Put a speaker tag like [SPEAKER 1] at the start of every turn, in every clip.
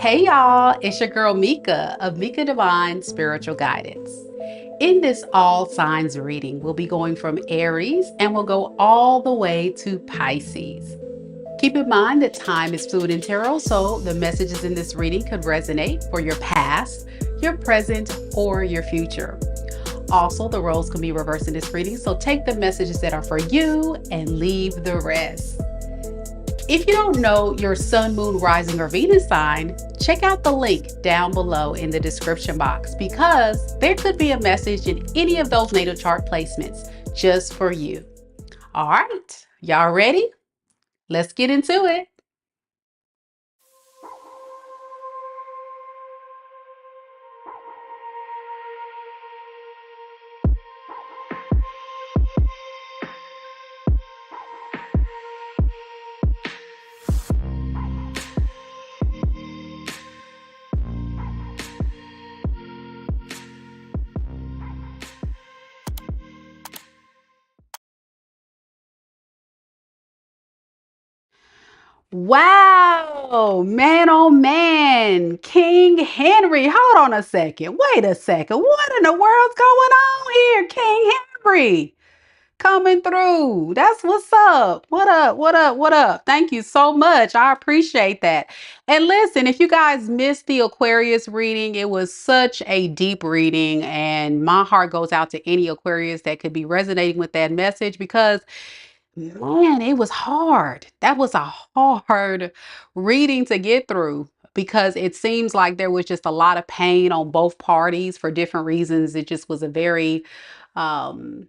[SPEAKER 1] Hey y'all, it's your girl Mika of Mika Divine Spiritual Guidance. In this all signs reading, we'll be going from Aries and we'll go all the way to Pisces. Keep in mind that time is fluid in tarot, so the messages in this reading could resonate for your past, your present, or your future. Also, the roles can be reversed in this reading, so take the messages that are for you and leave the rest. If you don't know your sun, moon, rising, or Venus sign, check out the link down below in the description box because there could be a message in any of those natal chart placements just for you. All right, y'all ready? Let's get into it. Wow, man, oh man, King Henry, hold on a second, wait a second, what in the world's going on here, King Henry? Coming through. That's what's up. What up? What up? What up? Thank you so much. I appreciate that. And listen, if you guys missed the Aquarius reading, it was such a deep reading, and my heart goes out to any Aquarius that could be resonating with that message because man, it was hard. That was a hard reading to get through because it seems like there was just a lot of pain on both parties for different reasons. It just was a um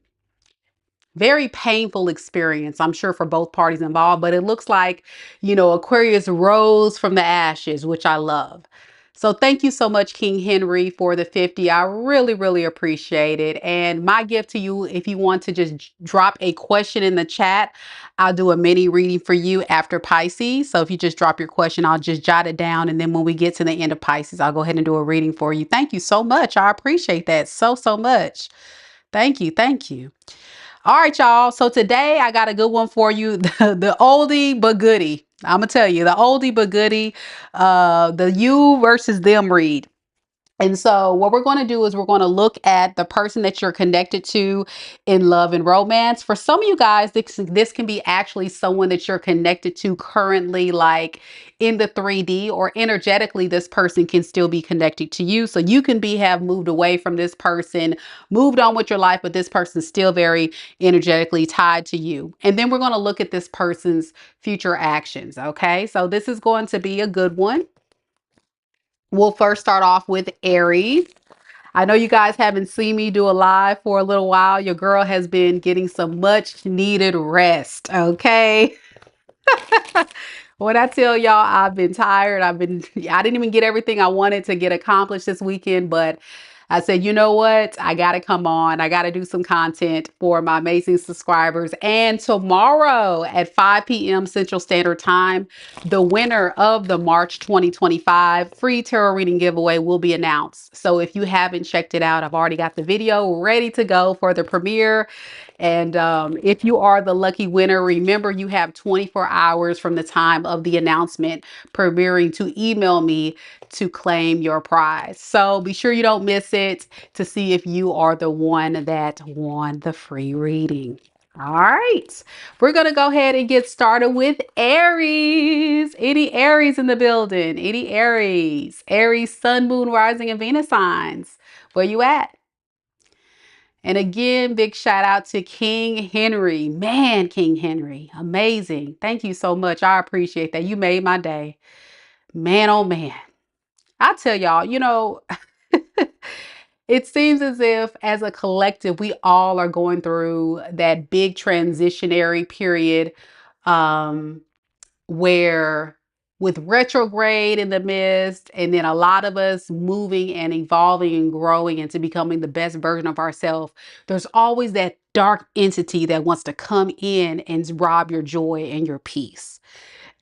[SPEAKER 1] very painful experience, I'm sure, for both parties involved, but it looks like, Aquarius rose from the ashes, which I love. So thank you so much, King Henry, for the 50. I really, really appreciate it. And my gift to you, if you want to just drop a question in the chat, I'll do a mini reading for you after Pisces. So if you just drop your question, I'll just jot it down. And then when we get to the end of Pisces, I'll go ahead and do a reading for you. Thank you so much. I appreciate that so, so much. Thank you. Thank you. All right, y'all. So today I got a good one for you. The oldie but goodie. I'm gonna tell you the oldie but goodie, the you versus them read. And so what we're going to do is we're going to look at the person that you're connected to in love and romance. For some of you guys, this can be actually someone that you're connected to currently, like in the 3D, or energetically, this person can still be connected to you. So you can have moved away from this person, moved on with your life, but this person's still very energetically tied to you. And then we're going to look at this person's future actions. Okay. So this is going to be a good one. We'll first start off with Aries. I know you guys haven't seen me do a live for a little while. Your girl has been getting some much needed rest, okay? When I tell y'all I've been tired, I didn't even get everything I wanted to get accomplished this weekend, but I said, you know what? I got to come on. I got to do some content for my amazing subscribers. And tomorrow at 5 p.m. Central Standard Time, the winner of the March 2025 free tarot reading giveaway will be announced. So if you haven't checked it out, I've already got the video ready to go for the premiere. And if you are the lucky winner, remember you have 24 hours from the time of the announcement premiering to email me to claim your prize. So be sure you don't miss it to see if you are the one that won the free reading. All right, we're going to go ahead and get started with Aries. Any Aries in the building? Any Aries? Aries, sun, moon, rising, and Venus signs. Where you at? And again, big shout out to King Henry. Man, King Henry, amazing. Thank you so much. I appreciate that. You made my day. Man, oh man. I tell y'all, it seems as if as a collective, we all are going through that big transitionary period where with retrograde in the midst, and then a lot of us moving and evolving and growing into becoming the best version of ourselves, there's always that dark entity that wants to come in and rob your joy and your peace.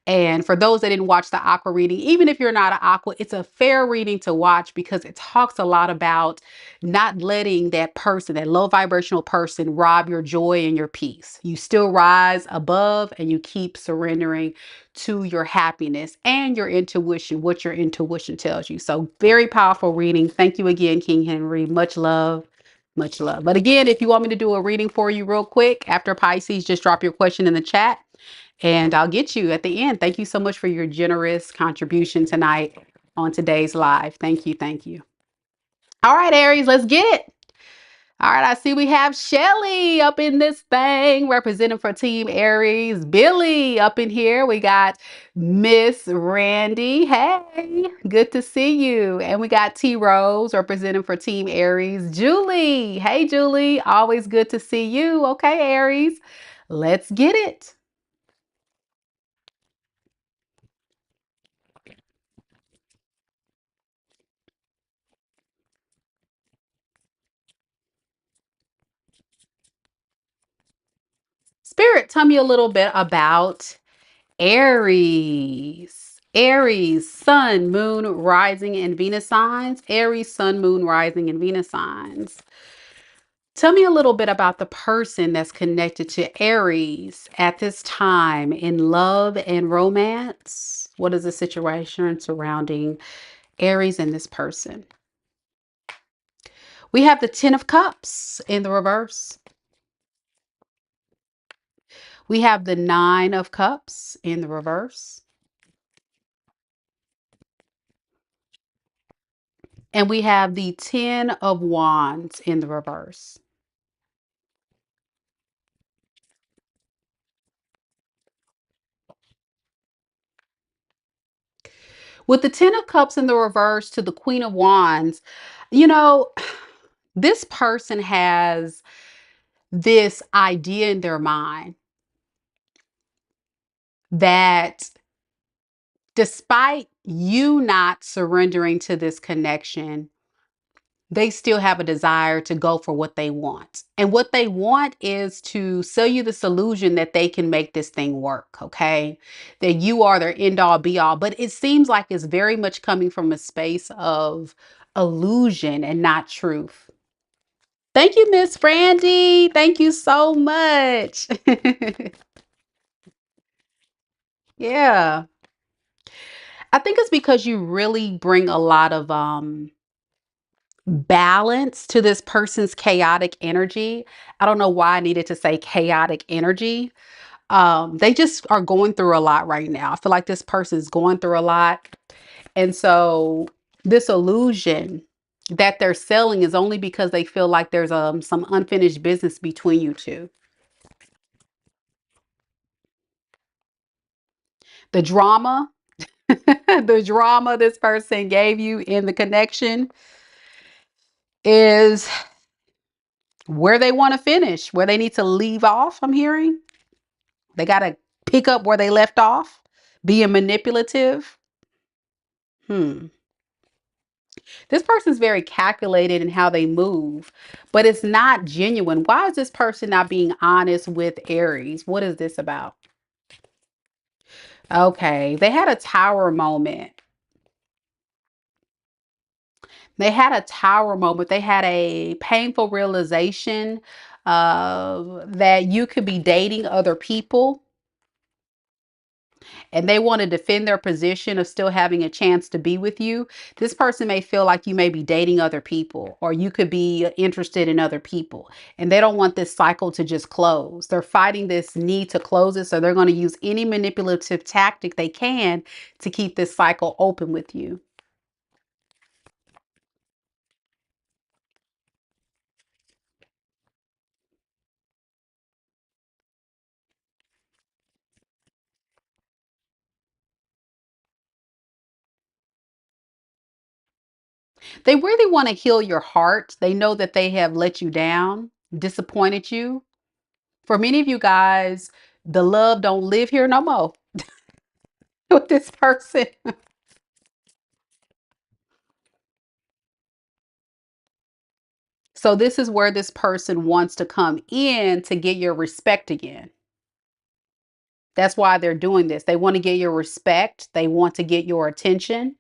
[SPEAKER 1] And for those that didn't watch the aqua reading, even if you're not an aqua, it's a fair reading to watch because it talks a lot about not letting that person, that low vibrational person, rob your joy and your peace. You still rise above and you keep surrendering to your happiness and your intuition, what your intuition tells you. So very powerful reading. Thank you again, King Henry. Much love. Much love. But again, if you want me to do a reading for you real quick after Pisces, just drop your question in the chat and I'll get you at the end. Thank you so much for your generous contribution tonight on today's live. Thank you. Thank you. All right, Aries, let's get it. All right, I see we have Shelly up in this thing representing for Team Aries. Billy up in here. We got Miss Randy. Hey, good to see you. And we got T Rose representing for Team Aries. Julie. Hey, Julie. Always good to see you. Okay, Aries, let's get it. Spirit, tell me a little bit about Aries. Aries, Sun, Moon, Rising, and Venus signs. Aries, Sun, Moon, Rising, and Venus signs. Tell me a little bit about the person that's connected to Aries at this time in love and romance. What is the situation surrounding Aries and this person? We have the Ten of Cups in the reverse. We have the Nine of Cups in the reverse. And we have the Ten of Wands in the reverse. With the Ten of Cups in the reverse to the Queen of Wands, you know, this person has this idea in their mind that despite you not surrendering to this connection, they still have a desire to go for what they want. And what they want is to sell you this illusion that they can make this thing work, okay? That you are their end all be all. But it seems like it's very much coming from a space of illusion and not truth. Thank you, Miss Brandy. Thank you so much. Yeah. I think it's because you really bring a lot of balance to this person's chaotic energy. I don't know why I needed to say chaotic energy. They just are going through a lot right now. I feel like this person is going through a lot. And so this illusion that they're selling is only because they feel like there's some unfinished business between you two. The drama, the drama this person gave you in the connection is where they want to finish, where they need to leave off. I'm hearing they got to pick up where they left off, being manipulative. Hmm. This person's very calculated in how they move, but it's not genuine. Why is this person not being honest with Aries? What is this about? Okay, they had a tower moment. They had a tower moment. They had a painful realization that you could be dating other people and they want to defend their position of still having a chance to be with you. This person may feel like you may be dating other people or you could be interested in other people and they don't want this cycle to just close. They're fighting this need to close it. So they're going to use any manipulative tactic they can to keep this cycle open with you. They really want to heal your heart. They know that they have let you down, disappointed you. For many of you guys, the love don't live here no more with this person. So this is where this person wants to come in to get your respect again. That's why they're doing this. They want to get your respect. They want to get your attention.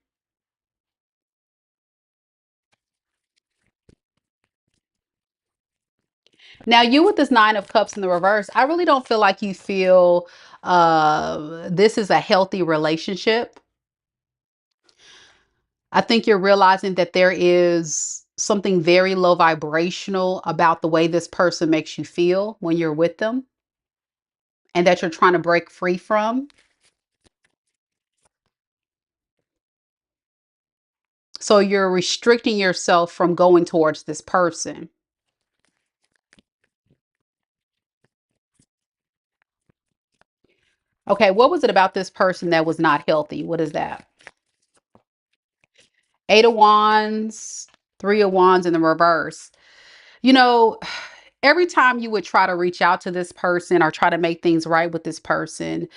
[SPEAKER 1] Now, you with this Nine of Cups in the reverse, I really don't feel like you feel this is a healthy relationship. I think you're realizing that there is something very low vibrational about the way this person makes you feel when you're with them and that you're trying to break free from. So you're restricting yourself from going towards this person. Okay, what was it about this person that was not healthy? What is that? Eight of Wands, Three of Wands in the reverse. You know, every time you would try to reach out to this person or try to make things right with this person,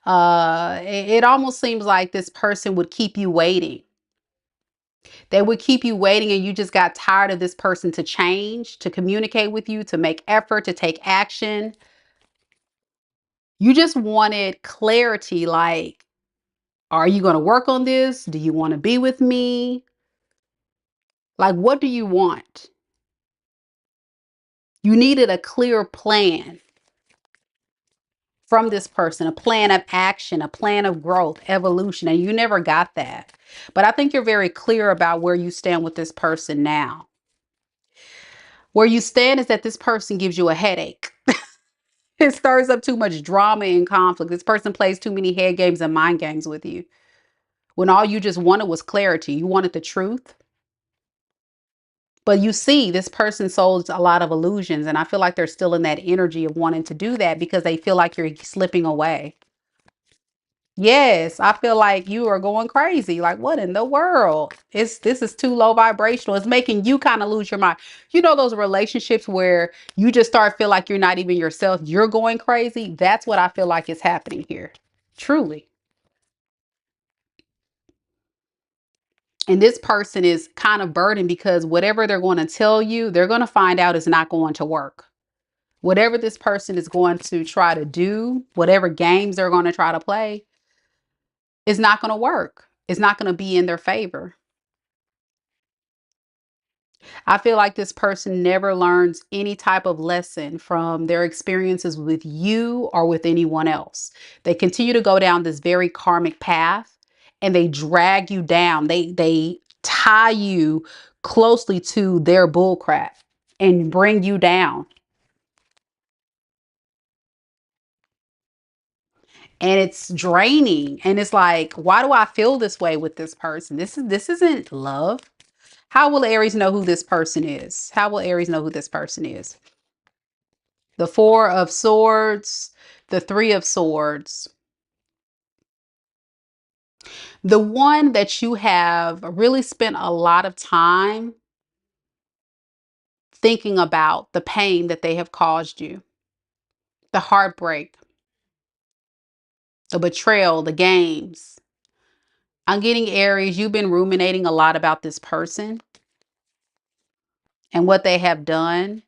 [SPEAKER 1] it almost seems like this person would keep you waiting. They would keep you waiting and you just got tired of this person to change, to communicate with you, to make effort, to take action. You just wanted clarity, like, are you going to work on this? Do you want to be with me? Like, what do you want? You needed a clear plan from this person, a plan of action, a plan of growth, evolution, and you never got that. But I think you're very clear about where you stand with this person now. Where you stand is that this person gives you a headache. It stirs up too much drama and conflict. This person plays too many head games and mind games with you. When all you just wanted was clarity. You wanted the truth. But you see, this person sold a lot of illusions. And I feel like they're still in that energy of wanting to do that because they feel like you're slipping away. Yes, I feel like you are going crazy. Like, what in the world? This is too low vibrational. It's making you kind of lose your mind. You know those relationships where you just start feel like you're not even yourself. You're going crazy. That's what I feel like is happening here. Truly. And this person is kind of burdened because whatever they're going to tell you, they're going to find out is not going to work. Whatever this person is going to try to do, whatever games they're going to try to play, is not going to work. It's not going to be in their favor. I feel like this person never learns any type of lesson from their experiences with you or with anyone else. They continue to go down this very karmic path and they drag you down. They tie you closely to their bullcrap and bring you down. And it's draining. And it's like, why do I feel this way with this person? This isn't love. How will Aries know who this person is? How will Aries know who this person is? The Four of Swords, the Three of Swords. The one that you have really spent a lot of time thinking about the pain that they have caused you, the heartbreak, the betrayal, the games. I'm getting Aries, you've been ruminating a lot about this person and what they have done.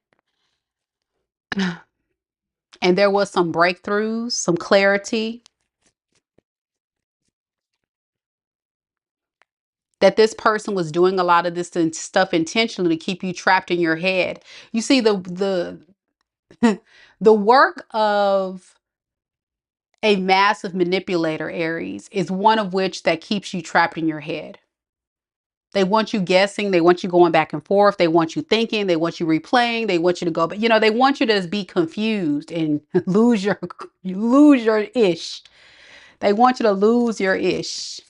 [SPEAKER 1] And there was some breakthroughs, some clarity that this person was doing a lot of this stuff intentionally to keep you trapped in your head. You see the work of a massive manipulator, Aries, is one of which that keeps you trapped in your head. They want you guessing. They want you going back and forth. They want you thinking. They want you replaying. They want you to go, but they want you to be confused and lose your ish. They want you to lose your ish.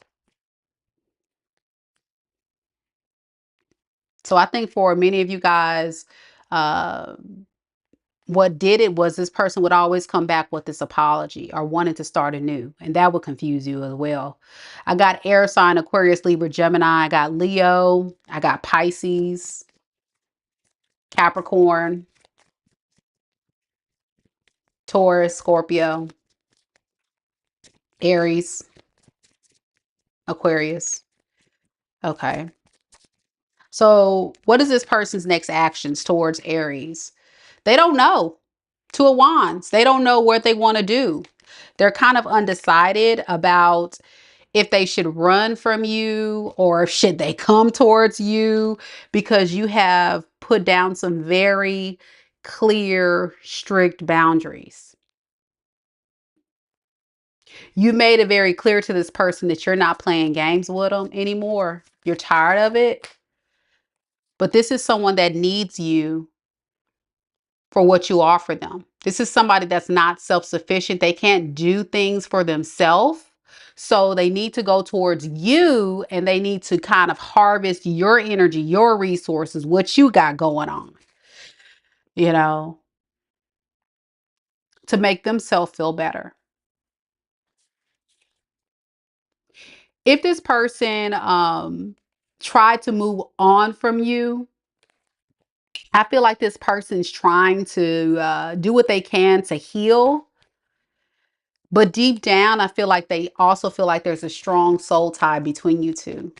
[SPEAKER 1] So I think for many of you guys, uh, what did it was this person would always come back with this apology or wanting to start anew. And that would confuse you as well. I got air sign, Aquarius, Libra, Gemini. I got Leo. I got Pisces, Capricorn, Taurus, Scorpio, Aries, Aquarius. Okay. So what is this person's next actions towards Aries? They don't know. Two of Wands. They don't know what they want to do. They're kind of undecided about if they should run from you or should they come towards you, because you have put down some very clear, strict boundaries. You made it very clear to this person that you're not playing games with them anymore. You're tired of it. But this is someone that needs you for what you offer them. This is somebody that's not self-sufficient. They can't do things for themselves. So they need to go towards you, and they need to kind of harvest your energy, your resources, what you got going on, you know, to make themselves feel better. If this person tried to move on from you, I feel like this person's trying to do what they can to heal. But deep down, I feel like they also feel like there's a strong soul tie between you two.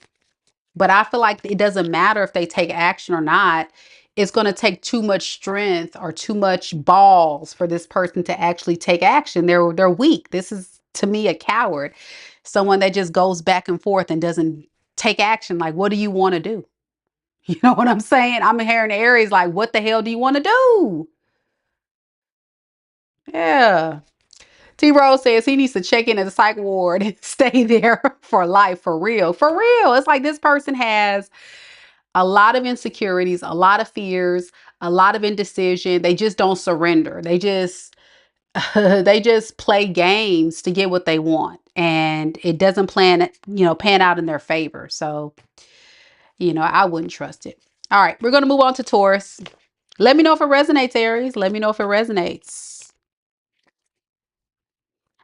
[SPEAKER 1] But I feel like it doesn't matter if they take action or not. It's going to take too much strength or too much balls for this person to actually take action. They're weak. This is, to me, a coward. Someone that just goes back and forth and doesn't take action. Like, what do you want to do? You know what I'm saying? I'm hearing Aries like, what the hell do you want to do? Yeah. T Rose says he needs to check in at the psych ward and stay there for life, for real. For real. It's like this person has a lot of insecurities, a lot of fears, a lot of indecision. They just don't surrender. They just they just play games to get what they want. And it doesn't pan out in their favor. So, I wouldn't trust it. All right, we're gonna move on to Taurus. Let me know if it resonates, Aries. Let me know if it resonates.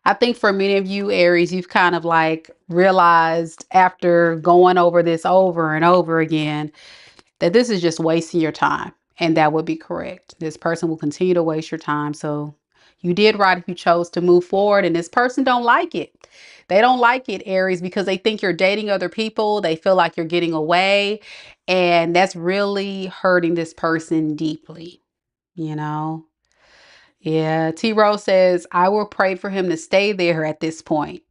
[SPEAKER 1] I think for many of you, Aries, you've kind of like realized after going over this over and over again that this is just wasting your time. And that would be correct. This person will continue to waste your time. So you did right if you chose to move forward, and this person don't like it. They don't like it, Aries, because they think you're dating other people. They feel like you're getting away. And that's really hurting this person deeply, you know? Yeah, T Rose says, I will pray for him to stay there at this point.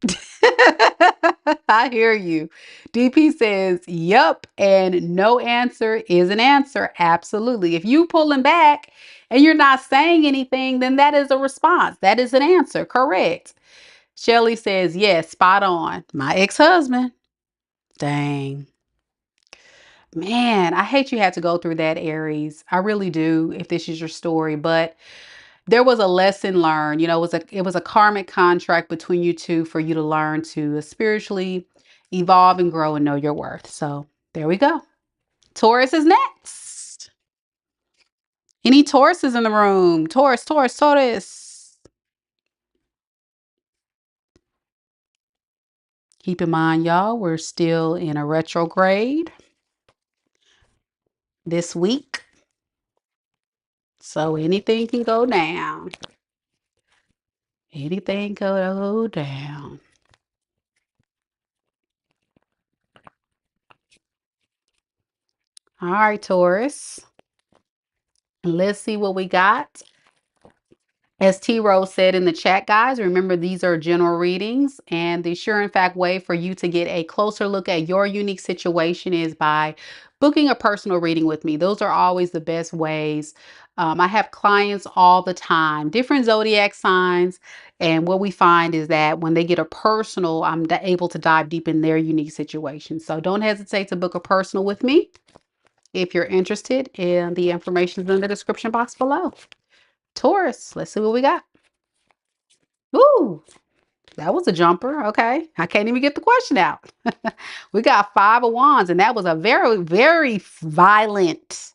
[SPEAKER 1] I hear you. DP says, yup, and no answer is an answer. Absolutely. If you pulling back and you're not saying anything, then that is a response. That is an answer. Correct. Shelly says, yes, spot on. My ex-husband. Dang. Man, I hate you had to go through that, Aries. I really do, if this is your story, but there was a lesson learned. It was a karmic contract between you two for you to learn to spiritually evolve and grow and know your worth. So there we go. Taurus is next. Any Tauruses in the room? Taurus, Taurus, Taurus. Keep in mind, y'all, we're still in a retrograde this week. So anything can go down. Anything can go down. All right, Taurus. Let's see what we got. As T Rose said in the chat, guys, remember these are general readings, and the sure in fact way for you to get a closer look at your unique situation is by booking a personal reading with me. Those are always the best ways. I have clients all the time, different zodiac signs, and what we find is that when they get a personal, I'm able to dive deep in their unique situation. So don't hesitate to book a personal with me if you're interested, and the information is in the description box below. Taurus, let's see what we got. Ooh, that was a jumper. Okay. I can't even get the question out. We got 5 of Wands, and that was a very, very violent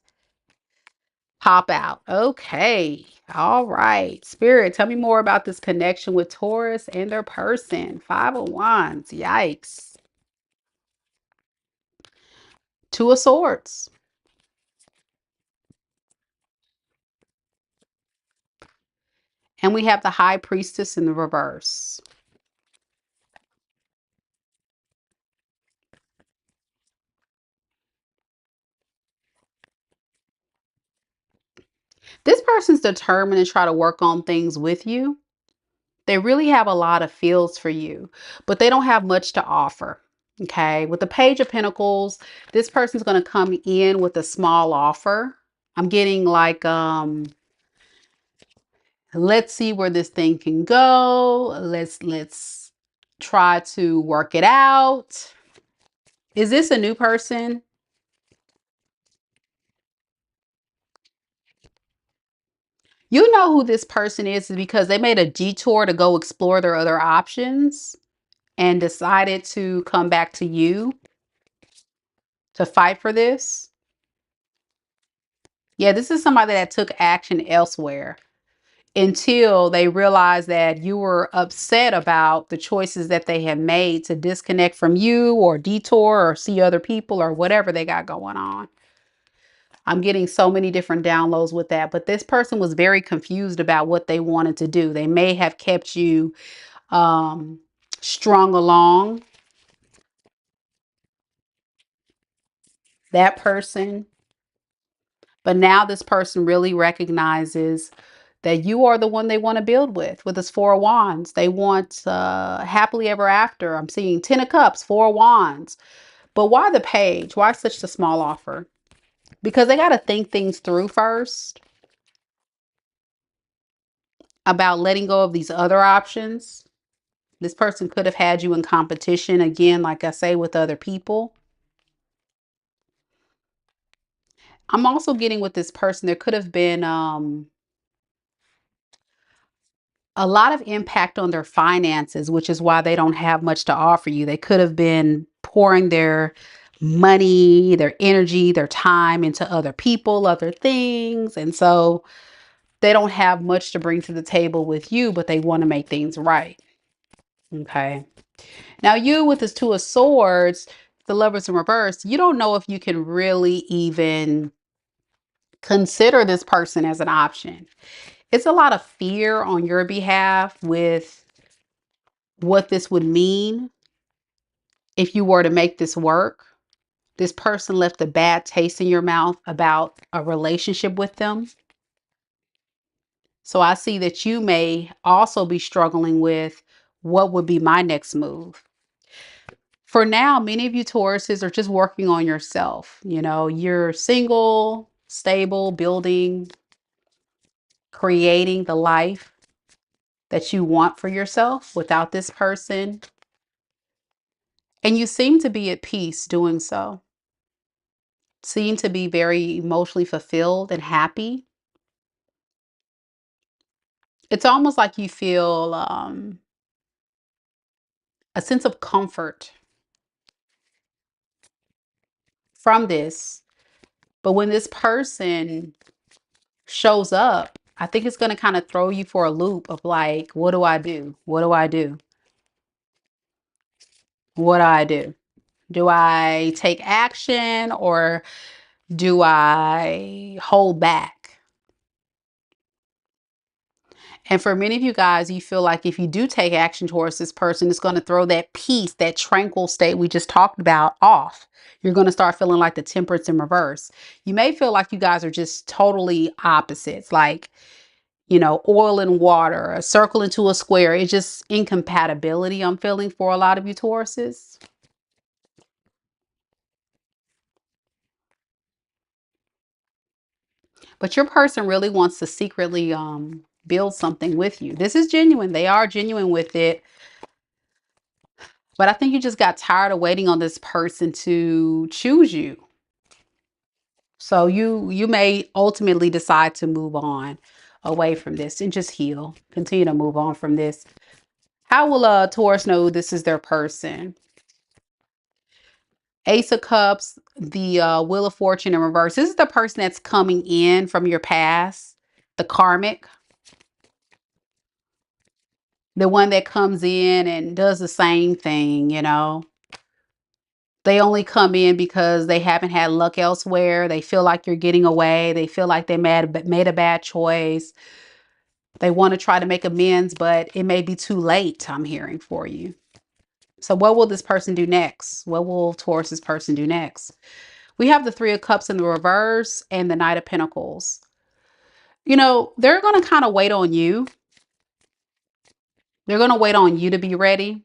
[SPEAKER 1] pop out. Okay. All right. Spirit, tell me more about this connection with Taurus and their person. 5 of Wands. Yikes. 2 of Swords. And we have the High Priestess in the reverse. This person's determined to try to work on things with you. They really have a lot of feels for you, but they don't have much to offer. Okay. With the Page of Pentacles, this person's going to come in with a small offer. I'm getting like, let's see where this thing can go. Let's try to work it out. Is this a new person? You know who this person is because they made a detour to go explore their other options and decided to come back to you to fight for this. Yeah, this is somebody that took action elsewhere until they realized that you were upset about the choices that they had made to disconnect from you or detour or see other people or whatever they got going on. I'm getting so many different downloads with that, but this person was very confused about what they wanted to do. They may have kept you strung along. That person. But now this person really recognizes that you are the one they want to build with this Four of Wands. They want happily ever after. I'm seeing 10 of Cups, Four of Wands. But why the Page? Why such a small offer? Because they got to think things through first about letting go of these other options. This person could have had you in competition again, like I say, with other people. I'm also getting with this person, there could have been a lot of impact on their finances, which is why they don't have much to offer you. They could have been pouring their money, their energy, their time into other people, other things. And so they don't have much to bring to the table with you, but they want to make things right. Okay. Now you with this Two of Swords, the Lovers in reverse, you don't know if you can really even consider this person as an option. It's a lot of fear on your behalf with what this would mean if you were to make this work. This person left a bad taste in your mouth about a relationship with them. So I see that you may also be struggling with what would be my next move. For now, many of you Tauruses are just working on yourself. You know, you're single, stable, building, creating the life that you want for yourself without this person. And you seem to be at peace doing so. Seem to be very emotionally fulfilled and happy. It's almost like you feel a sense of comfort from this. But when this person shows up, I think it's going to kind of throw you for a loop of like, what do I do? What do I do? What do I do? Do I take action or do I hold back? And for many of you guys, you feel like if you do take action towards this person, it's going to throw that peace, that tranquil state we just talked about off. You're going to start feeling like the Temperance in reverse. You may feel like you guys are just totally opposites, like, you know, oil and water, a circle into a square. It's just incompatibility I'm feeling for a lot of you Tauruses. But your person really wants to secretly build something with you. This is genuine. They are genuine with it. But I think you just got tired of waiting on this person to choose you. So you may ultimately decide to move on away from this and just heal. Continue to move on from this. How will a Taurus know this is their person? Ace of Cups, the Wheel of Fortune in reverse. This is the person that's coming in from your past, the karmic. The one that comes in and does the same thing, you know. They only come in because they haven't had luck elsewhere. They feel like you're getting away. They feel like they made a bad choice. They want to try to make amends, but it may be too late, I'm hearing for you. So what will this person do next? What will Taurus's person do next? We have the Three of Cups in the reverse and the Knight of Pentacles. You know, they're going to kind of wait on you. They're going to wait on you to be ready.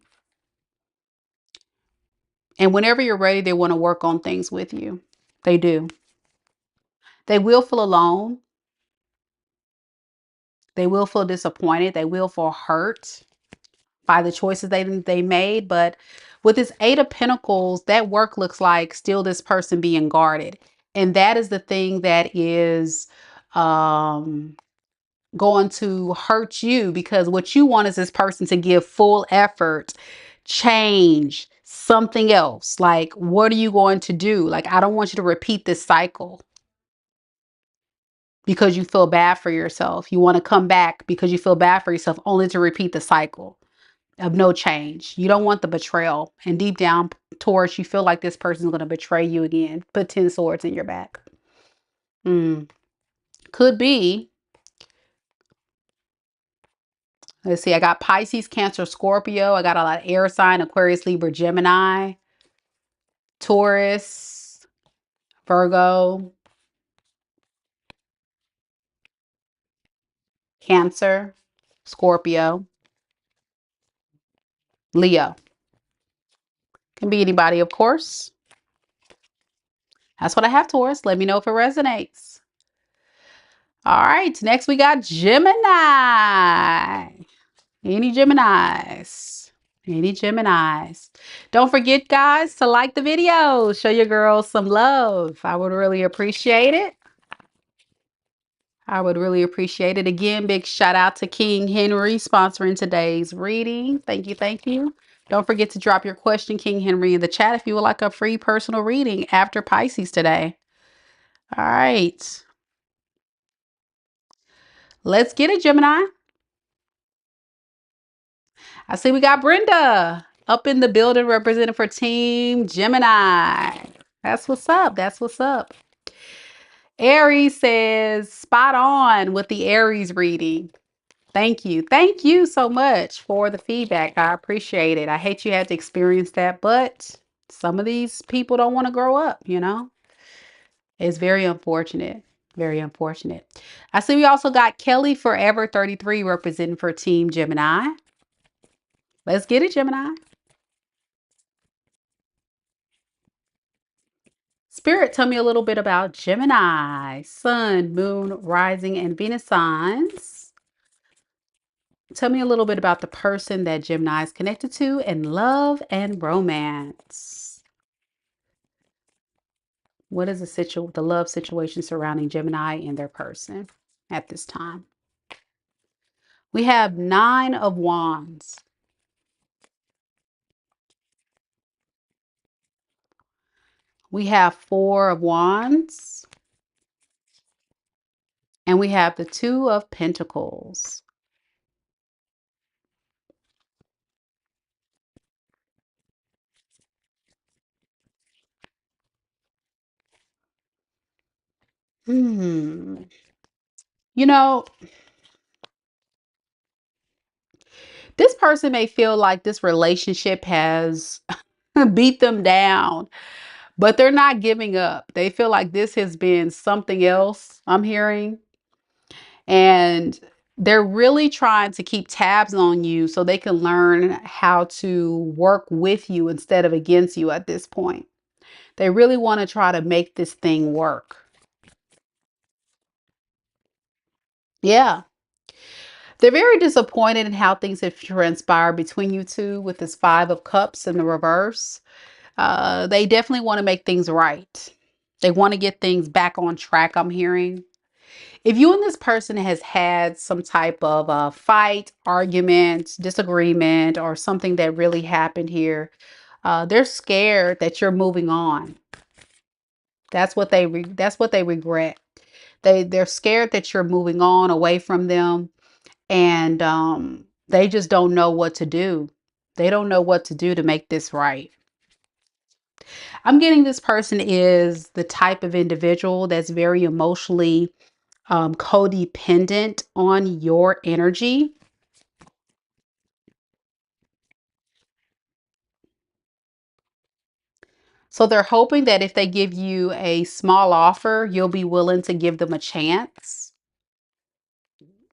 [SPEAKER 1] And whenever you're ready, they want to work on things with you. They do. They will feel alone. They will feel disappointed. They will feel hurt by the choices they made. But with this Eight of Pentacles, that work looks like still this person being guarded. And that is the thing that is going to hurt you, because what you want is this person to give full effort, change something else. Like, what are you going to do? Like, I don't want you to repeat this cycle because you feel bad for yourself. You want to come back because you feel bad for yourself, only to repeat the cycle of no change. You don't want the betrayal. And deep down, Taurus, you feel like this person is going to betray you again. Put 10 swords in your back. Could be. Let's see. I got Pisces, Cancer, Scorpio. I got a lot of air sign, Aquarius, Libra, Gemini, Taurus, Virgo, Cancer, Scorpio, Leo. Can be anybody, of course. That's what I have, Taurus. Let me know if it resonates. All right. Next, we got Gemini. Any Geminis? Any Geminis? Don't forget, guys, to like the video. Show your girls some love. I would really appreciate it. I would really appreciate it. Again, big shout out to King Henry sponsoring today's reading. Thank you. Thank you. Don't forget to drop your question, King Henry, in the chat if you would like a free personal reading after Pisces today. All right. Let's get it, Gemini. I see we got Brenda up in the building representing for Team Gemini. That's what's up. That's what's up. Aries says spot on with the Aries reading. Thank you. Thank you so much for the feedback. I appreciate it. I hate you had to experience that, but some of these people don't want to grow up, you know? It's very unfortunate. Very unfortunate. I see we also got Kelly Forever 33 representing for Team Gemini. Let's get it, Gemini. Spirit, tell me a little bit about Gemini, Sun, Moon, Rising, and Venus signs. Tell me a little bit about the person that Gemini is connected to in love and romance. What is the love situation surrounding Gemini and their person at this time? We have 9 of Wands. We have 4 of Wands. And we have the 2 of Pentacles. You know, this person may feel like this relationship has beat them down, but they're not giving up. They feel like this has been something else, I'm hearing. And they're really trying to keep tabs on you so they can learn how to work with you instead of against you at this point. They really want to try to make this thing work. Yeah. They're very disappointed in how things have transpired between you two with this 5 of Cups in the reverse. They definitely want to make things right. They want to get things back on track, I'm hearing. If you and this person has had some type of fight, argument, disagreement, or something that really happened here, they're scared that you're moving on. That's what they regret. They're scared that you're moving on away from them, and they just don't know what to do. They don't know what to do to make this right. I'm getting this person is the type of individual that's very emotionally codependent on your energy. So they're hoping that if they give you a small offer, you'll be willing to give them a chance.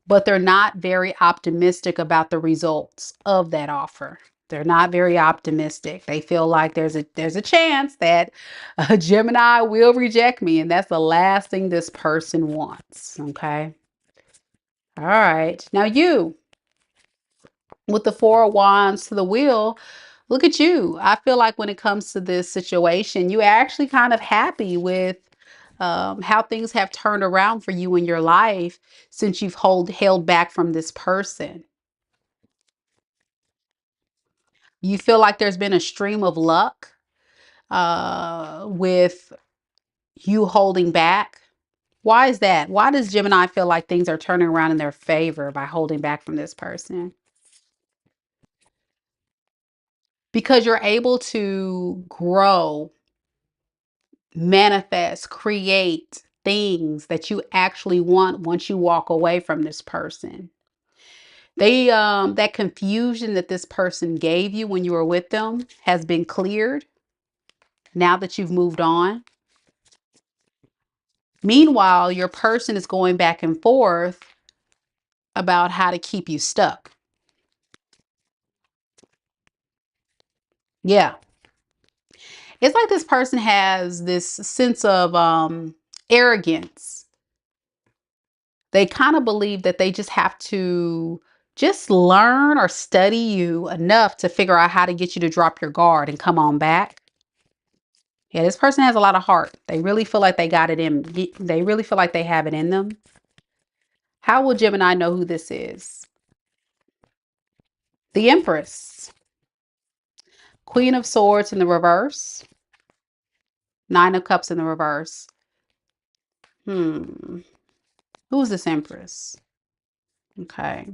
[SPEAKER 1] but they're not very optimistic about the results of that offer. They're not very optimistic. They feel like there's a chance that a Gemini will reject me, and that's the last thing this person wants. Okay. All right. Now you, with the Four of Wands to the wheel, look at you. I feel like when it comes to this situation, you're actually kind of happy with how things have turned around for you in your life since you've held back from this person. You feel like there's been a stream of luck with you holding back. Why is that? Why does Gemini feel like things are turning around in their favor by holding back from this person? Because you're able to grow, manifest, create things that you actually want once you walk away from this person. They that confusion that this person gave you when you were with them has been cleared now that you've moved on. Meanwhile, your person is going back and forth about how to keep you stuck. Yeah. It's like this person has this sense of arrogance. They kind of believe that they just have to just learn or study you enough to figure out how to get you to drop your guard and come on back. Yeah, this person has a lot of heart. They really feel like they got it in. They really feel like they have it in them. How will Gemini know who this is? The Empress. Queen of Swords in the reverse. Nine of Cups in the reverse. Who is this Empress? Okay.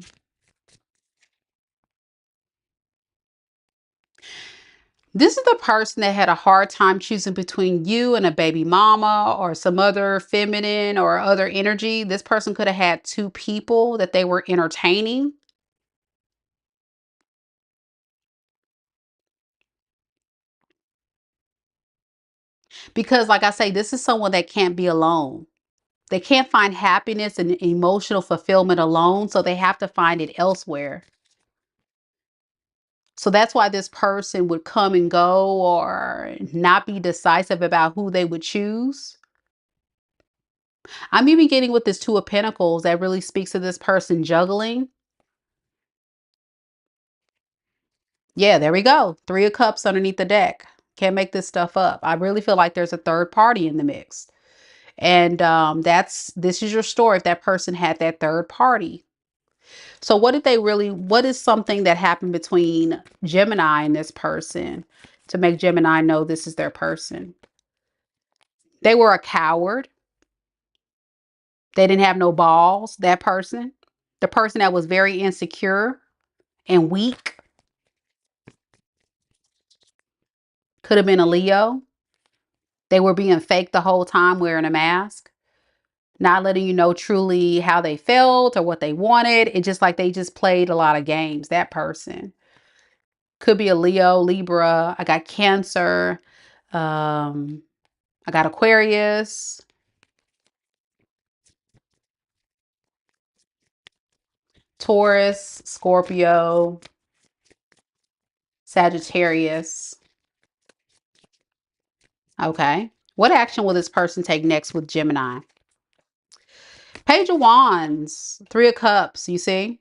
[SPEAKER 1] This is the person that had a hard time choosing between you and a baby mama or some other feminine or other energy. This person could have had two people that they were entertaining. Because, like I say, this is someone that can't be alone. They can't find happiness and emotional fulfillment alone, so they have to find it elsewhere. So that's why this person would come and go or not be decisive about who they would choose. I'm even getting with this Two of Pentacles that really speaks to this person juggling. Yeah, there we go. Three of Cups underneath the deck. Can't make this stuff up. I really feel like there's a third party in the mix. And this is your story if that person had that third party. So what is something that happened between Gemini and this person to make Gemini know this is their person? They were a coward. They didn't have no balls, that person. The person that was very insecure and weak could have been a Leo. They were being fake the whole time wearing a mask, not letting you know truly how they felt or what they wanted. It's just like they just played a lot of games, that person. Could be a Leo, Libra. I got Cancer. I got Aquarius, Taurus, Scorpio, Sagittarius. Okay. What action will this person take next with Gemini? Page of Wands, Three of Cups, you see?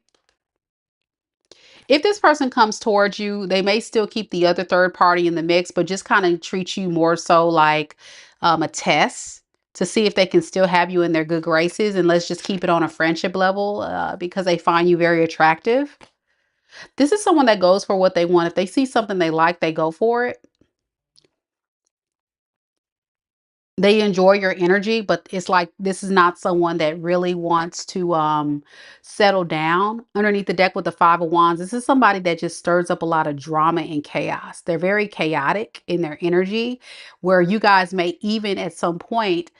[SPEAKER 1] If this person comes towards you, they may still keep the other third party in the mix, but just kind of treat you more so like a test to see if they can still have you in their good graces. And let's just keep it on a friendship level because they find you very attractive. This is someone that goes for what they want. If they see something they like, they go for it. They enjoy your energy, but it's like this is not someone that really wants to settle down. Underneath the deck with the Five of Wands, this is somebody that just stirs up a lot of drama and chaos. They're very chaotic in their energy, where you guys may even at some point,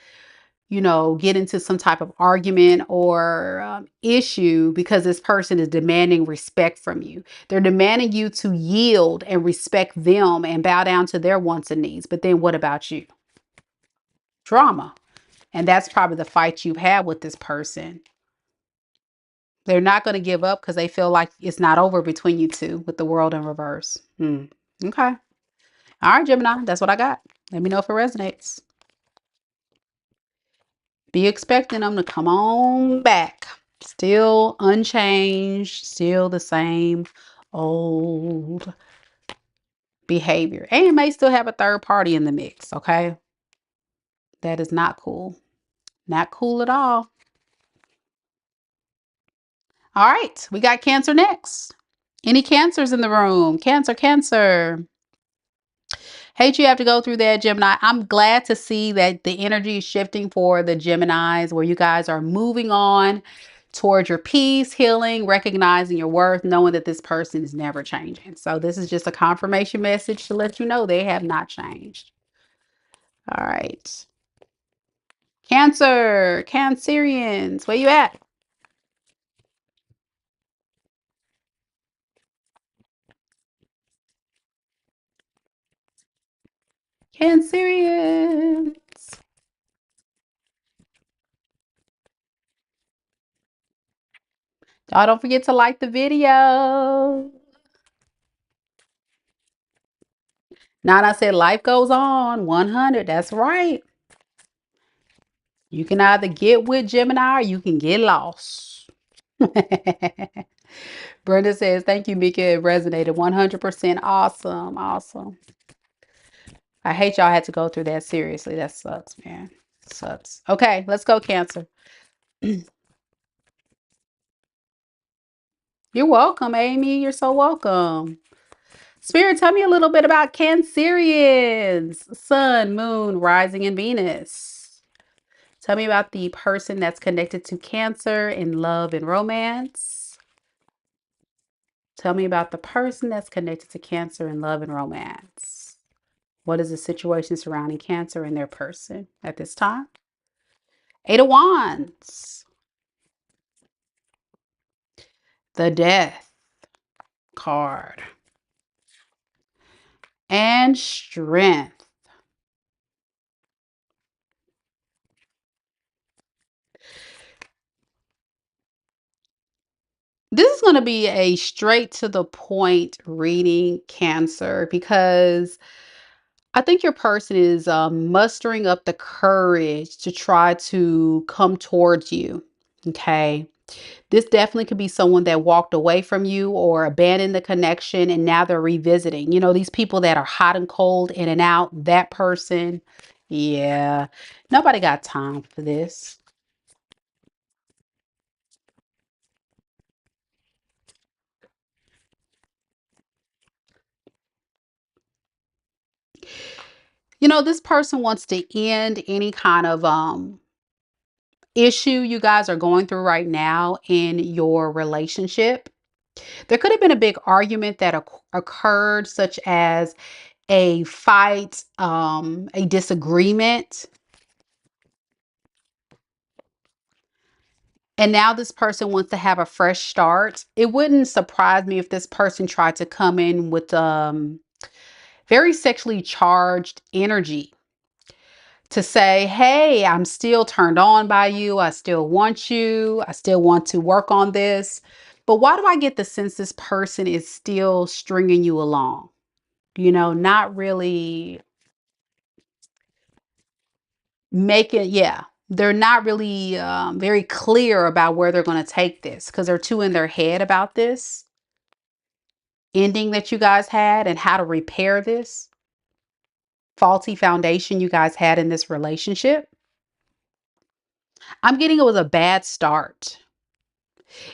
[SPEAKER 1] get into some type of argument or issue because this person is demanding respect from you. They're demanding you to yield and respect them and bow down to their wants and needs. But then what about you? Drama. And that's probably the fight you've had with this person. They're not going to give up because they feel like it's not over between you two with the world in reverse. Okay. All right, Gemini, that's what I got. Let me know if it resonates. Be expecting them to come on back. Still unchanged, still the same old behavior. And it may still have a third party in the mix, okay? That is not cool. Not cool at all. All right, we got Cancer next. Any Cancers in the room? Cancer, Cancer. Hate you have to go through that, Gemini. I'm glad to see that the energy is shifting for the Geminis, where you guys are moving on towards your peace, healing, recognizing your worth, knowing that this person is never changing. So this is just a confirmation message to let you know they have not changed. All right. Cancer, Cancerians, where you at? Cancerians. Y'all don't forget to like the video. Now I said life goes on 100. That's right. You can either get with Gemini or you can get lost. Brenda says, thank you, Mika. It resonated 100%. Awesome. Awesome. I hate y'all had to go through that. Seriously. That sucks, man. Sucks. Okay, let's go, Cancer. You're welcome, Amy. You're so welcome. Spirit, tell me a little bit about Cancerians. Sun, Moon, Rising, and Venus. Tell me about the person that's connected to Cancer in love and romance. Tell me about the person that's connected to Cancer in love and romance. What is the situation surrounding Cancer and their person at this time? Eight of Wands. The Death card. And Strength. This is going to be a straight to the point reading, Cancer, because I think your person is mustering up the courage to try to come towards you. Okay. This definitely could be someone that walked away from you or abandoned the connection and now they're revisiting. You know, these people that are hot and cold, in and out, that person. Yeah. Nobody got time for this. You know, this person wants to end any kind of issue you guys are going through right now in your relationship. There could have been a big argument that occurred, such as a fight, a disagreement. And now this person wants to have a fresh start. It wouldn't surprise me if this person tried to come in with very sexually charged energy to say, hey, I'm still turned on by you. I still want you. I still want to work on this. But why do I get the sense this person is still stringing you along? You know, not really making, yeah, they're not really very clear about where they're going to take this because they're too in their head about this ending that you guys had and how to repair this faulty foundation you guys had in this relationship. I'm getting it was a bad start.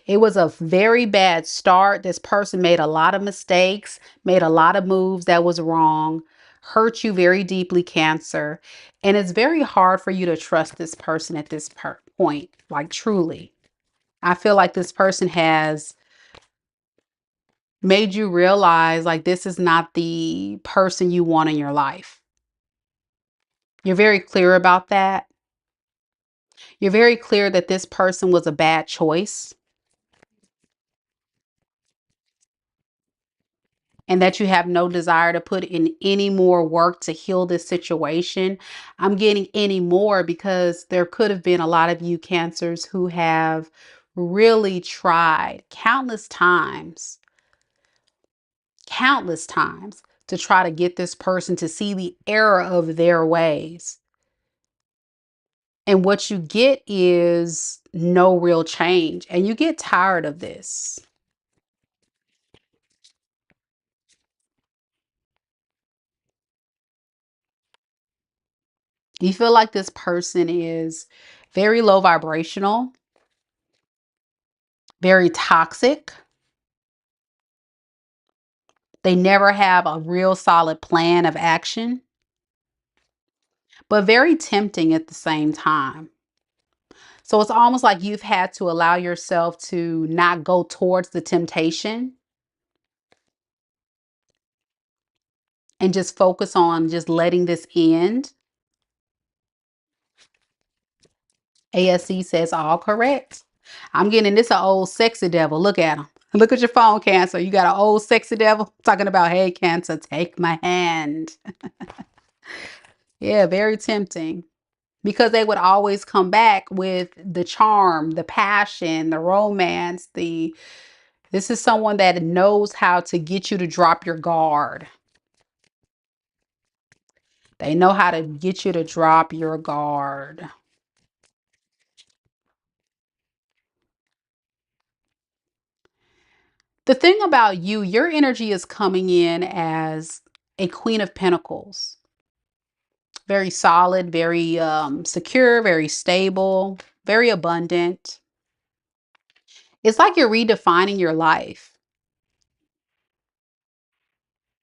[SPEAKER 1] It was a very bad start. This person made a lot of mistakes, made a lot of moves that was wrong, hurt you very deeply, Cancer. And it's very hard for you to trust this person at this point, like truly. I feel like this person has made you realize like this is not the person you want in your life. You're very clear about that. You're very clear that this person was a bad choice and that you have no desire to put in any more work to heal this situation. I'm getting any more because there could have been a lot of you Cancers who have really tried countless times to try to get this person to see the error of their ways. And what you get is no real change. And you get tired of this. You feel like this person is very low vibrational, very toxic. They never have a real solid plan of action, but very tempting at the same time. So it's almost like you've had to allow yourself to not go towards the temptation and just focus on just letting this end. ASC says all correct. I'm getting this an old sexy devil. Look at him. Look at your phone, Cancer. You got an old sexy devil talking about, hey, Cancer, take my hand. Yeah, very tempting. Because they would always come back with the charm, the passion, the romance, this is someone that knows how to get you to drop your guard. They know how to get you to drop your guard. The thing about you, your energy is coming in as a Queen of Pentacles. Very solid, very secure, very stable, very abundant. It's like you're redefining your life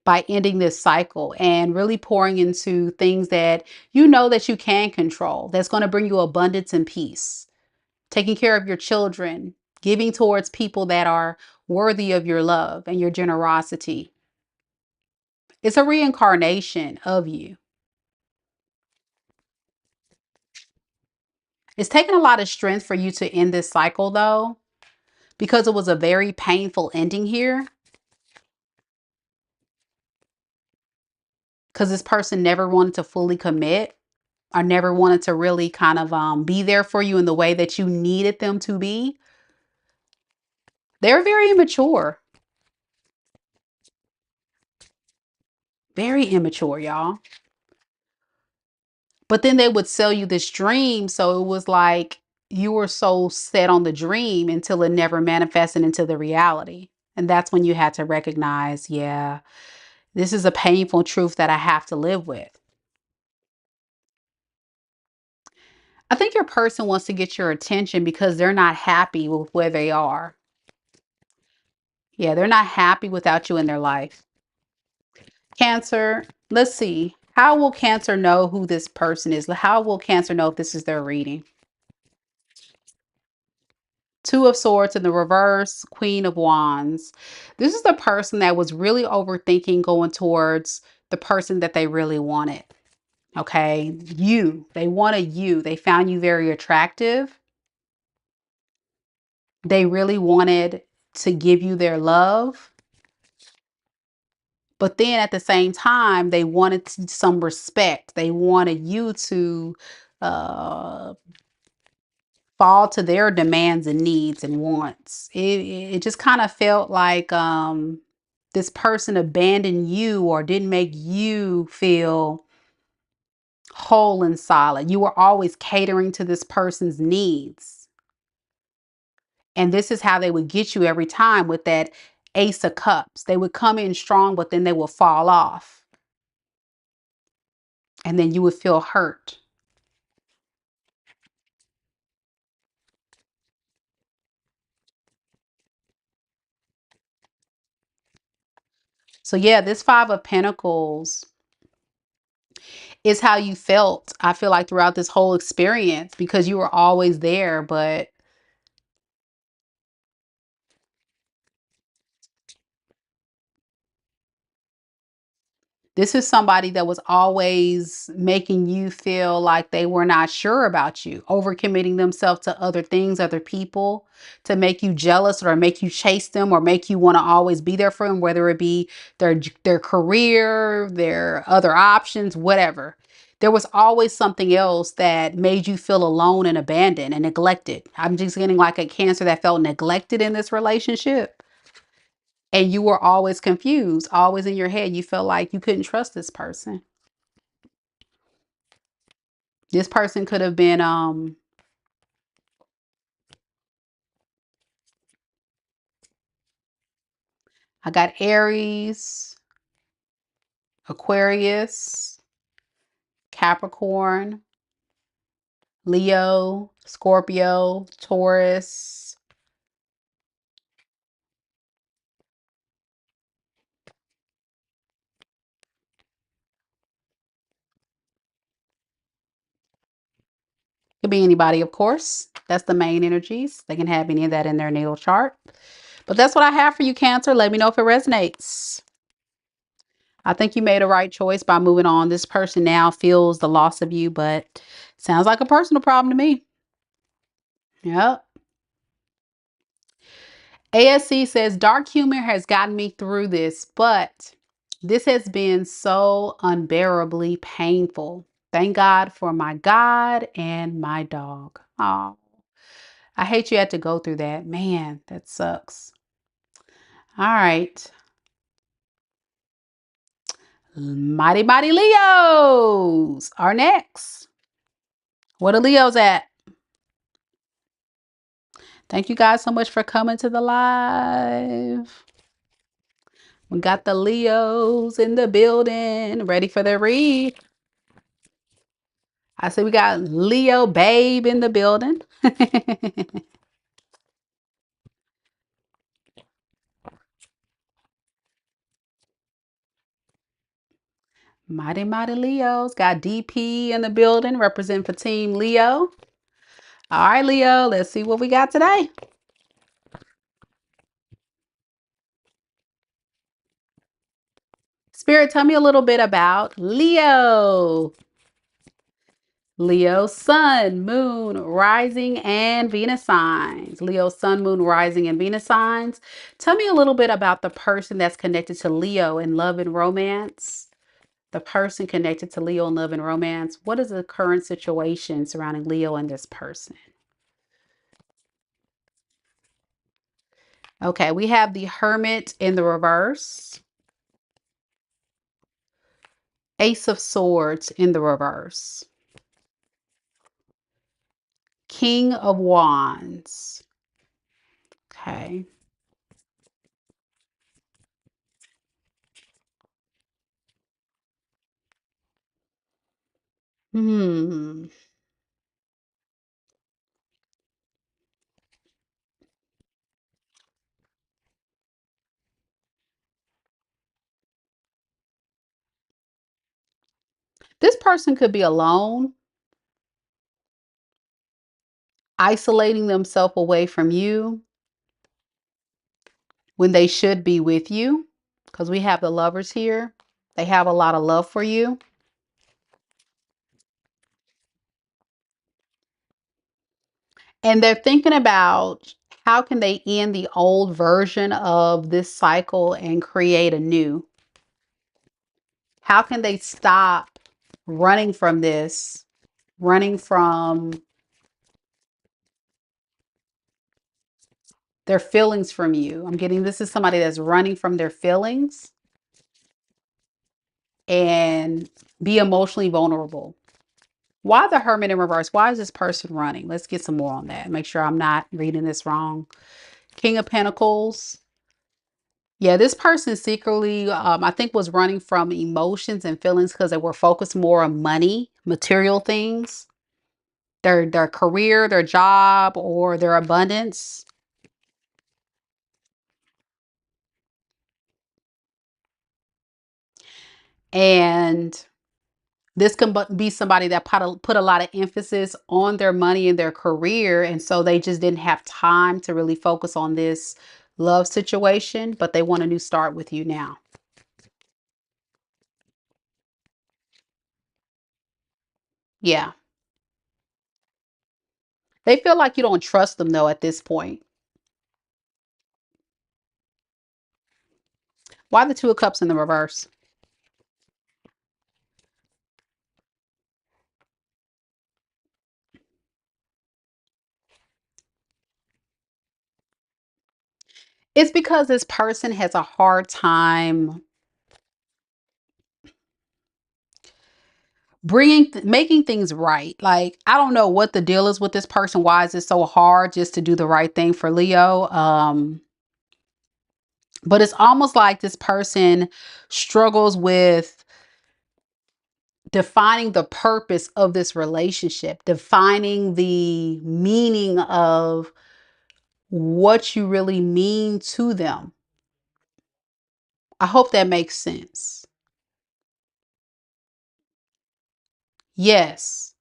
[SPEAKER 1] by ending this cycle and really pouring into things that you know that you can control, that's going to bring you abundance and peace. Taking care of your children, giving towards people that are worthy of your love and your generosity. It's a reincarnation of you. It's taken a lot of strength for you to end this cycle though, because it was a very painful ending here. Because this person never wanted to fully commit or never wanted to really kind of be there for you in the way that you needed them to be. They're very immature. Very immature, y'all. But then they would sell you this dream. So it was like you were so set on the dream until it never manifested into the reality. And that's when you had to recognize, yeah, this is a painful truth that I have to live with. I think your person wants to get your attention because they're not happy with where they are. Yeah, they're not happy without you in their life. Cancer, let's see. How will Cancer know who this person is? How will Cancer know if this is their reading? Two of Swords in the reverse, Queen of Wands. This is the person that was really overthinking going towards the person that they really wanted. Okay, you. They wanted you. They found you very attractive. They really wanted to give you their love. But then at the same time, they wanted some respect. They wanted you to uh, fall to their demands and needs and wants. It just kind of felt like this person abandoned you or didn't make you feel whole and solid. You were always catering to this person's needs. And this is how they would get you every time with that Ace of Cups. They would come in strong, but then they would fall off. And then you would feel hurt. So yeah, this Five of Pentacles is how you felt, I feel like, throughout this whole experience, because you were always there, but this is somebody that was always making you feel like they were not sure about you, overcommitting themselves to other things, other people, to make you jealous or make you chase them or make you want to always be there for them, whether it be their career, their other options, whatever. There was always something else that made you feel alone and abandoned and neglected. I'm just getting like a Cancer that felt neglected in this relationship. And you were always confused, always in your head. You felt like you couldn't trust this person. This person could have been, I got Aries, Aquarius, Capricorn, Leo, Scorpio, Taurus. Could be anybody, of course. That's the main energies. They can have any of that in their natal chart. But that's what I have for you, Cancer. Let me know if it resonates. I think you made a right choice by moving on. This person now feels the loss of you, but sounds like a personal problem to me. Yep. ASC says, dark humor has gotten me through this, but this has been so unbearably painful. Thank God for my God and my dog. Oh, I hate you had to go through that. Man, that sucks. All right. Mighty, mighty Leos are next. What are Leos at? Thank you guys so much for coming to the live. We got the Leos in the building, ready for their read. I said we got Leo babe in the building. Mighty, mighty Leos. Got DP in the building, representing for Team Leo. All right, Leo, let's see what we got today. Spirit, tell me a little bit about Leo. Leo, sun, moon, rising, and Venus signs. Leo, sun, moon, rising, and Venus signs. Tell me a little bit about the person that's connected to Leo in love and romance. The person connected to Leo in love and romance. What is the current situation surrounding Leo and this person? Okay, we have the Hermit in the reverse. Ace of Swords in the reverse. King of Wands. Okay. Hmm. This person could be alone, isolating themselves away from you when they should be with you, because we have the Lovers here. They have a lot of love for you. And they're thinking about how can they end the old version of this cycle and create a new? How can they stop running from this, running from their feelings from you? I'm getting this is somebody that's running from their feelings and be emotionally vulnerable. Why the Hermit in reverse? Why is this person running? Let's get some more on that. Make sure I'm not reading this wrong. King of Pentacles. Yeah, this person secretly, I think, was running from emotions and feelings because they were focused more on money, material things, their career, their job, or their abundance. And this can be somebody that put a lot of emphasis on their money and their career. And so they just didn't have time to really focus on this love situation, but they want a new start with you now. Yeah. They feel like you don't trust them though at this point. Why the Two of Cups in the reverse? It's because this person has a hard time making things right. Like, I don't know what the deal is with this person. Why is it so hard just to do the right thing for Leo? But it's almost like this person struggles with defining the purpose of this relationship, defining the meaning of what you really mean to them. I hope that makes sense. Yes.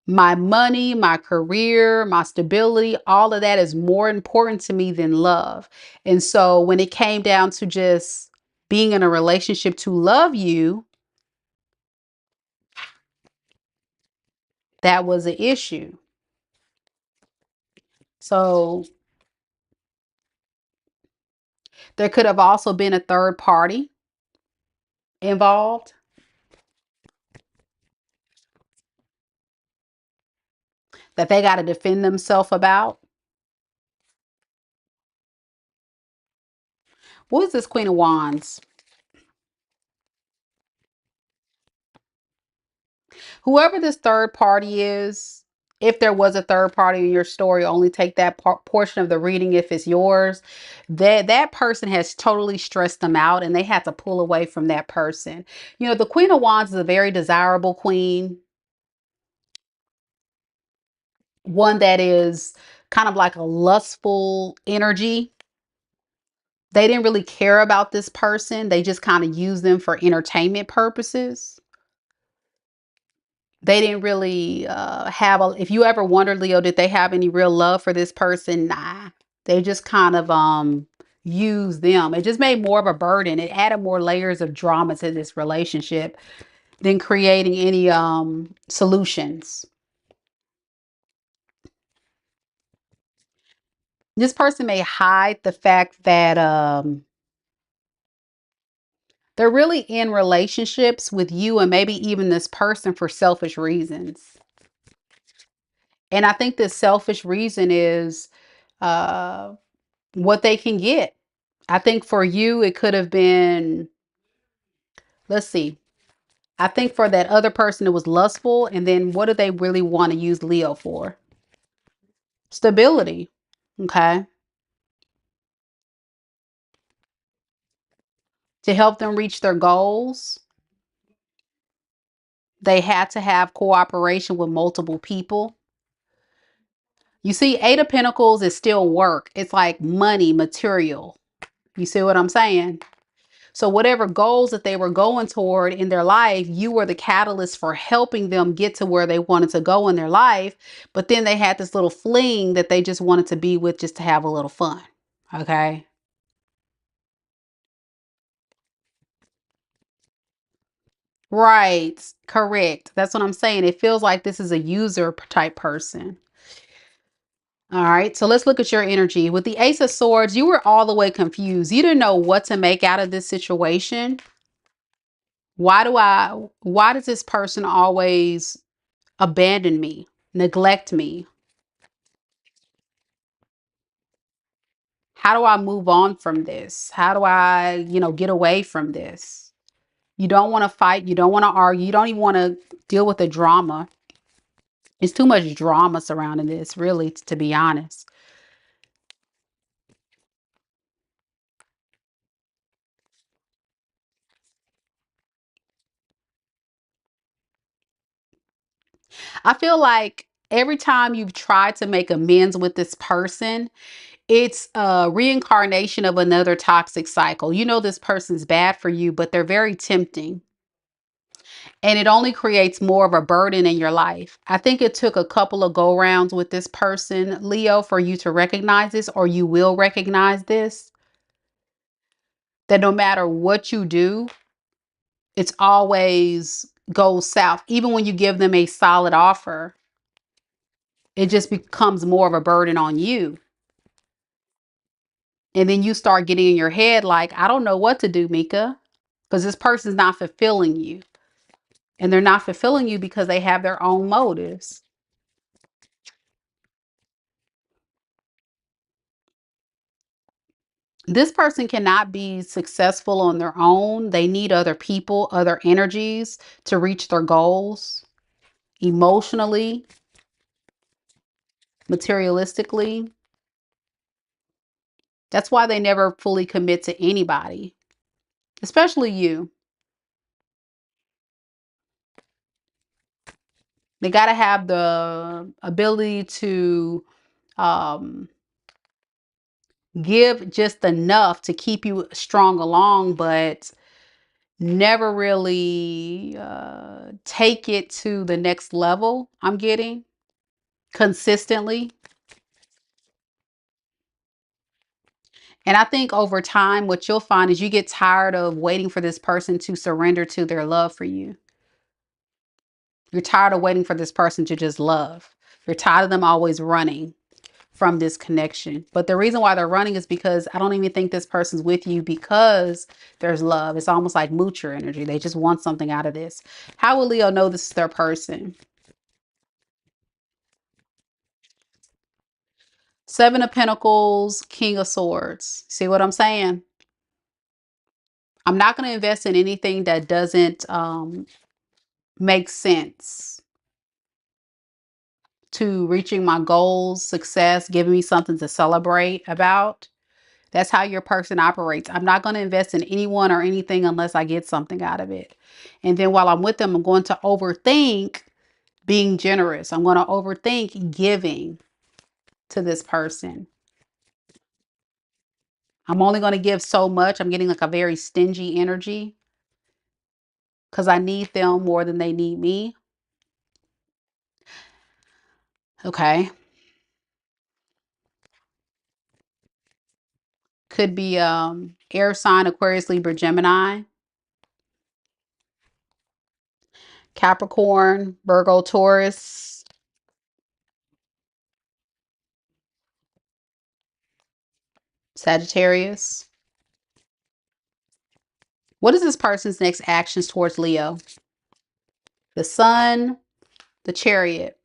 [SPEAKER 1] My money, my career, my stability, all of that is more important to me than love. And so when it came down to just being in a relationship to love you, that was an issue. So there could have also been a third party involved that they got to defend themselves about. What is this Queen of Wands? Whoever this third party is, if there was a third party in your story, only take that portion of the reading if it's yours. That person has totally stressed them out and they have to pull away from that person. You know, the Queen of Wands is a very desirable queen, one that is kind of like a lustful energy. They didn't really care about this person. They just kind of use them for entertainment purposes. They didn't really have a, if you ever wondered, Leo, did they have any real love for this person? Nah. They just kind of used them. It just made more of a burden. It added more layers of drama to this relationship than creating any solutions. This person may hide the fact that they're really in relationships with you and maybe even this person for selfish reasons. And I think this selfish reason is uh, what they can get. I think for you, it could have been, let's see. I think for that other person, it was lustful. And then what do they really want to use Leo for? Stability. Okay. To help them reach their goals, they had to have cooperation with multiple people. You see, Eight of Pentacles is still work. It's like money, material. You see what I'm saying? So whatever goals that they were going toward in their life, you were the catalyst for helping them get to where they wanted to go in their life. But then they had this little fling that they just wanted to be with just to have a little fun. Okay. Right. Correct. That's what I'm saying. It feels like this is a user type person. All right. So let's look at your energy. With the Ace of Swords, you were all the way confused. You didn't know what to make out of this situation. Why does this person always abandon me, neglect me? How do I move on from this? How do I, get away from this? You don't want to fight. You don't want to argue. You don't even want to deal with the drama. It's too much drama surrounding this, really, to be honest. I feel like every time you've tried to make amends with this person, it's a reincarnation of another toxic cycle. You know this person's bad for you, but they're very tempting. And it only creates more of a burden in your life. I think it took a couple of go rounds with this person, Leo, for you to recognize this, or you will recognize this, that no matter what you do, it's always goes south. Even when you give them a solid offer, it just becomes more of a burden on you. And then you start getting in your head like, I don't know what to do, Mika, because this person's not fulfilling you. And they're not fulfilling you because they have their own motives. This person cannot be successful on their own. They need other people, other energies to reach their goals emotionally, materialistically. That's why they never fully commit to anybody, especially you. They got to have the ability to um, give just enough to keep you strong along, but never really take it to the next level. I'm getting consistently. And I think over time, what you'll find is you get tired of waiting for this person to surrender to their love for you. You're tired of waiting for this person to just love. You're tired of them always running from this connection. But the reason why they're running is because I don't even think this person's with you because there's love. It's almost like moocher energy. They just want something out of this. How will Leo know this is their person? Seven of Pentacles, King of Swords. See what I'm saying? I'm not going to invest in anything that doesn't make sense to reaching my goals, success, giving me something to celebrate about. That's how your person operates. I'm not going to invest in anyone or anything unless I get something out of it. And then while I'm with them, I'm going to overthink being generous. I'm going to overthink giving to this person. I'm only going to give so much. I'm getting like a very stingy energy because I need them more than they need me. Okay. Could be air sign, Aquarius, Libra, Gemini, Capricorn, Virgo, Taurus, Sagittarius. What is this person's next actions towards Leo? The Sun, the Chariot.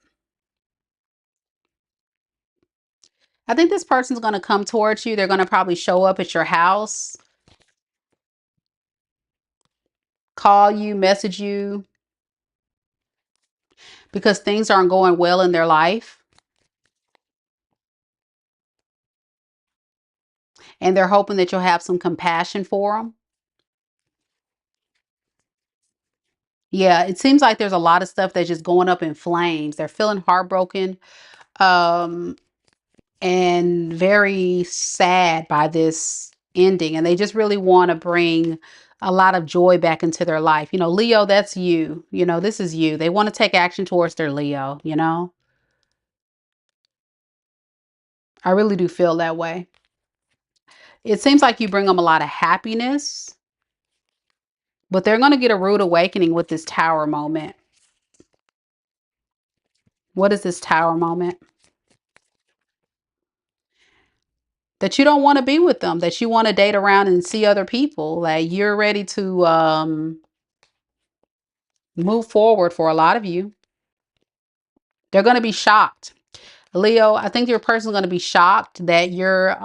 [SPEAKER 1] I think this person's going to come towards you. They're going to probably show up at your house, call you, message you, because things aren't going well in their life. And they're hoping that you'll have some compassion for them. Yeah, it seems like there's a lot of stuff that's just going up in flames. They're feeling heartbroken. And very sad by this ending. And they just really want to bring a lot of joy back into their life. You know, Leo, that's you. You know, this is you. They want to take action towards their Leo, you know. I really do feel that way. It seems like you bring them a lot of happiness, but they're going to get a rude awakening with this tower moment. What is this tower moment? That you don't want to be with them, that you want to date around and see other people. Like you're ready to move forward for a lot of you. They're going to be shocked. Leo, I think your person is going to be shocked that you're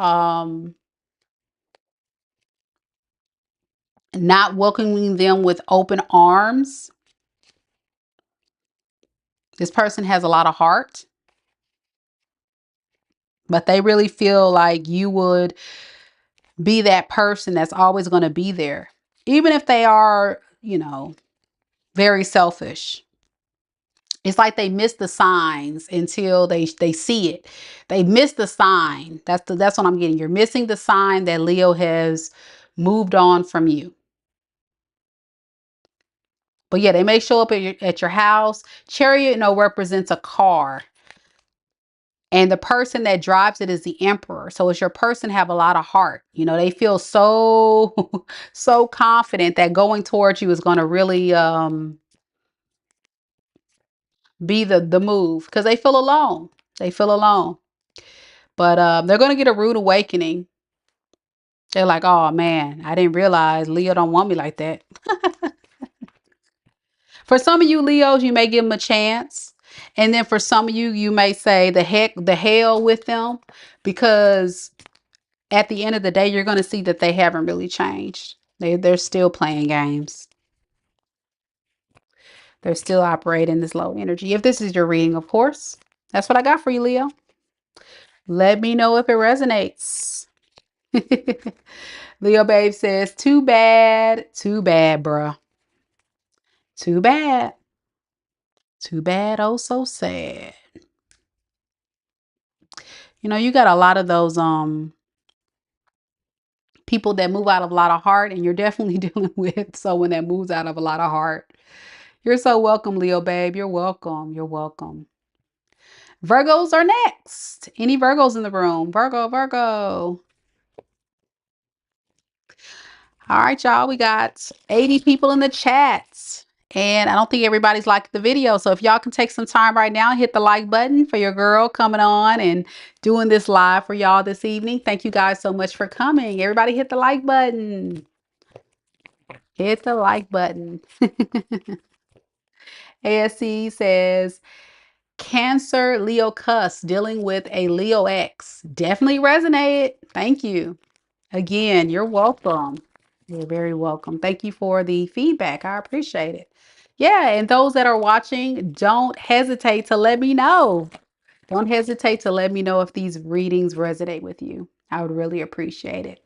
[SPEAKER 1] not welcoming them with open arms. This person has a lot of heart, but they really feel like you would be that person that's always going to be there. Even if they are, you know, very selfish. It's like they miss the signs until they see it. They miss the sign. That's what I'm getting. You're missing the sign that Leo has moved on from you. But yeah, they may show up at your house. Chariot, you know, represents a car. And the person that drives it is the emperor. So it's your person have a lot of heart. You know, they feel so, so confident that going towards you is going to really be the move. Because they feel alone. They feel alone. But they're going to get a rude awakening. They're like, oh man, I didn't realize Leo don't want me like that. For some of you Leos, you may give them a chance. And then for some of you, you may say the hell with them because at the end of the day, you're going to see that they haven't really changed. They're still playing games. They're still operating this low energy. If this is your reading, of course, that's what I got for you, Leo. Let me know if it resonates. Leo Babe says, too bad, bruh. Too bad. Too bad, oh so sad. You know, you got a lot of those people that move out of a lot of heart, and you're definitely dealing with someone that moves out of a lot of heart. You're so welcome, Leo Babe. You're welcome. You're welcome. Virgos are next. Any Virgos in the room? Virgo, Virgo. All right, y'all. We got 80 people in the chat. And I don't think everybody's liking the video. So if y'all can take some time right now, hit the like button for your girl coming on and doing this live for y'all this evening. Thank you guys so much for coming. Everybody hit the like button. Hit the like button. ASC says, Cancer Leo Cuss dealing with a Leo X. Definitely resonated. Thank you. Again, you're welcome. You're very welcome. Thank you for the feedback. I appreciate it. Yeah, and those that are watching, don't hesitate to let me know. Don't hesitate to let me know if these readings resonate with you. I would really appreciate it.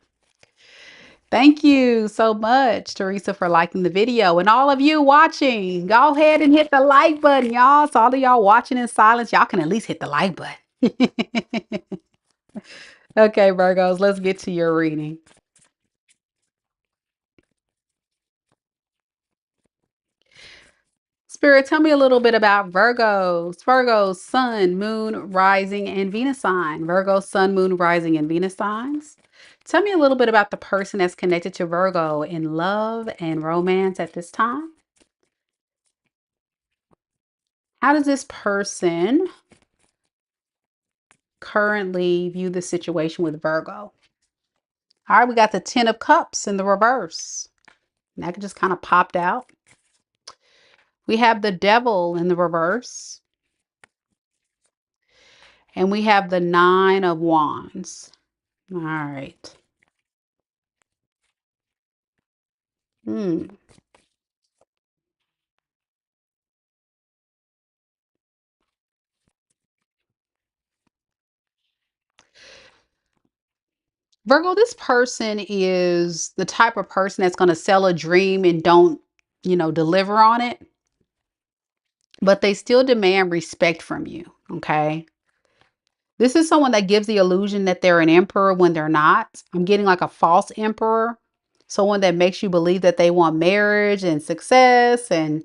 [SPEAKER 1] Thank you so much, Teresa, for liking the video. And all of you watching, go ahead and hit the like button, y'all. So all of y'all watching in silence, y'all can at least hit the like button. Okay, Virgos, let's get to your reading. Spirit, tell me a little bit about Virgos. Virgos, Sun, Moon, Rising, and Venus sign. Virgo, Sun, Moon, Rising, and Venus signs. Tell me a little bit about the person that's connected to Virgo in love and romance at this time. How does this person currently view the situation with Virgo? All right, we got the 10 of Cups in the reverse. And that just kind of popped out. We have the Devil in the reverse. And we have the 9 of Wands. All right. Virgo, this person is the type of person that's going to sell a dream and don't, deliver on it. But they still demand respect from you. Okay. This is someone that gives the illusion that they're an emperor when they're not. I'm getting like a false emperor. Someone that makes you believe that they want marriage and success and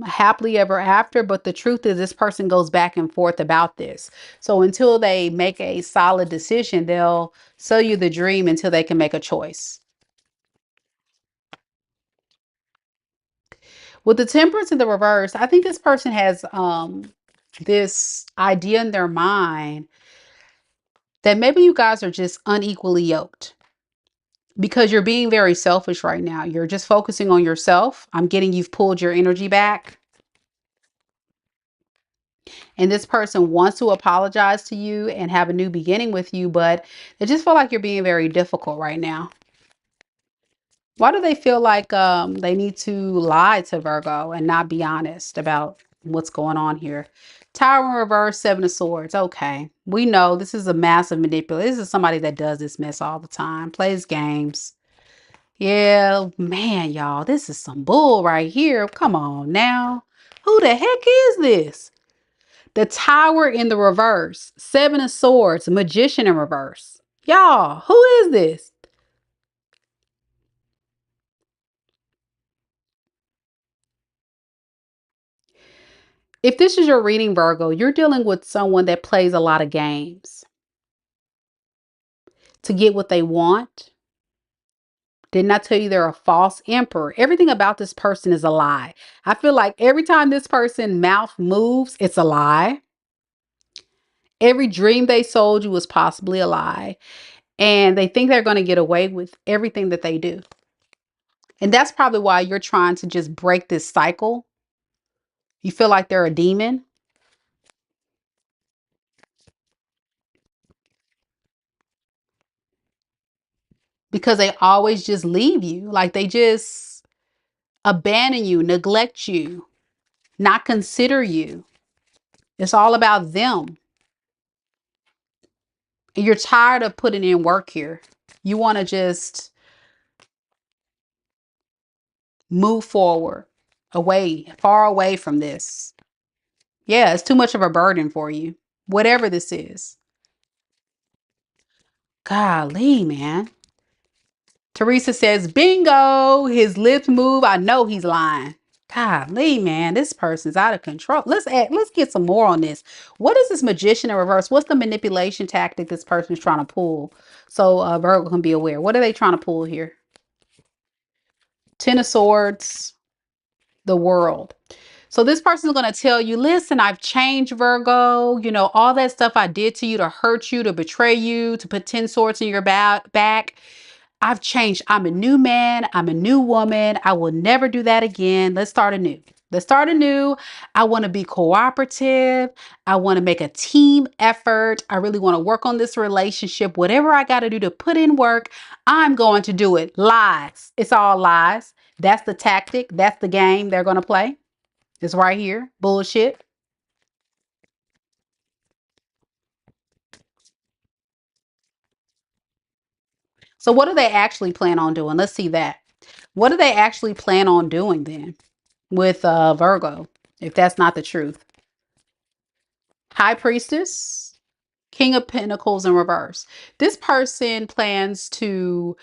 [SPEAKER 1] happily ever after. But the truth is, this person goes back and forth about this. So until they make a solid decision, they'll sell you the dream until they can make a choice. With the Temperance in the reverse, I think this person has this idea in their mind that maybe you guys are just unequally yoked because you're being very selfish right now. You're just focusing on yourself. I'm getting you've pulled your energy back. And this person wants to apologize to you and have a new beginning with you, but they just feel like you're being very difficult right now. Why do they feel like they need to lie to Virgo and not be honest about what's going on here? Tower in reverse, 7 of Swords. Okay. We know this is a massive manipulator. This is somebody that does this mess all the time, plays games. Yeah, man, y'all, this is some bull right here. Come on now. Who the heck is this? The Tower in the reverse, 7 of Swords, Magician in reverse. Y'all, who is this? If this is your reading, Virgo, you're dealing with someone that plays a lot of games to get what they want. Didn't I tell you they're a false emperor? Everything about this person is a lie. I feel like every time this person mouth moves, it's a lie. Every dream they sold you was possibly a lie. And they think they're going to get away with everything that they do. And that's probably why you're trying to just break this cycle. You feel like they're a demon. because they always just leave you. Like they just abandon you, neglect you, not consider you. It's all about them. And you're tired of putting in work here. You want to just move forward, away, far away from this. Yeah, it's too much of a burden for you, whatever this is. Golly, man. Teresa says, bingo, his lips move. I know he's lying. Golly, man, this person's out of control. Let's get some more on this. What is this magician in reverse? What's the manipulation tactic this person's trying to pull? So Virgo can be aware. What are they trying to pull here? Ten of Swords, the World. So this person is going to tell you, listen, I've changed, Virgo. You know, all that stuff I did to you to hurt you, to betray you, to put 10 swords in your back. I've changed. I'm a new man. I'm a new woman. I will never do that again. Let's start anew. Let's start anew. I want to be cooperative. I want to make a team effort. I really want to work on this relationship. Whatever I got to do to put in work, I'm going to do it. Lies. It's all lies. That's the tactic. That's the game they're going to play. It's right here. Bullshit. So what do they actually plan on doing? Let's see that. What do they actually plan on doing then with Virgo, if that's not the truth? High Priestess, King of Pentacles in reverse. This person plans to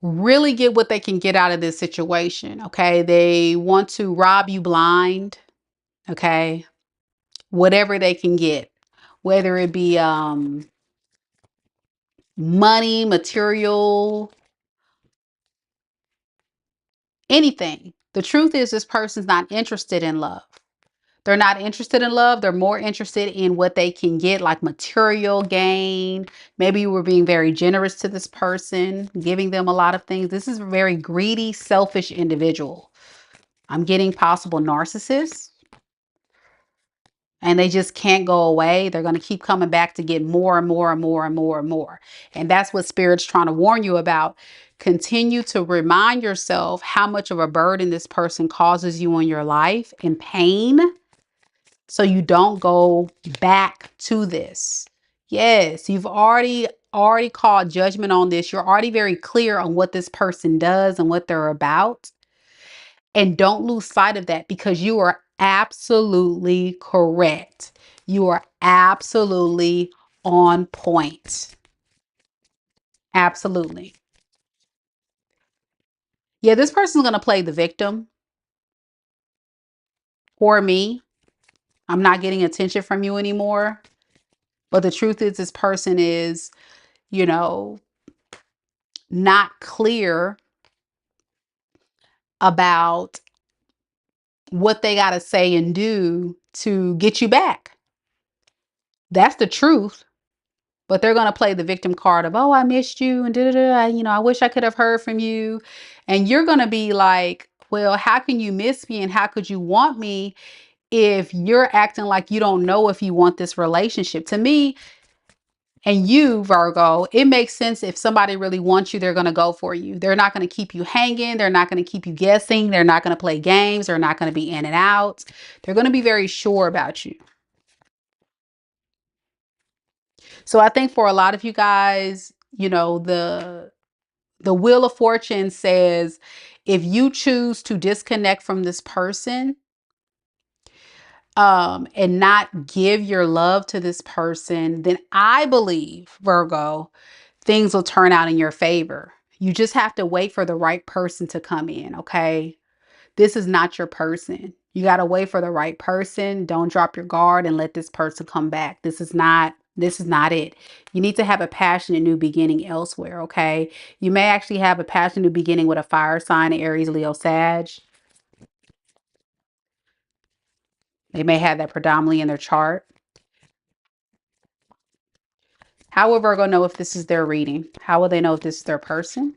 [SPEAKER 1] really get what they can get out of this situation, okay? They want to rob you blind, okay? Whatever they can get, whether it be money, material, anything. The truth is this person's not interested in love. They're not interested in love. They're more interested in what they can get, like material gain. Maybe you were being very generous to this person, giving them a lot of things. This is a very greedy, selfish individual. I'm getting possible narcissists, and they just can't go away. They're going to keep coming back to get more and more and more and more and more. And that's what Spirit's trying to warn you about. Continue to remind yourself how much of a burden this person causes you in your life and pain, so you don't go back to this. Yes, you've already called judgment on this. You're already very clear on what this person does and what they're about. And don't lose sight of that, because you are absolutely correct. You are absolutely on point. Absolutely. Yeah, this person's going to play the victim for me. I'm not getting attention from you anymore. But the truth is, this person is, you know, not clear about what they got to say and do to get you back. That's the truth. But they're going to play the victim card of, oh, I missed you and I wish I could have heard from you. And you're going to be like, well, how can you miss me and how could you want me if you're acting like you don't know if you want this relationship? To me, and you, Virgo, it makes sense. If somebody really wants you, they're going to go for you. They're not going to keep you hanging. They're not going to keep you guessing. They're not going to play games. They're not going to be in and out. They're going to be very sure about you. So I think for a lot of you guys, the Wheel of Fortune says, if you choose to disconnect from this person, and not give your love to this person, then I believe, Virgo, things will turn out in your favor. You just have to wait for the right person to come in, okay? This is not your person. You got to wait for the right person. Don't drop your guard and let this person come back. This is not it. You need to have a passionate new beginning elsewhere, okay? You may actually have a passionate new beginning with a fire sign, Aries, Leo, Sag. They may have that predominantly in their chart. How will Virgo know if this is their reading? How will they know if this is their person?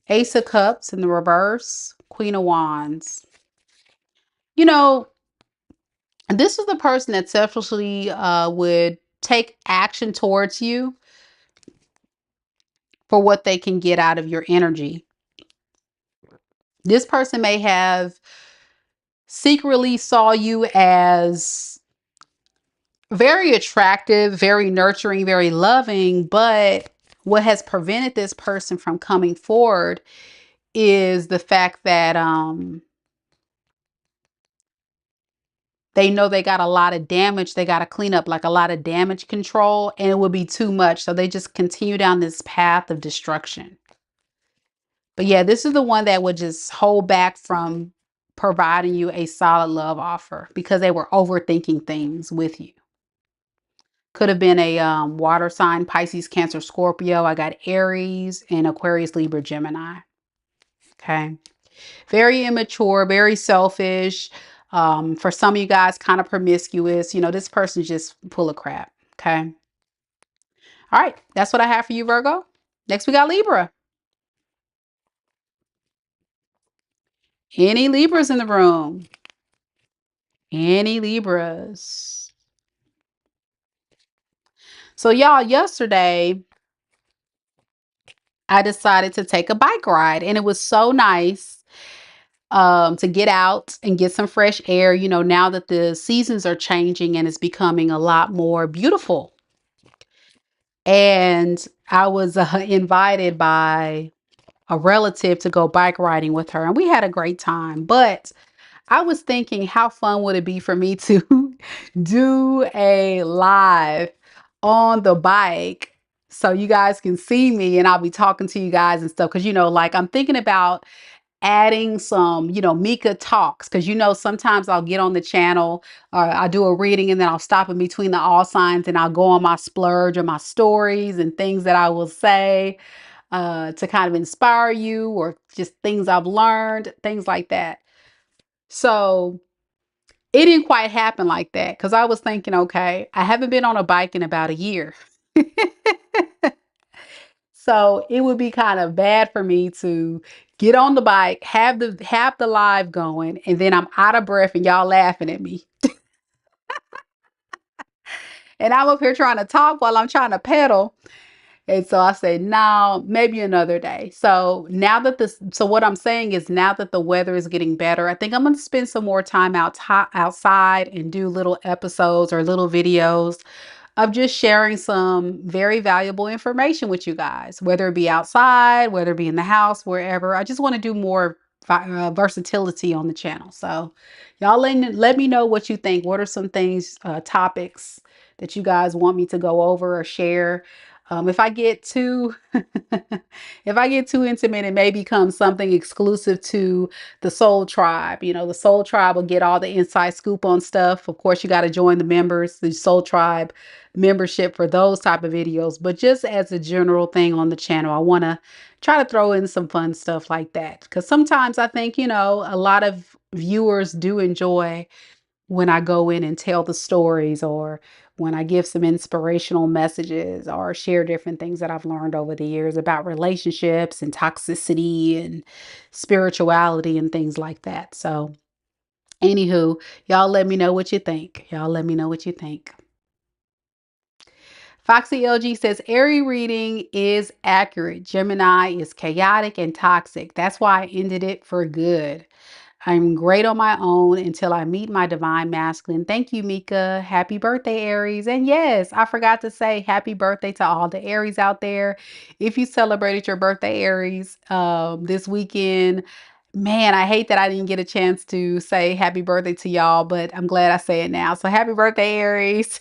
[SPEAKER 1] Ace of Cups in the reverse, Queen of Wands. This is the person that selfishly would take action towards you for what they can get out of your energy. This person may have secretly saw you as very attractive, very nurturing, very loving, but what has prevented this person from coming forward is the fact that they know they got a lot of damage they got to clean up, like a lot of damage control, and it would be too much. So they just continue down this path of destruction. But yeah, this is the one that would just hold back from providing you a solid love offer because they were overthinking things with you. Could have been a water sign, Pisces, Cancer, Scorpio. I got Aries and Aquarius, Libra, Gemini. Okay. Very immature, very selfish. For some of you guys, kind of promiscuous. You know, this person's just full of crap. Okay. All right. That's what I have for you, Virgo. Next, we got Libra. Any Libras in the room? Any Libras? So, y'all, yesterday, I decided to take a bike ride, and it was so nice to get out and get some fresh air. You know, now that the seasons are changing and it's becoming a lot more beautiful. And I was invited by a relative to go bike riding with her, and we had a great time. But I was thinking, how fun would it be for me to do a live on the bike so you guys can see me and I'll be talking to you guys and stuff? Because, you know, like I'm thinking about adding some, you know, Mika talks, because, you know, sometimes I'll get on the channel or I do a reading and then I'll stop in between the all signs and I'll go on my splurge or my stories and things that I will say to kind of inspire you, or just things I've learned, things like that. So it didn't quite happen like that because I was thinking, okay, I haven't been on a bike in about a year. So it would be kind of bad for me to get on the bike, have the live going, and then I'm out of breath and y'all laughing at me. And I'm up here trying to talk while I'm trying to pedal. And so I said, no, maybe another day. So now that what I'm saying is, now that the weather is getting better, I think I'm going to spend some more time outside and do little episodes or little videos of just sharing some very valuable information with you guys, whether it be outside, whether it be in the house, wherever. I just want to do more versatility on the channel. So y'all let me know what you think. What are some things, topics that you guys want me to go over or share? If I get too if I get too intimate, it may become something exclusive to the Soul Tribe. You know, the Soul Tribe will get all the inside scoop on stuff. Of course, you got to join the members, the Soul Tribe membership for those type of videos. But just as a general thing on the channel, I want to try to throw in some fun stuff like that. Because sometimes I think, you know, a lot of viewers do enjoy when I go in and tell the stories, or when I give some inspirational messages or share different things that I've learned over the years about relationships and toxicity and spirituality and things like that. So, anywho, y'all let me know what you think. Y'all let me know what you think. Foxy LG says Airy reading is accurate. Gemini is chaotic and toxic. That's why I ended it for good. I'm great on my own until I meet my divine masculine. Thank you, Mika. Happy birthday, Aries. And yes, I forgot to say happy birthday to all the Aries out there. If you celebrated your birthday, Aries, this weekend, man, I hate that I didn't get a chance to say happy birthday to y'all, but I'm glad I say it now. So happy birthday, Aries.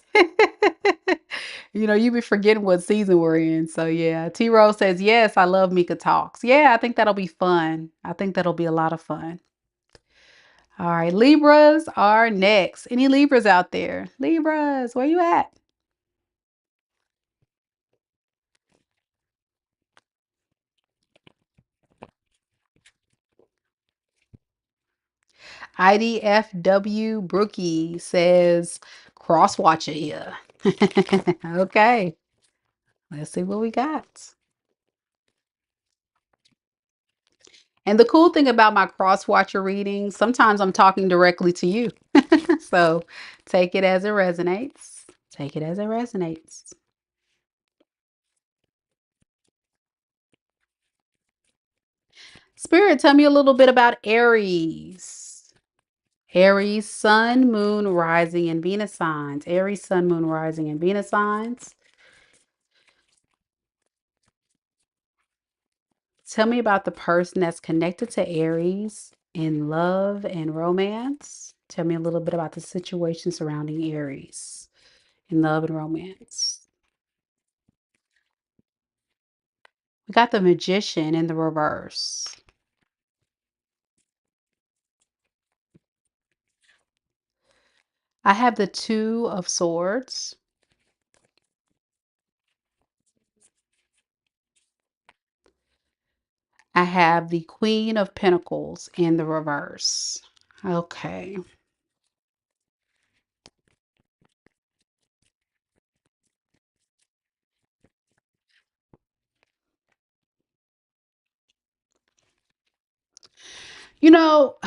[SPEAKER 1] You know, you be forgetting what season we're in. So yeah, T Rose says, yes, I love Mika Talks. Yeah, I think that'll be fun. I think that'll be a lot of fun. All right, Libras are next. Any Libras out there? Libras, where you at? IDFW Brookie says, cross watcher here. Okay, let's see what we got. And the cool thing about my cross watcher readings, sometimes I'm talking directly to you. So take it as it resonates. Take it as it resonates. Spirit, tell me a little bit about Aries. Aries, Sun, Moon, Rising, and Venus signs. Aries, Sun, Moon, Rising, and Venus signs. Tell me about the person that's connected to Aries in love and romance. Tell me a little bit about the situation surrounding Aries in love and romance. We got the Magician in the reverse. I have the Two of Swords. I have the Queen of Pentacles in the reverse. Okay. You know,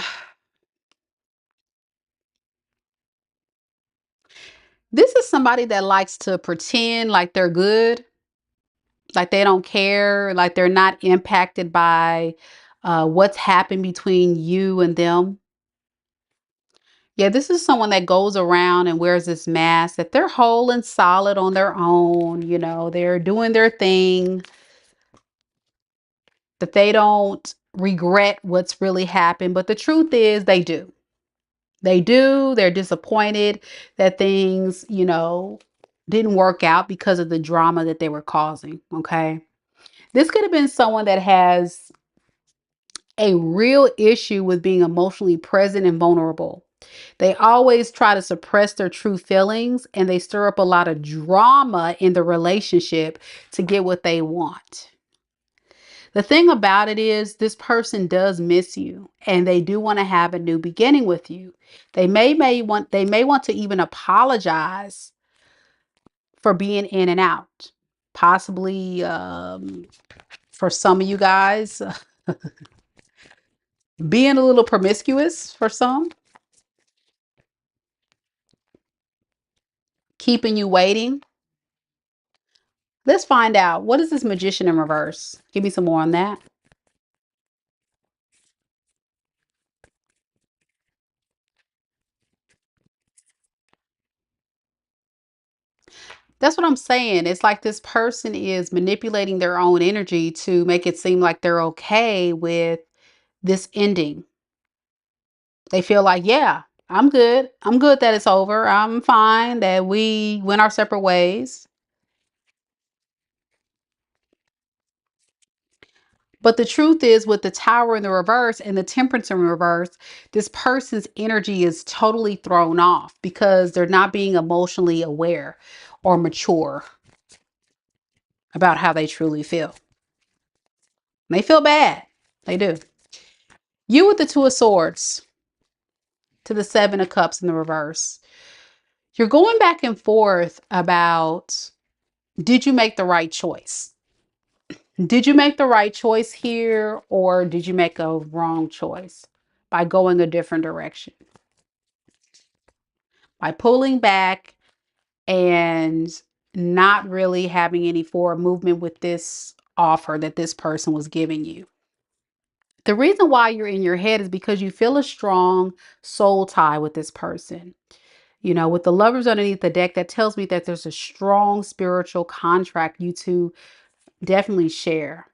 [SPEAKER 1] this is somebody that likes to pretend like they're good, like they don't care, like they're not impacted by what's happened between you and them. Yeah, this is someone that goes around and wears this mask that they're whole and solid on their own. You know, they're doing their thing, that they don't regret what's really happened. But the truth is, they do. They do. They're disappointed that things, didn't work out because of the drama that they were causing. Okay. This could have been someone that has a real issue with being emotionally present and vulnerable. They always try to suppress their true feelings and they stir up a lot of drama in the relationship to get what they want. The thing about it is this person does miss you and they do want to have a new beginning with you. They may want to even apologize for being in and out. Possibly for some of you guys being a little promiscuous for some, keeping you waiting. Let's find out. What is this Magician in reverse? Give me some more on that. That's what I'm saying. It's like this person is manipulating their own energy to make it seem like they're okay with this ending. They feel like, yeah, I'm good. I'm good that it's over. I'm fine that we went our separate ways. But the truth is, with the Tower in the reverse and the Temperance in reverse, this person's energy is totally thrown off because they're not being emotionally aware or mature about how they truly feel. They feel bad. They do. You with the Two of Swords to the Seven of Cups in the reverse. You're going back and forth about, did you make the right choice? Did you make the right choice here or did you make a wrong choice by going a different direction? By pulling back and not really having any forward movement with this offer that this person was giving you. The reason why you're in your head is because you feel a strong soul tie with this person. With the lovers underneath the deck, that tells me that there's a strong spiritual contract you two definitely share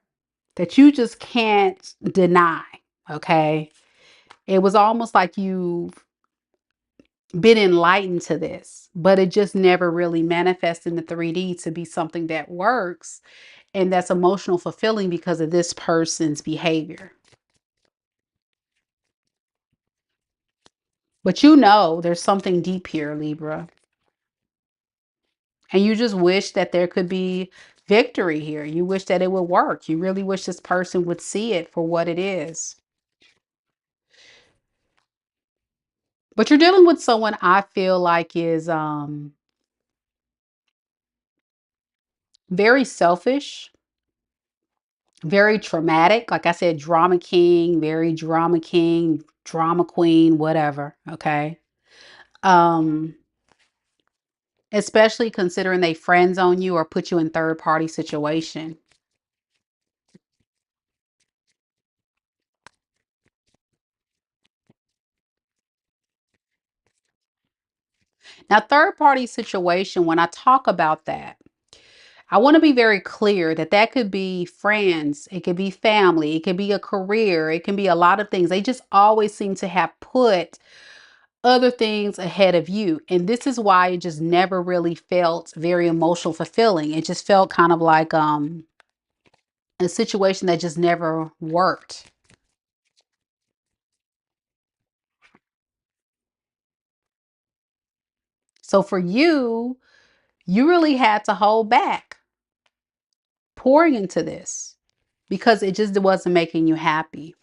[SPEAKER 1] that you just can't deny. Okay. It was almost like you've been enlightened to this, but it just never really manifests in the 3D to be something that works and that's emotional fulfilling because of this person's behavior. But there's something deep here, Libra. And you just wish that there could be victory here. You wish that it would work. You really wish this person would see it for what it is. But you're dealing with someone I feel like is very selfish, very traumatic. Like I said, drama king, very drama king, drama queen, whatever. Okay. Um, Especially considering they friend zone you or put you in third party situation. Now, third party situation, when I talk about that, I want to be very clear that that could be friends, it could be family, it could be a career, it can be a lot of things. They just always seem to have put other things ahead of you. And this is why it just never really felt very emotional fulfilling. It just felt kind of like a situation that just never worked. So for you, you really had to hold back pouring into this because it just wasn't making you happy.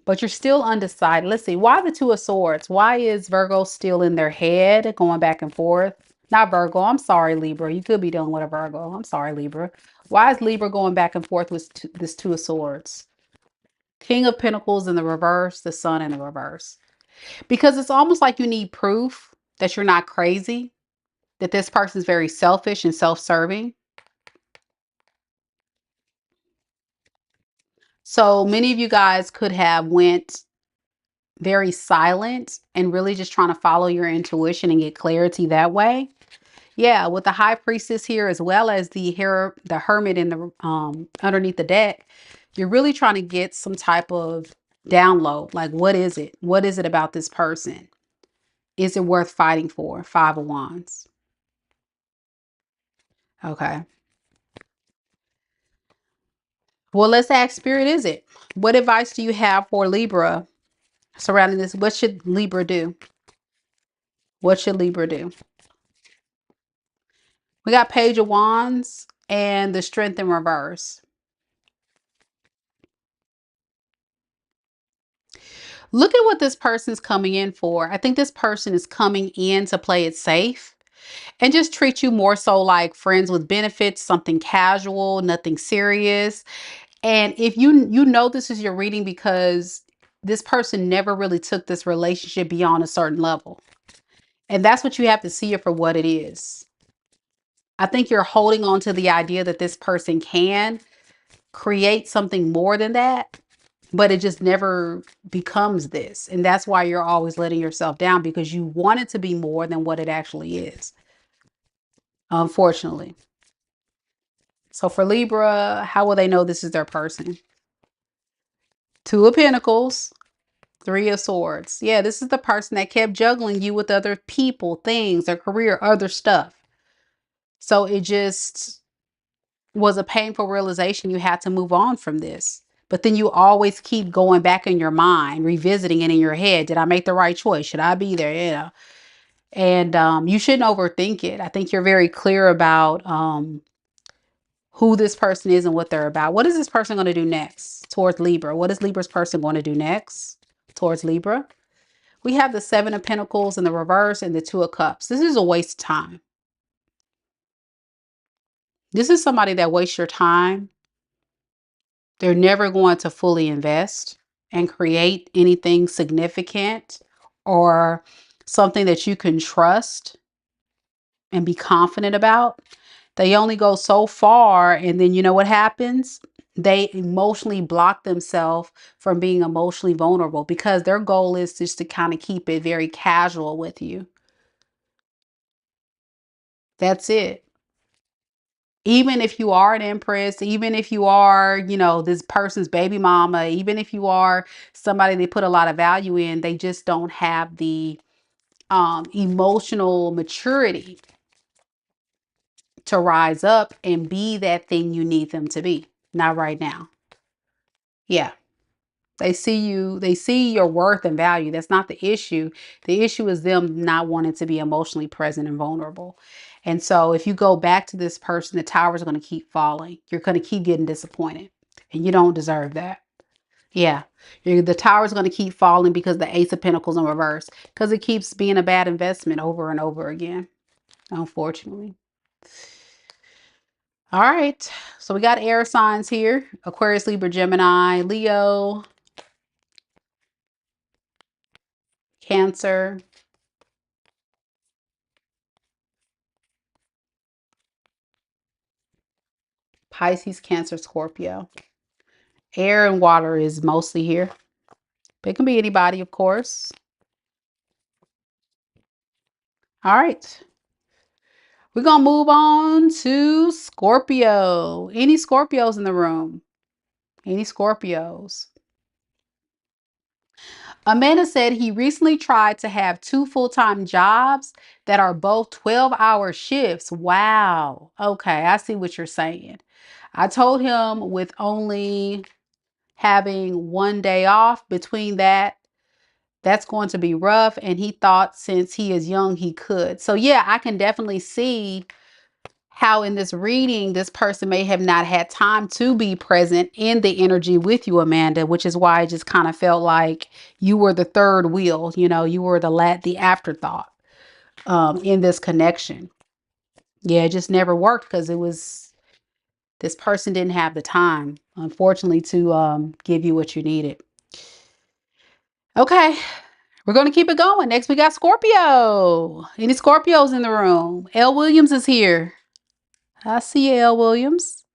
[SPEAKER 1] But you're still undecided. Let's see. Why the Two of Swords? Why is Virgo still in their head going back and forth? Not Virgo. I'm sorry, Libra. You could be dealing with a Virgo. I'm sorry, Libra. Why is Libra going back and forth with this Two of Swords? King of Pentacles in the reverse, the Sun in the reverse. Because it's almost like you need proof that you're not crazy, that this person is very selfish and self-serving. So many of you guys could have went very silent and really just trying to follow your intuition and get clarity that way. Yeah, with the High Priestess here, as well as the Hermit in the underneath the deck, you're really trying to get some type of download. Like, what is it? What is it about this person? Is it worth fighting for? Five of Wands. Okay. Well, let's ask Spirit, is it? What advice do you have for Libra surrounding this? What should Libra do? What should Libra do? We got Page of Wands and the Strength in reverse. Look at what this person's coming in for. I think this person is coming in to play it safe and just treat you more so like friends with benefits, something casual, nothing serious. And if you know this is your reading because this person never really took this relationship beyond a certain level. And that's what you have to see it for what it is. I think you're holding on to the idea that this person can create something more than that, but it just never becomes this. And that's why you're always letting yourself down, because you want it to be more than what it actually is, unfortunately. So for Libra, how will they know this is their person? Two of Pentacles, Three of Swords. Yeah, this is the person that kept juggling you with other people, things, their career, other stuff. So it just was a painful realization. You had to move on from this. But then you always keep going back in your mind, revisiting it in your head. Did I make the right choice? Should I be there? You know, and you shouldn't overthink it. I think you're very clear about who this person is and what they're about. What is this person going to do next towards Libra? What is Libra's person going to do next towards Libra? We have the Seven of Pentacles in the reverse and the Two of Cups. This is a waste of time. This is somebody that wastes your time. They're never going to fully invest and create anything significant or something that you can trust and be confident about. They only go so far, and then you know what happens? They emotionally block themselves from being emotionally vulnerable because their goal is just to kind of keep it very casual with you. That's it. Even if you are an empress, even if you are, you know, this person's baby mama, even if you are somebody they put a lot of value in, they just don't have the emotional maturity to rise up and be that thing you need them to be. Not right now. Yeah. They see your worth and value. That's not the issue. The issue is them not wanting to be emotionally present and vulnerable. And so if you go back to this person, the towers are going to keep falling. You're going to keep getting disappointed. And you don't deserve that. Yeah. The tower is going to keep falling because the Ace of Pentacles in reverse. Because it keeps being a bad investment over and over again. Unfortunately. All right. So we got air signs here. Aquarius, Libra, Gemini, Leo, Cancer, Pisces, Cancer, Scorpio. Air and water is mostly here. But it can be anybody, of course. All right. We're going to move on to Scorpio. Any Scorpios in the room? Any Scorpios? Amanda said he recently tried to have two full-time jobs that are both 12-hour shifts. Wow. Okay, I see what you're saying. I told him with only having one day off between that's going to be rough. And he thought since he is young, he could. So yeah, I can definitely see how in this reading, this person may have not had time to be present in the energy with you, Amanda, which is why I just kind of felt like you were the third wheel, you were the afterthought in this connection. Yeah, it just never worked because this person didn't have the time, unfortunately, to give you what you needed. Okay, we're going to keep it going. Next, we got Scorpio. Any Scorpios in the room? L. Williams is here. I see you, L. Williams.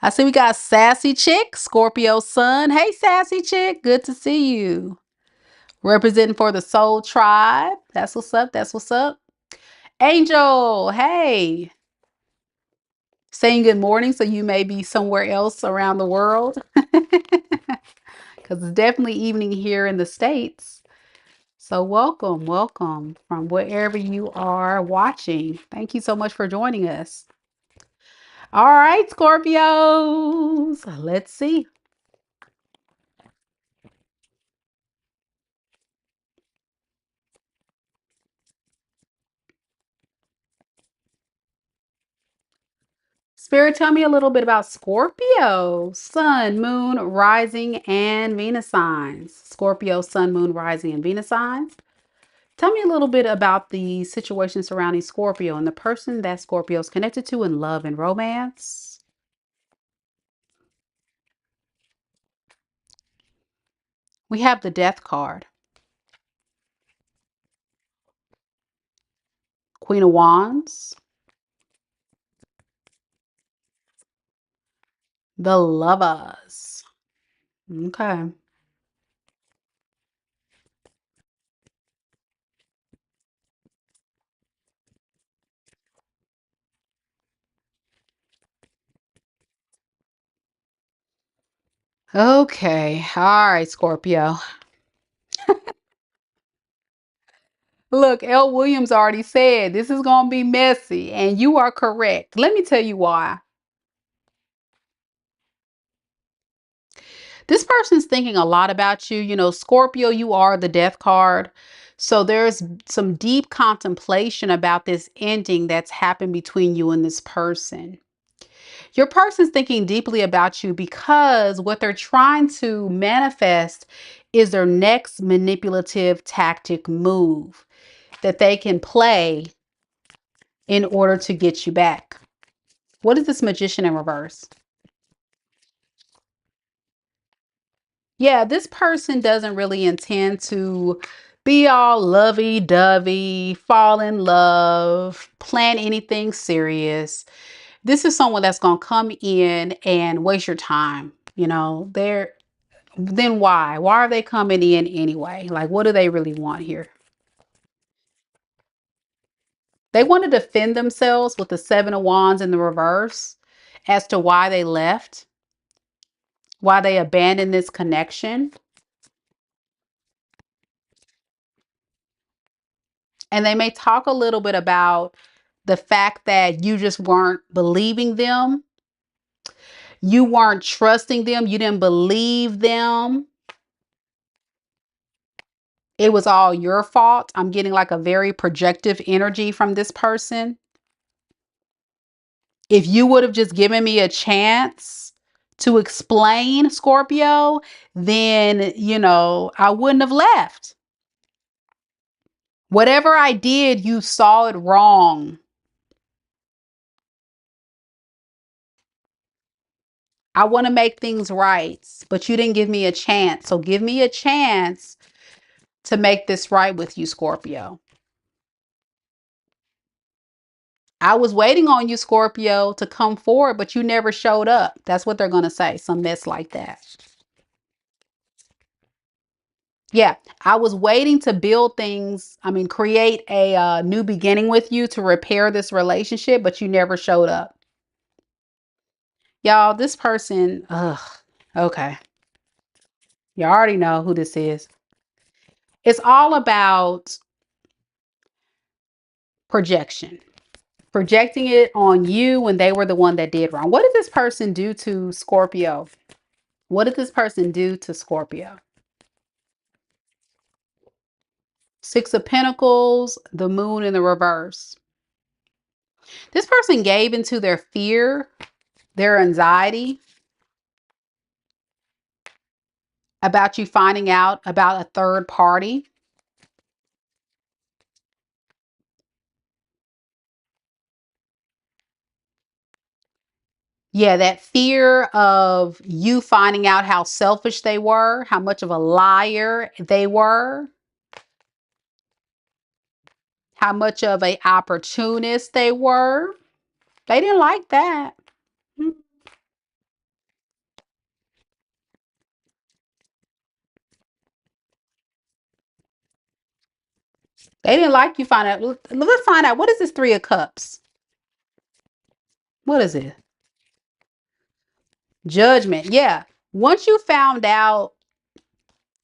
[SPEAKER 1] I see we got Sassy Chick, Scorpio Sun. Hey, Sassy Chick. Good to see you. Representing for the Soul Tribe. That's what's up. That's what's up. Angel. Hey. Saying good morning, so you may be somewhere else around the world. Because it's definitely evening here in the States. So welcome, welcome from wherever you are watching. Thank you so much for joining us. All right, Scorpios. Let's see. Spirit, tell me a little bit about Scorpio, Sun, Moon, Rising, and Venus signs. Scorpio, Sun, Moon, Rising, and Venus signs. Tell me a little bit about the situation surrounding Scorpio and the person that Scorpio is connected to in love and romance. We have the Death card, Queen of Wands, the Lovers. Okay. Okay. All right, Scorpio. Look, L. Williams already said this is going to be messy, and you are correct. Let me tell you why. This person's thinking a lot about you. Scorpio, you are the Death card. So there's some deep contemplation about this ending that's happened between you and this person. Your person's thinking deeply about you because what they're trying to manifest is their next manipulative tactic move that they can play in order to get you back. What is this Magician in reverse? Yeah, this person doesn't really intend to be all lovey-dovey, fall in love, plan anything serious. This is someone that's going to come in and waste your time. Then why? Why are they coming in anyway? Like, what do they really want here? They want to defend themselves with the Seven of Wands in the reverse as to why they left, why they abandoned this connection. And they may talk a little bit about the fact that you just weren't believing them. You weren't trusting them. You didn't believe them. It was all your fault. I'm getting like a very projective energy from this person. If you would have just given me a chance to explain, Scorpio, then, I wouldn't have left. Whatever I did, you saw it wrong. I want to make things right, but you didn't give me a chance. So give me a chance to make this right with you, Scorpio. I was waiting on you, Scorpio, to come forward, but you never showed up. That's what they're going to say. Some mess like that. Yeah, I was waiting to build things. I mean, create a new beginning with you to repair this relationship, but you never showed up. Y'all, this person, ugh, okay. You already know who this is. It's all about projection, projecting it on you when they were the one that did wrong. What did this person do to Scorpio? What did this person do to Scorpio? Six of Pentacles, the moon in the reverse. This person gave into their fear, their anxiety about you finding out about a third party. Yeah, that fear of you finding out how selfish they were, how much of a liar they were, how much of a opportunist they were. They didn't like that. Mm. They didn't like you find out. Let's find out. What is this Three of Cups? What is it? Judgment. Yeah. Once you found out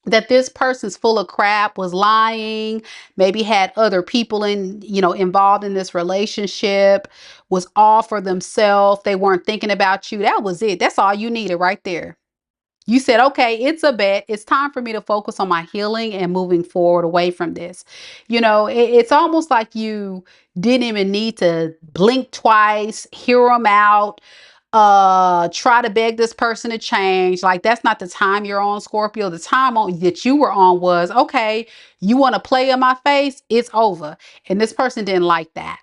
[SPEAKER 1] that this person's full of crap, was lying, maybe had other people involved in this relationship, was all for themselves, they weren't thinking about you. That was it. That's all you needed right there. You said, okay, it's a bet. It's time for me to focus on my healing and moving forward away from this. It's almost like you didn't even need to blink twice, hear them out, try to beg this person to change. Like, that's not the time you're on, Scorpio. The time that you were on was, okay, you want to play in my face, it's over. And this person didn't like that.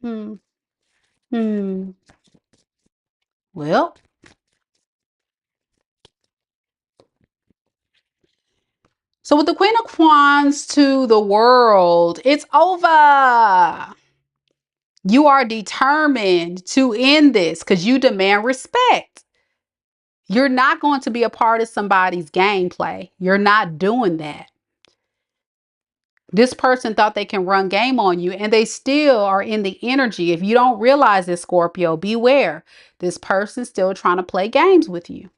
[SPEAKER 1] Hmm. Hmm. Well, so with the Queen of Wands to the world, it's over. You are determined to end this because you demand respect. You're not going to be a part of somebody's gameplay. You're not doing that. This person thought they can run game on you, and they still are in the energy. If you don't realize this, Scorpio, beware. This person's still trying to play games with you.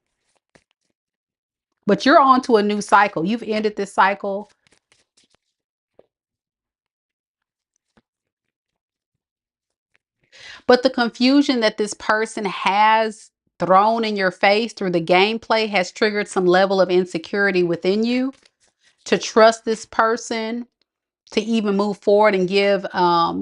[SPEAKER 1] But you're on to a new cycle. You've ended this cycle. But the confusion that this person has thrown in your face through the gameplay has triggered some level of insecurity within you to trust this person, to even move forward and give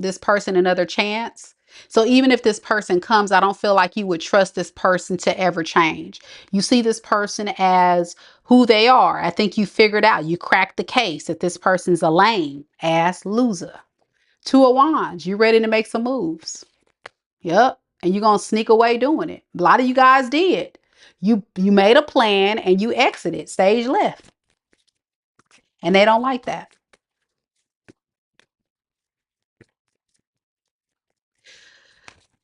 [SPEAKER 1] this person another chance. So even if this person comes, I don't feel like you would trust this person to ever change. You see this person as who they are. I think you figured out, you cracked the case that this person's a lame ass loser. Two of Wands, you ready to make some moves. Yep. And you're going to sneak away doing it. A lot of you guys did. You made a plan and you exited stage left. And they don't like that.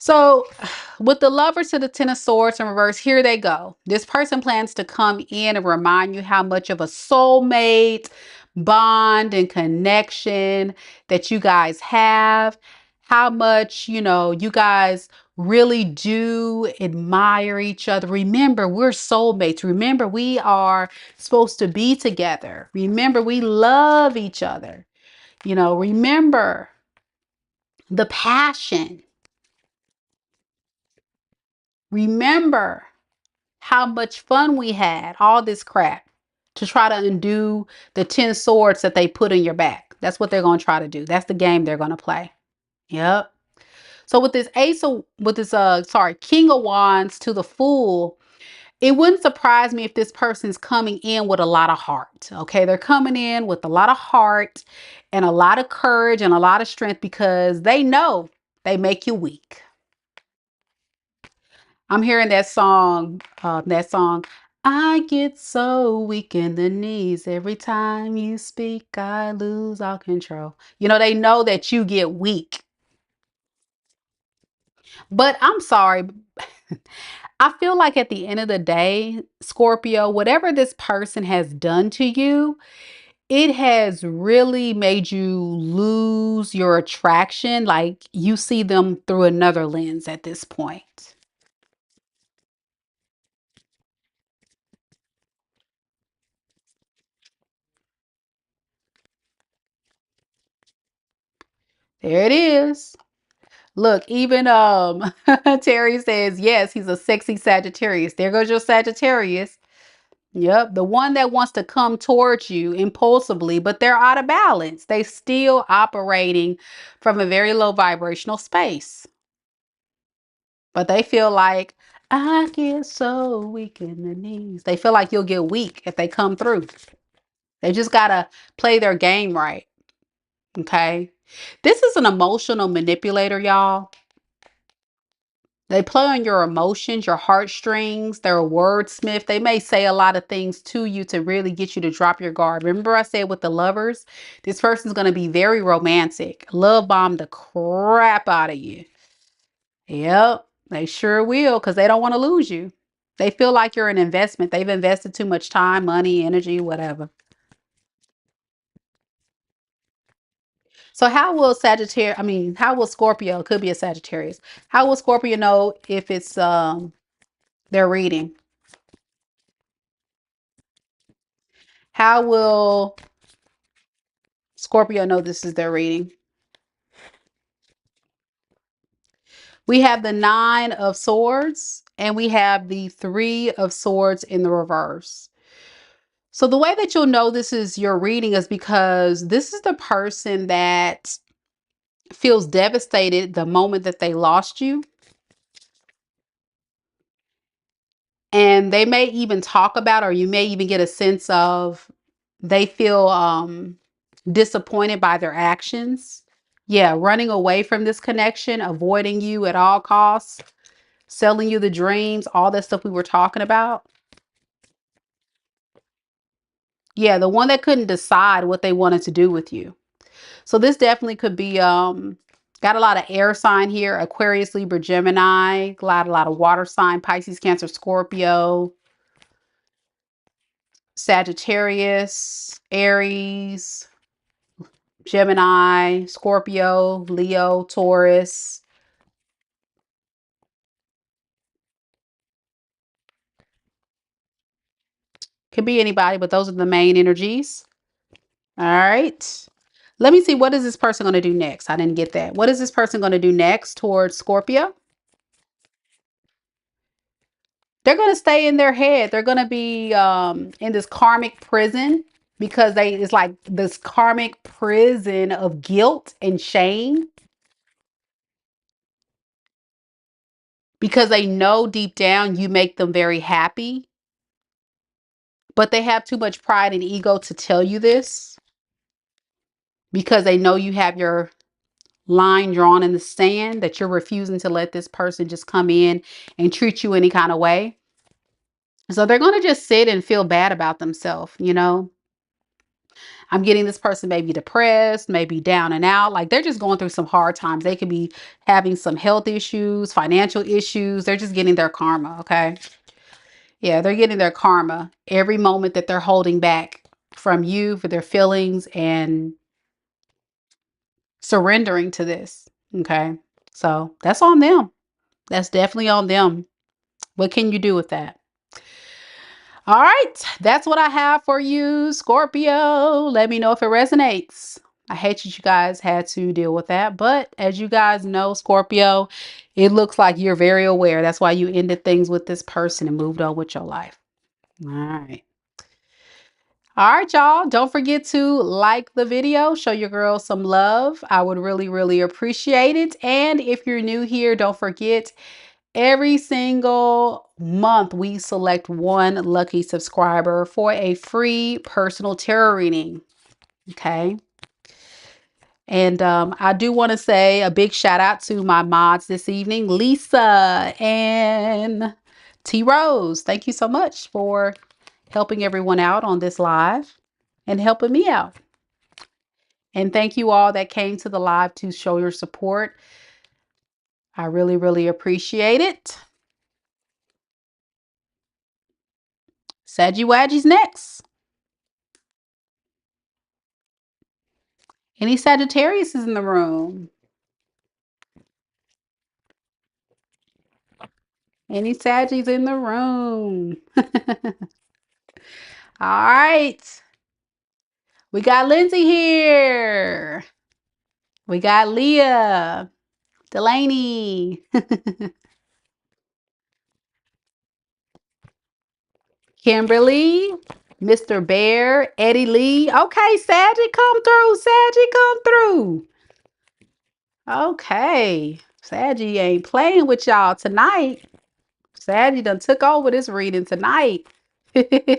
[SPEAKER 1] So with the Lovers to the Ten of Swords in reverse, here they go. This person plans to come in and remind you how much of a soulmate bond and connection that you guys have, how much, you guys really do admire each other. Remember, we're soulmates. Remember, we are supposed to be together. Remember, we love each other. Remember the passion. Remember how much fun we had, all this crap, to try to undo the 10 swords that they put in your back. That's what they're going to try to do. That's the game they're going to play. Yep. So with this King of Wands to the Fool, it wouldn't surprise me if this person's coming in with a lot of heart. Okay, they're coming in with a lot of heart and a lot of courage and a lot of strength because they know they make you weak. I'm hearing that song. I get so weak in the knees every time you speak. I lose all control. They know that you get weak. But I'm sorry. I feel like at the end of the day, Scorpio, whatever this person has done to you, it has really made you lose your attraction. Like you see them through another lens at this point. There it is. Look, even Terry says, yes, he's a sexy Sagittarius. There goes your Sagittarius. Yep, the one that wants to come towards you impulsively, but they're out of balance. They still operating from a very low vibrational space. But they feel like I get so weak in the knees. They feel like you'll get weak if they come through. They just gotta play their game right. Okay. This is an emotional manipulator, y'all. They play on your emotions, your heartstrings. They're a wordsmith. They may say a lot of things to you to really get you to drop your guard. Remember I said with the lovers, this person's going to be very romantic. Love bomb the crap out of you. Yep, they sure will because they don't want to lose you. They feel like you're an investment. They've invested too much time, money, energy, whatever. So how will Sagittarius, I mean, how will Scorpio, could be a Sagittarius. How will Scorpio know if it's their reading? How will Scorpio know this is their reading? We have the 9 of Swords and we have the 3 of Swords in the reverse. So the way that you'll know this is your reading is because this is the person that feels devastated the moment that they lost you. And they may even talk about, or you may even get a sense of, they feel disappointed by their actions. Yeah, running away from this connection, avoiding you at all costs, selling you the dreams, all that stuff we were talking about. Yeah, the one that couldn't decide what they wanted to do with you. So this definitely could be got a lot of air sign here: Aquarius, Libra, Gemini. Got a lot of water sign: Pisces, Cancer, Scorpio, Sagittarius, Aries, Gemini, Scorpio, Leo, Taurus. Could be anybody, but those are the main energies. All right. Let me see. What is this person going to do next? I didn't get that. What is this person going to do next towards Scorpio? They're going to stay in their head. They're going to be in this karmic prison because it's like this karmic prison of guilt and shame because they know deep down you make them very happy, but they have too much pride and ego to tell you this because they know you have your line drawn in the sand, that you're refusing to let this person just come in and treat you any kind of way. So they're going to just sit and feel bad about themselves, you know. I'm getting this person maybe depressed, maybe down and out. Like they're just going through some hard times. They could be having some health issues, financial issues. They're just getting their karma, okay? Yeah, they're getting their karma every moment that they're holding back from you for their feelings and surrendering to this, okay? So that's on them. That's definitely on them. What can you do with that? All right, that's what I have for you, Scorpio. Let me know if it resonates. I hate that you guys had to deal with that, but as you guys know, Scorpio, it looks like you're very aware. That's why you ended things with this person and moved on with your life. All right. All right, y'all. Don't forget to like the video, show your girl some love. I would really, really appreciate it. And if you're new here, don't forget, every single month, we select one lucky subscriber for a free personal tarot reading. Okay. And I do want to say a big shout out to my mods this evening, Lisa and T Rose. Thank you so much for helping everyone out on this live and helping me out. And thank you all that came to the live to show your support. I really, really appreciate it. Saggy Wadgy's next. Any Sagittarius is in the room? Any Saggies in the room? All right. We got Lindsay here. We got Leah, Delaney, Kimberly, Mr. Bear, Eddie Lee. Okay, Saggy, come through. Saggy, come through. Okay. Saggy ain't playing with y'all tonight. Saggy done took over this reading tonight.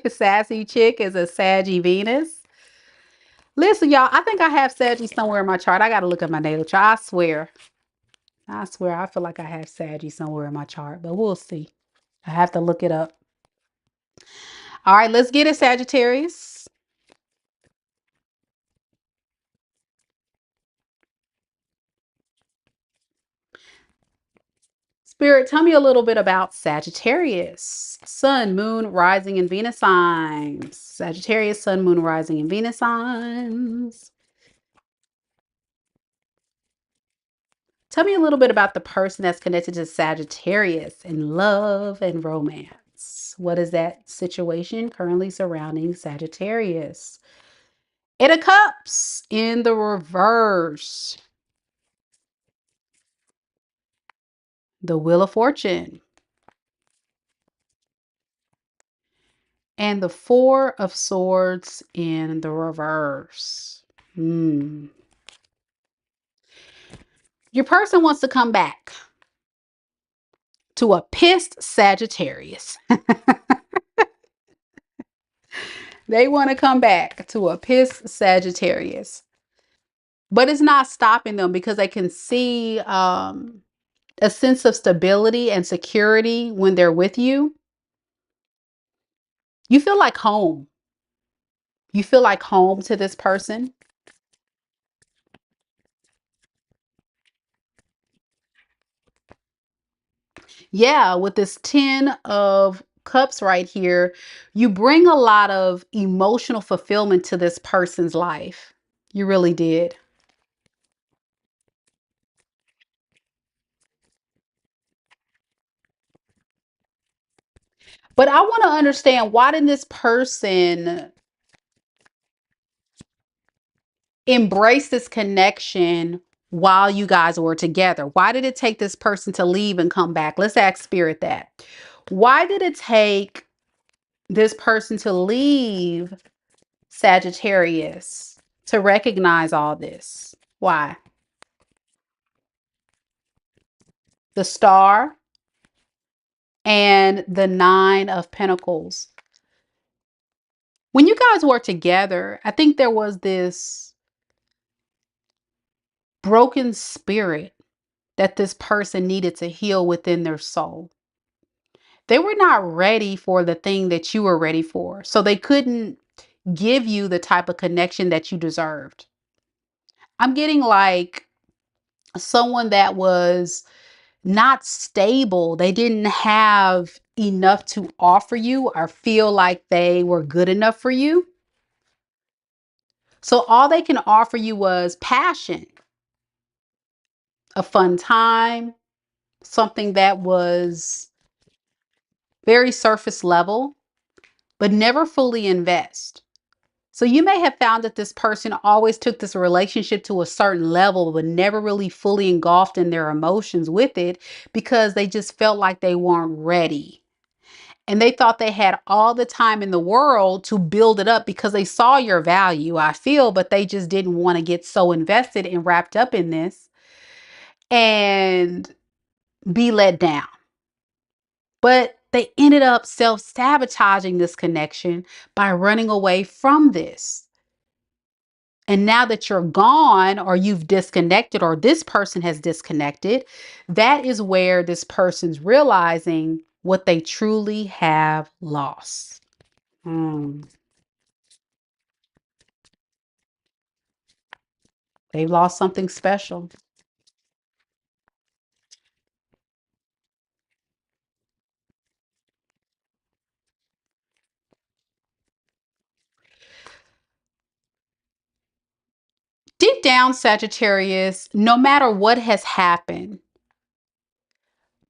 [SPEAKER 1] Sassy Chick is a Saggy Venus. Listen, y'all, I think I have Saggy somewhere in my chart. I got to look at my natal chart. I swear. I swear, I feel like I have Saggy somewhere in my chart, but we'll see. I have to look it up. All right, let's get it, Sagittarius. Spirit, tell me a little bit about Sagittarius. Sun, Moon, Rising, and Venus signs. Sagittarius, Sun, Moon, Rising, and Venus signs. Tell me a little bit about the person that's connected to Sagittarius in love and romance. What is that situation currently surrounding Sagittarius? Eight of Cups in the reverse. The Wheel of Fortune. And the Four of Swords in the reverse. Your person wants to come back to a pissed Sagittarius. They want to come back to a pissed Sagittarius. But it's not stopping them because they can see a sense of stability and security when they're with you. You feel like home. You feel like home to this person. Yeah, with this 10 of cups right here, you bring a lot of emotional fulfillment to this person's life. You really did. But I want to understand, why did this person embrace this connection while you guys were together? Why did it take this person to leave and come back? Let's ask Spirit that. Why did it take this person to leave Sagittarius to recognize all this? Why? The Star and the Nine of Pentacles. When you guys were together, I think there was this broken spirit that this person needed to heal within their soul. They were not ready for the thing that you were ready for. So they couldn't give you the type of connection that you deserved. I'm getting like someone that was not stable. They didn't have enough to offer you or feel like they were good enough for you. So all they can offer you was passion, a fun time, something that was very surface level, but never fully invest. So you may have found that this person always took this relationship to a certain level, but never really fully engulfed in their emotions with it because they just felt like they weren't ready. And they thought they had all the time in the world to build it up because they saw your value, I feel, but they just didn't want to get so invested and wrapped up in this and be let down. But they ended up self-sabotaging this connection by running away from this. And now that you're gone, or you've disconnected, or this person has disconnected, that is where this person's realizing what they truly have lost. They've lost something special. Deep Deep down, Sagittarius, no matter what has happened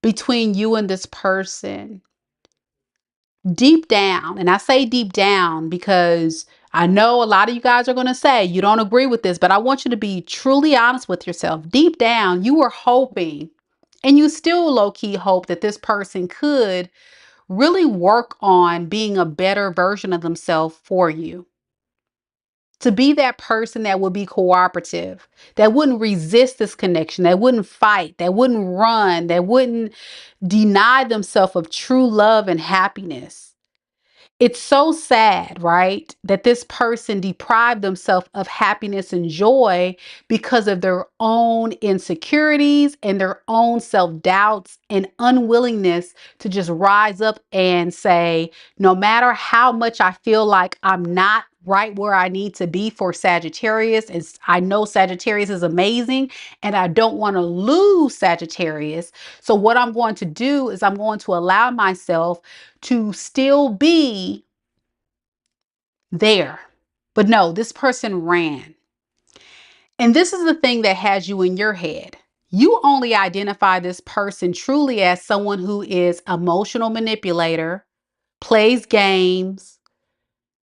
[SPEAKER 1] between you and this person, deep down, and I say deep down because I know a lot of you guys are going to say you don't agree with this, but I want you to be truly honest with yourself. Deep down, you were hoping, and you still low-key hope, that this person could really work on being a better version of themselves for you. To be that person that would be cooperative, that wouldn't resist this connection, that wouldn't fight, that wouldn't run, that wouldn't deny themselves of true love and happiness. It's so sad, right? That this person deprived themselves of happiness and joy because of their own insecurities and their own self-doubts and unwillingness to just rise up and say, no matter how much I feel like I'm not right where I need to be for Sagittarius, and I know Sagittarius is amazing and I don't want to lose Sagittarius. So what I'm going to do is I'm going to allow myself to still be there. But no, this person ran. And this is the thing that has you in your head. You only identify this person truly as someone who is emotional manipulator, plays games,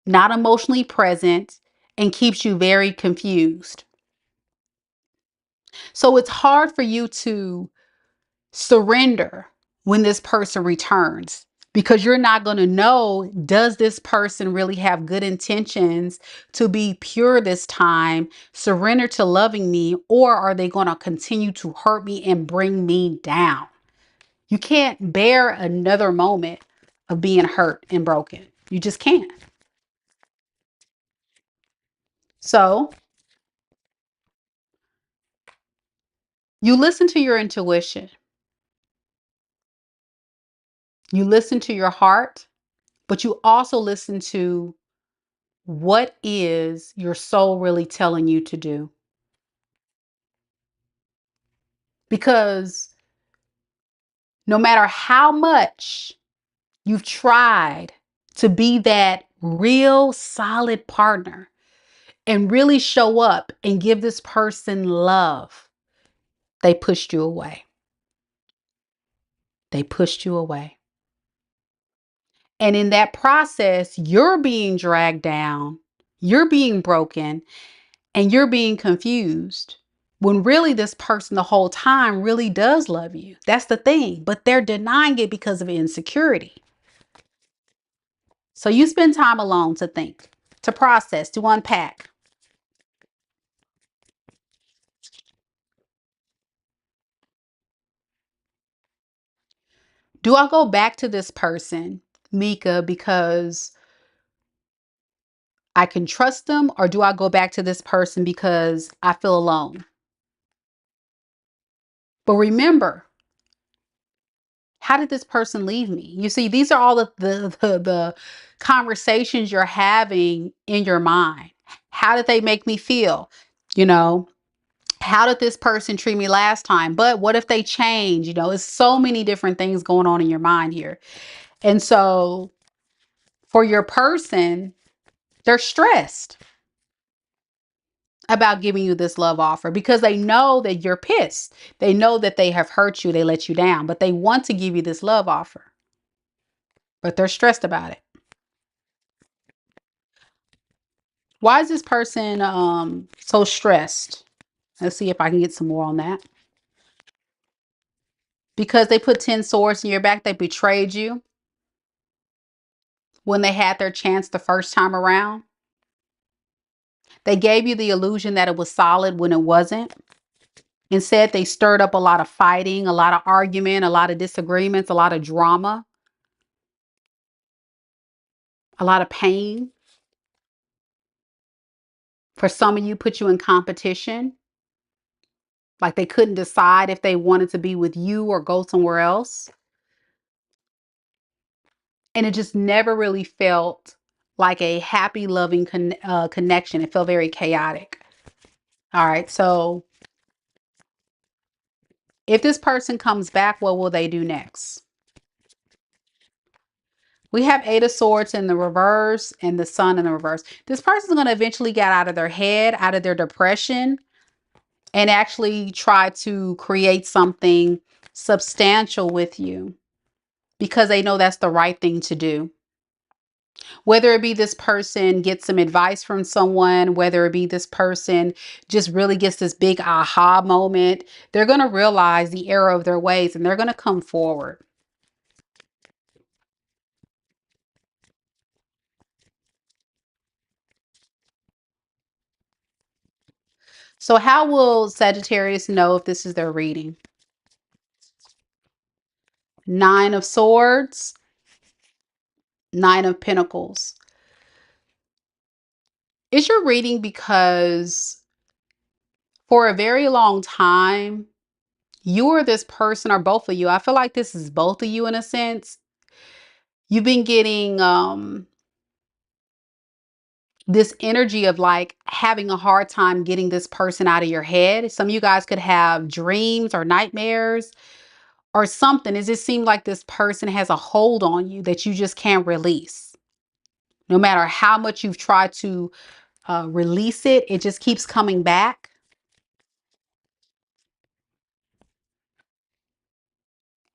[SPEAKER 1] not emotionally present, and keeps you very confused. So it's hard for you to surrender when this person returns, because you're not going to know, does this person really have good intentions to be pure this time, surrender to loving me, or are they going to continue to hurt me and bring me down? You can't bear another moment of being hurt and broken. You just can't. So you listen to your intuition, you listen to your heart, but you also listen to what is your soul really telling you to do? Because no matter how much you've tried to be that real solid partner and really show up and give this person love, they pushed you away. They pushed you away. And in that process, you're being dragged down, you're being broken, and you're being confused. When really this person the whole time really does love you. That's the thing. But they're denying it because of insecurity. So you spend time alone to think, to process, to unpack. Do I go back to this person, Mika, because I can trust them? Or do I go back to this person because I feel alone? But remember, how did this person leave me? You see, these are all the conversations you're having in your mind. How did they make me feel? You know, how did this person treat me last time? But what if they change? You know, it's so many different things going on in your mind here. And so for your person, they're stressed about giving you this love offer because they know that you're pissed. They know that they have hurt you, they let you down, but they want to give you this love offer. But they're stressed about it. Why is this person so stressed? Let's see if I can get some more on that. Because they put 10 swords in your back, they betrayed you when they had their chance the first time around. They gave you the illusion that it was solid when it wasn't. Instead, they stirred up a lot of fighting, a lot of argument, a lot of disagreements, a lot of drama, a lot of pain. For some of you, put you in competition. Like they couldn't decide if they wanted to be with you or go somewhere else. And it just never really felt like a happy, loving connection. It felt very chaotic. All right. So if this person comes back, what will they do next? We have Eight of Swords in the reverse and the Sun in the reverse. This person is going to eventually get out of their head, out of their depression. and actually try to create something substantial with you because they know that's the right thing to do. Whether it be this person gets some advice from someone, whether it be this person just really gets this big aha moment, they're going to realize the error of their ways and they're going to come forward. So how will Sagittarius know if this is their reading? Nine of Swords, Nine of Pentacles. Is your reading because for a very long time, you or this person or both of you, I feel like this is both of you in a sense. You've been getting this energy of like having a hard time getting this person out of your head. Some of you guys could have dreams or nightmares or something. It just seems like this person has a hold on you that you just can't release. No matter how much you've tried to release it, it just keeps coming back.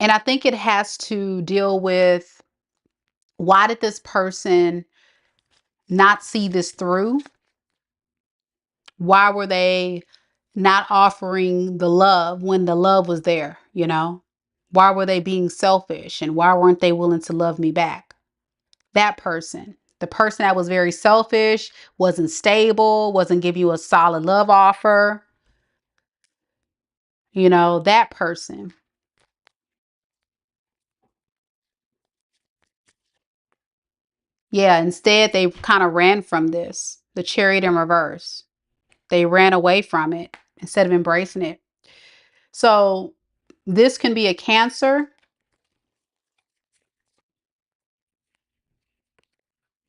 [SPEAKER 1] And I think it has to deal with, why did this person not see this through? Why were they not offering the love when the love was there, you know? Why were they being selfish and why weren't they willing to love me back? That person, the person that was very selfish, wasn't stable, wasn't giving you a solid love offer, you know, that person. Yeah, instead they kind of ran from this, the Chariot in reverse. They ran away from it instead of embracing it. So this can be a Cancer,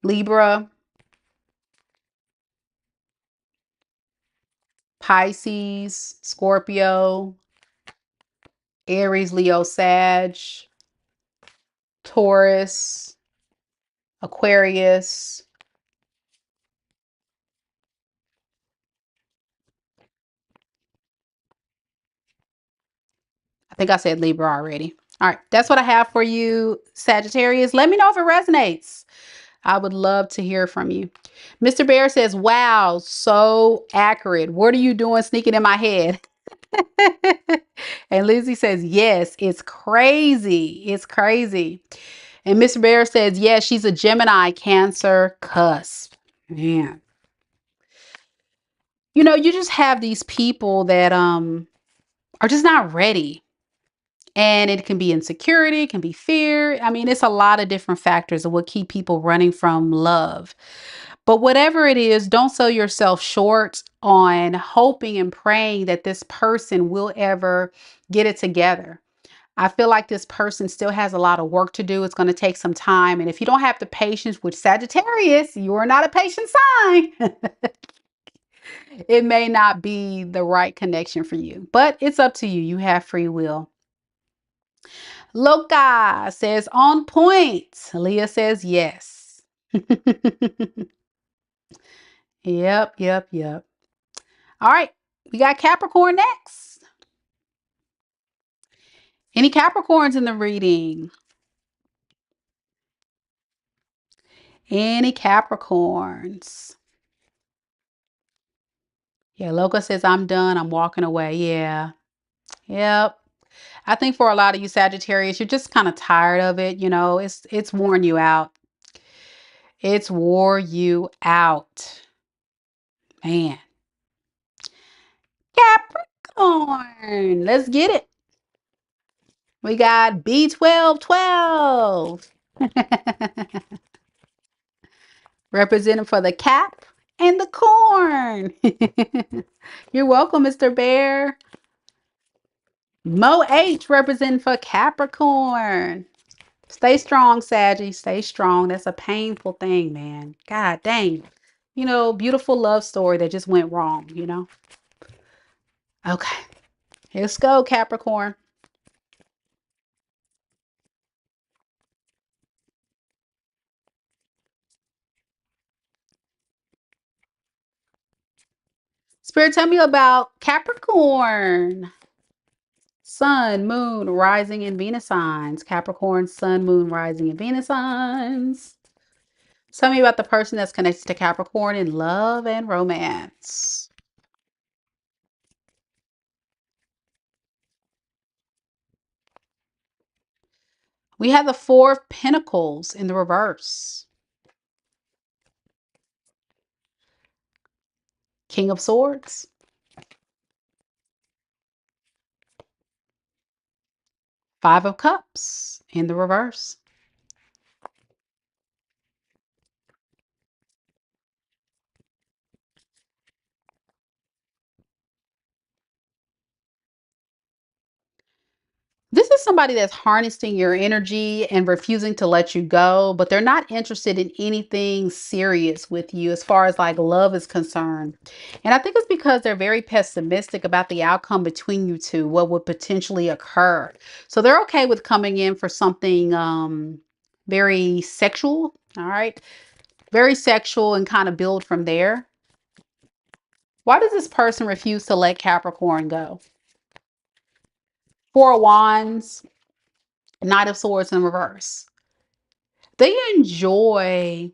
[SPEAKER 1] Libra, Pisces, Scorpio, Aries, Leo, Sag, Taurus, Aquarius. I think I said Libra already. All right, that's what I have for you, Sagittarius. Let me know if it resonates. I would love to hear from you. Mr. Bear says, wow, so accurate. What are you doing sneaking in my head? And Lizzie says, yes, it's crazy. It's crazy. And Mr. Bear says, yes, she's a Gemini, Cancer, cusp. Man. You know, you just have these people that are just not ready. And it can be insecurity, it can be fear. I mean, it's a lot of different factors that will keep people running from love. But whatever it is, don't sell yourself short on hoping and praying that this person will ever get it together. I feel like this person still has a lot of work to do. It's going to take some time. And if you don't have the patience with Sagittarius, you are not a patient sign. It may not be the right connection for you, but it's up to you. You have free will. Loka says on point. Leah says yes. Yep, yep, yep. All right, we got Capricorn next. Any Capricorns in the reading? Any Capricorns? Yeah, Loka says I'm done. I'm walking away. Yeah. Yep. I think for a lot of you Sagittarius, you're just kind of tired of it, you know. It's worn you out. It's wore you out. Man. Capricorn. Let's get it. We got B1212. Representing for the cap and the corn. You're welcome, Mr. Bear. Mo H representing for Capricorn. Stay strong, Saggy. Stay strong. That's a painful thing, man. God dang. You know, beautiful love story that just went wrong, you know? Okay. Let's go, Capricorn. Spirit, tell me about Capricorn. Sun, moon, rising in Venus signs. Capricorn, sun, moon, rising in Venus signs. Tell me about the person that's connected to Capricorn in love and romance. We have the Four of Pentacles in the reverse. King of Swords. Five of Cups in the reverse. This is somebody that's harnessing your energy and refusing to let you go, but they're not interested in anything serious with you as far as like love is concerned. And I think it's because they're very pessimistic about the outcome between you two, what would potentially occur. So they're okay with coming in for something very sexual, all right? Very sexual and kind of build from there. Why does this person refuse to let Capricorn go? Four of Wands, Knight of Swords in reverse. They enjoy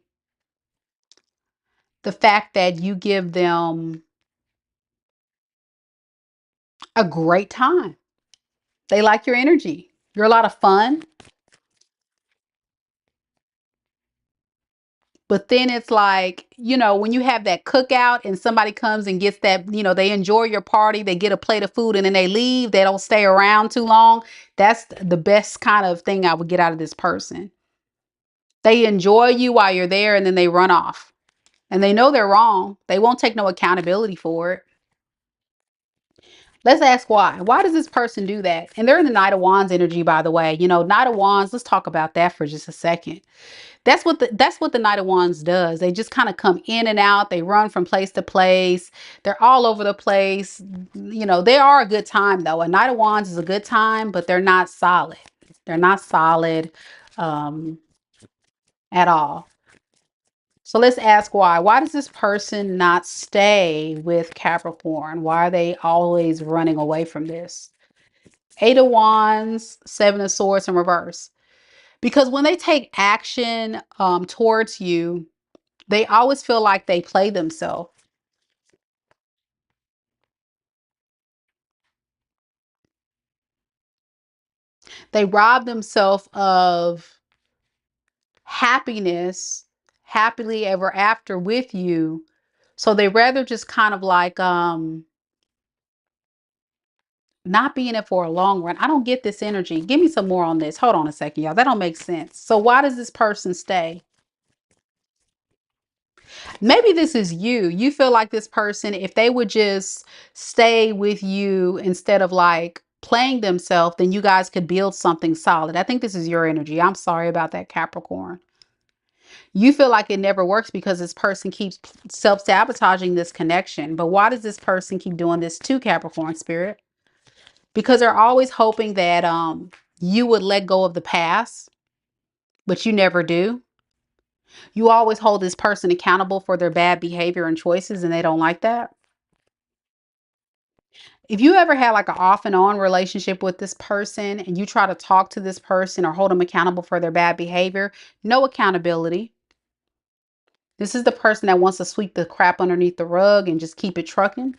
[SPEAKER 1] the fact that you give them a great time. They like your energy. You're a lot of fun. But then it's like, when you have that cookout and somebody comes and gets that, they enjoy your party, they get a plate of food and then they leave, they don't stay around too long. That's the best kind of thing I would get out of this person. They enjoy you while you're there and then they run off. And they know they're wrong. They won't take no accountability for it. Let's ask why. Why does this person do that? And they're in the Knight of Wands energy, by the way. Knight of Wands, let's talk about that for just a second. That's what the Knight of Wands does. They just kind of come in and out. They run from place to place. They're all over the place. They are a good time though. A Knight of Wands is a good time, but they're not solid. They're not solid at all. So let's ask why. Why does this person not stay with Capricorn? Why are they always running away from this? Eight of Wands, Seven of Swords in reverse. Because when they take action towards you, they always feel like they play themselves. They rob themselves of happiness, happily ever after with you. So they rather just kind of like not be in it for a long run. I don't get this energy. Give me some more on this. Hold on a second, y'all. That don't make sense. So why does this person stay? Maybe this is you. You feel like this person, if they would just stay with you instead of like playing themselves, then you guys could build something solid. I think this is your energy. I'm sorry about that, Capricorn. You feel like it never works because this person keeps self-sabotaging this connection. But why does this person keep doing this to Capricorn spirit? Because they're always hoping that you would let go of the past, but you never do. You always hold this person accountable for their bad behavior and choices, and they don't like that. If you ever had like an off and on relationship with this person and you try to talk to this person or hold them accountable for their bad behavior, no accountability. This is the person that wants to sweep the crap underneath the rug and just keep it trucking.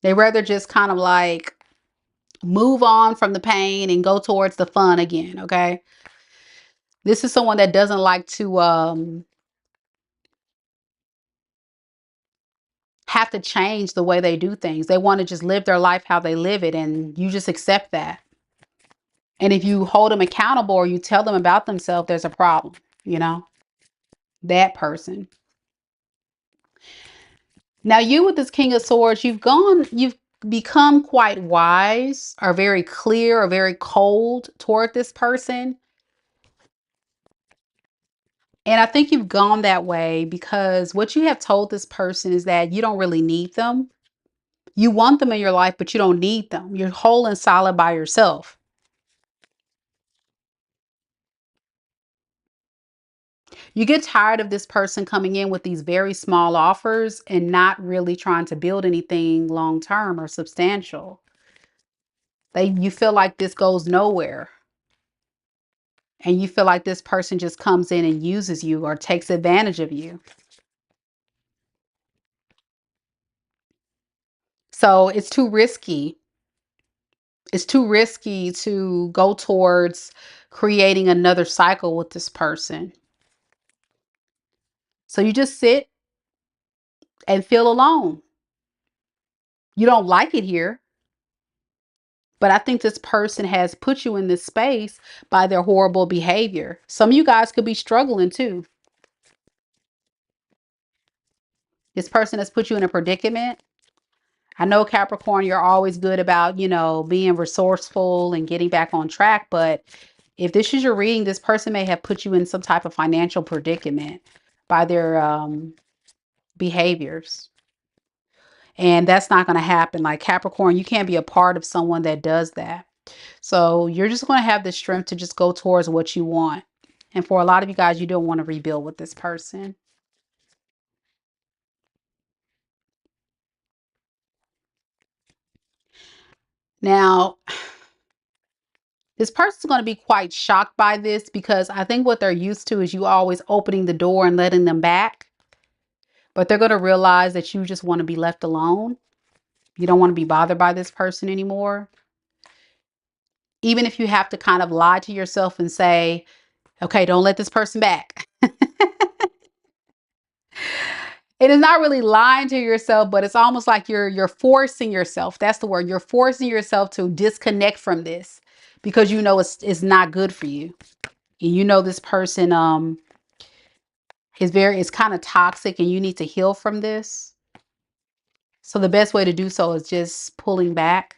[SPEAKER 1] They rather just kind of like move on from the pain and go towards the fun again, okay? This is someone that doesn't like to have to change the way they do things. They want to just live their life how they live it, and you just accept that. And if you hold them accountable or you tell them about themselves, there's a problem, you know? That person. Now you with this King of Swords, you've become quite wise or very clear or very cold toward this person. And I think you've gone that way because what you have told this person is that you don't really need them. You want them in your life, but you don't need them. You're whole and solid by yourself. You get tired of this person coming in with these very small offers and not really trying to build anything long term or substantial. You feel like this goes nowhere. And you feel like this person just comes in and uses you or takes advantage of you. So it's too risky. It's too risky to go towards creating another cycle with this person. So you just sit and feel alone. You don't like it here, but I think this person has put you in this space by their horrible behavior. Some of you guys could be struggling too. This person has put you in a predicament. I know, Capricorn, you're always good about, being resourceful and getting back on track. But if this is your reading, this person may have put you in some type of financial predicament by their behaviors. And that's not going to happen. Like, Capricorn, you can't be a part of someone that does that. So you're just going to have the strength to just go towards what you want. And for a lot of you guys, you don't want to rebuild with this person. Now, this person's going to be quite shocked by this because I think what they're used to is you always opening the door and letting them back. But they're going to realize that you just want to be left alone. You don't want to be bothered by this person anymore. Even if you have to kind of lie to yourself and say, okay, don't let this person back. It is not really lying to yourself, but it's almost like you're forcing yourself. That's the word. You're forcing yourself to disconnect from this because you know it's not good for you. And you know this person is kind of toxic and you need to heal from this. So the best way to do so is just pulling back.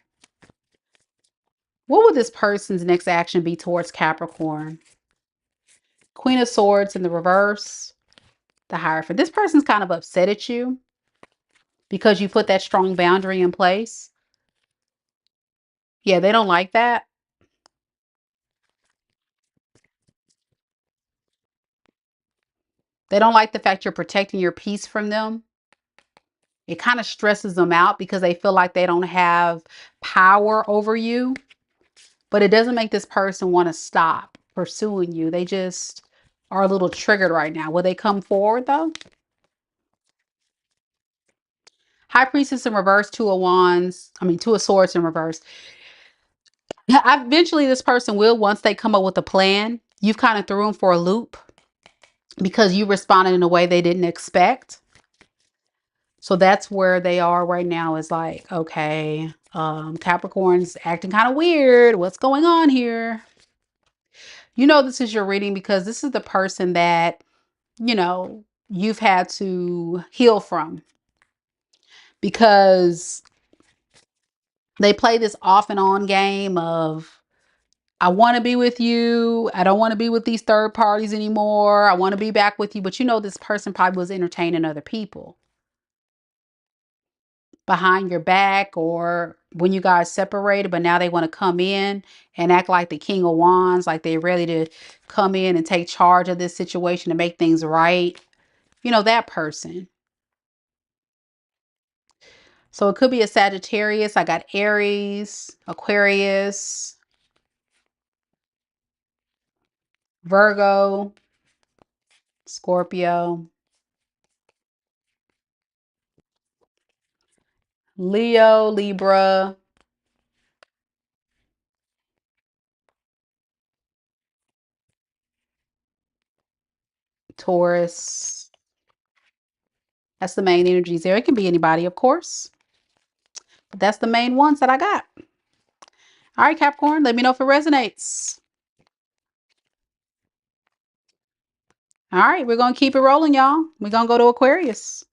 [SPEAKER 1] What would this person's next action be towards Capricorn? Queen of Swords in the reverse, the Hierophant. This person's kind of upset at you because you put that strong boundary in place. Yeah, they don't like that. They don't like the fact you're protecting your peace from them. It kind of stresses them out because they feel like they don't have power over you. But it doesn't make this person want to stop pursuing you. They just are a little triggered right now. Will they come forward though? High Priestess in reverse, Two of Swords in reverse. Eventually this person will, once they come up with a plan, you've kind of threw them for a loop because you responded in a way they didn't expect. So that's where they are right now, is like, okay, Capricorn's acting kind of weird. What's going on here? You know, this is your reading because this is the person that, you've had to heal from because they play this off and on game of, I want to be with you. I don't want to be with these third parties anymore. I want to be back with you. But this person probably was entertaining other people behind your back or when you guys separated, but now they want to come in and act like the King of Wands, like they're ready to come in and take charge of this situation to make things right. That person. So it could be a Sagittarius. I got Aries, Aquarius, Virgo, Scorpio, Leo, Libra, Taurus. That's the main energies there. It can be anybody, of course. But that's the main ones that I got. All right, Capricorn, let me know if it resonates. All right, we're going to keep it rolling, y'all. We're going to go to Aquarius.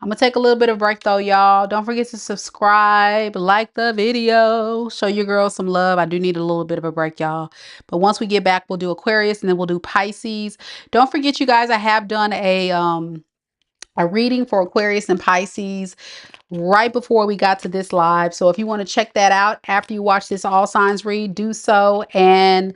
[SPEAKER 1] I'm going to take a little bit of break, though, y'all. Don't forget to subscribe, like the video, show your girl some love. I do need a little bit of a break, y'all. But once we get back, we'll do Aquarius, and then we'll do Pisces. Don't forget, you guys, I have done a reading for Aquarius and Pisces right before we got to this live. So if you want to check that out after you watch this all signs read, do so. And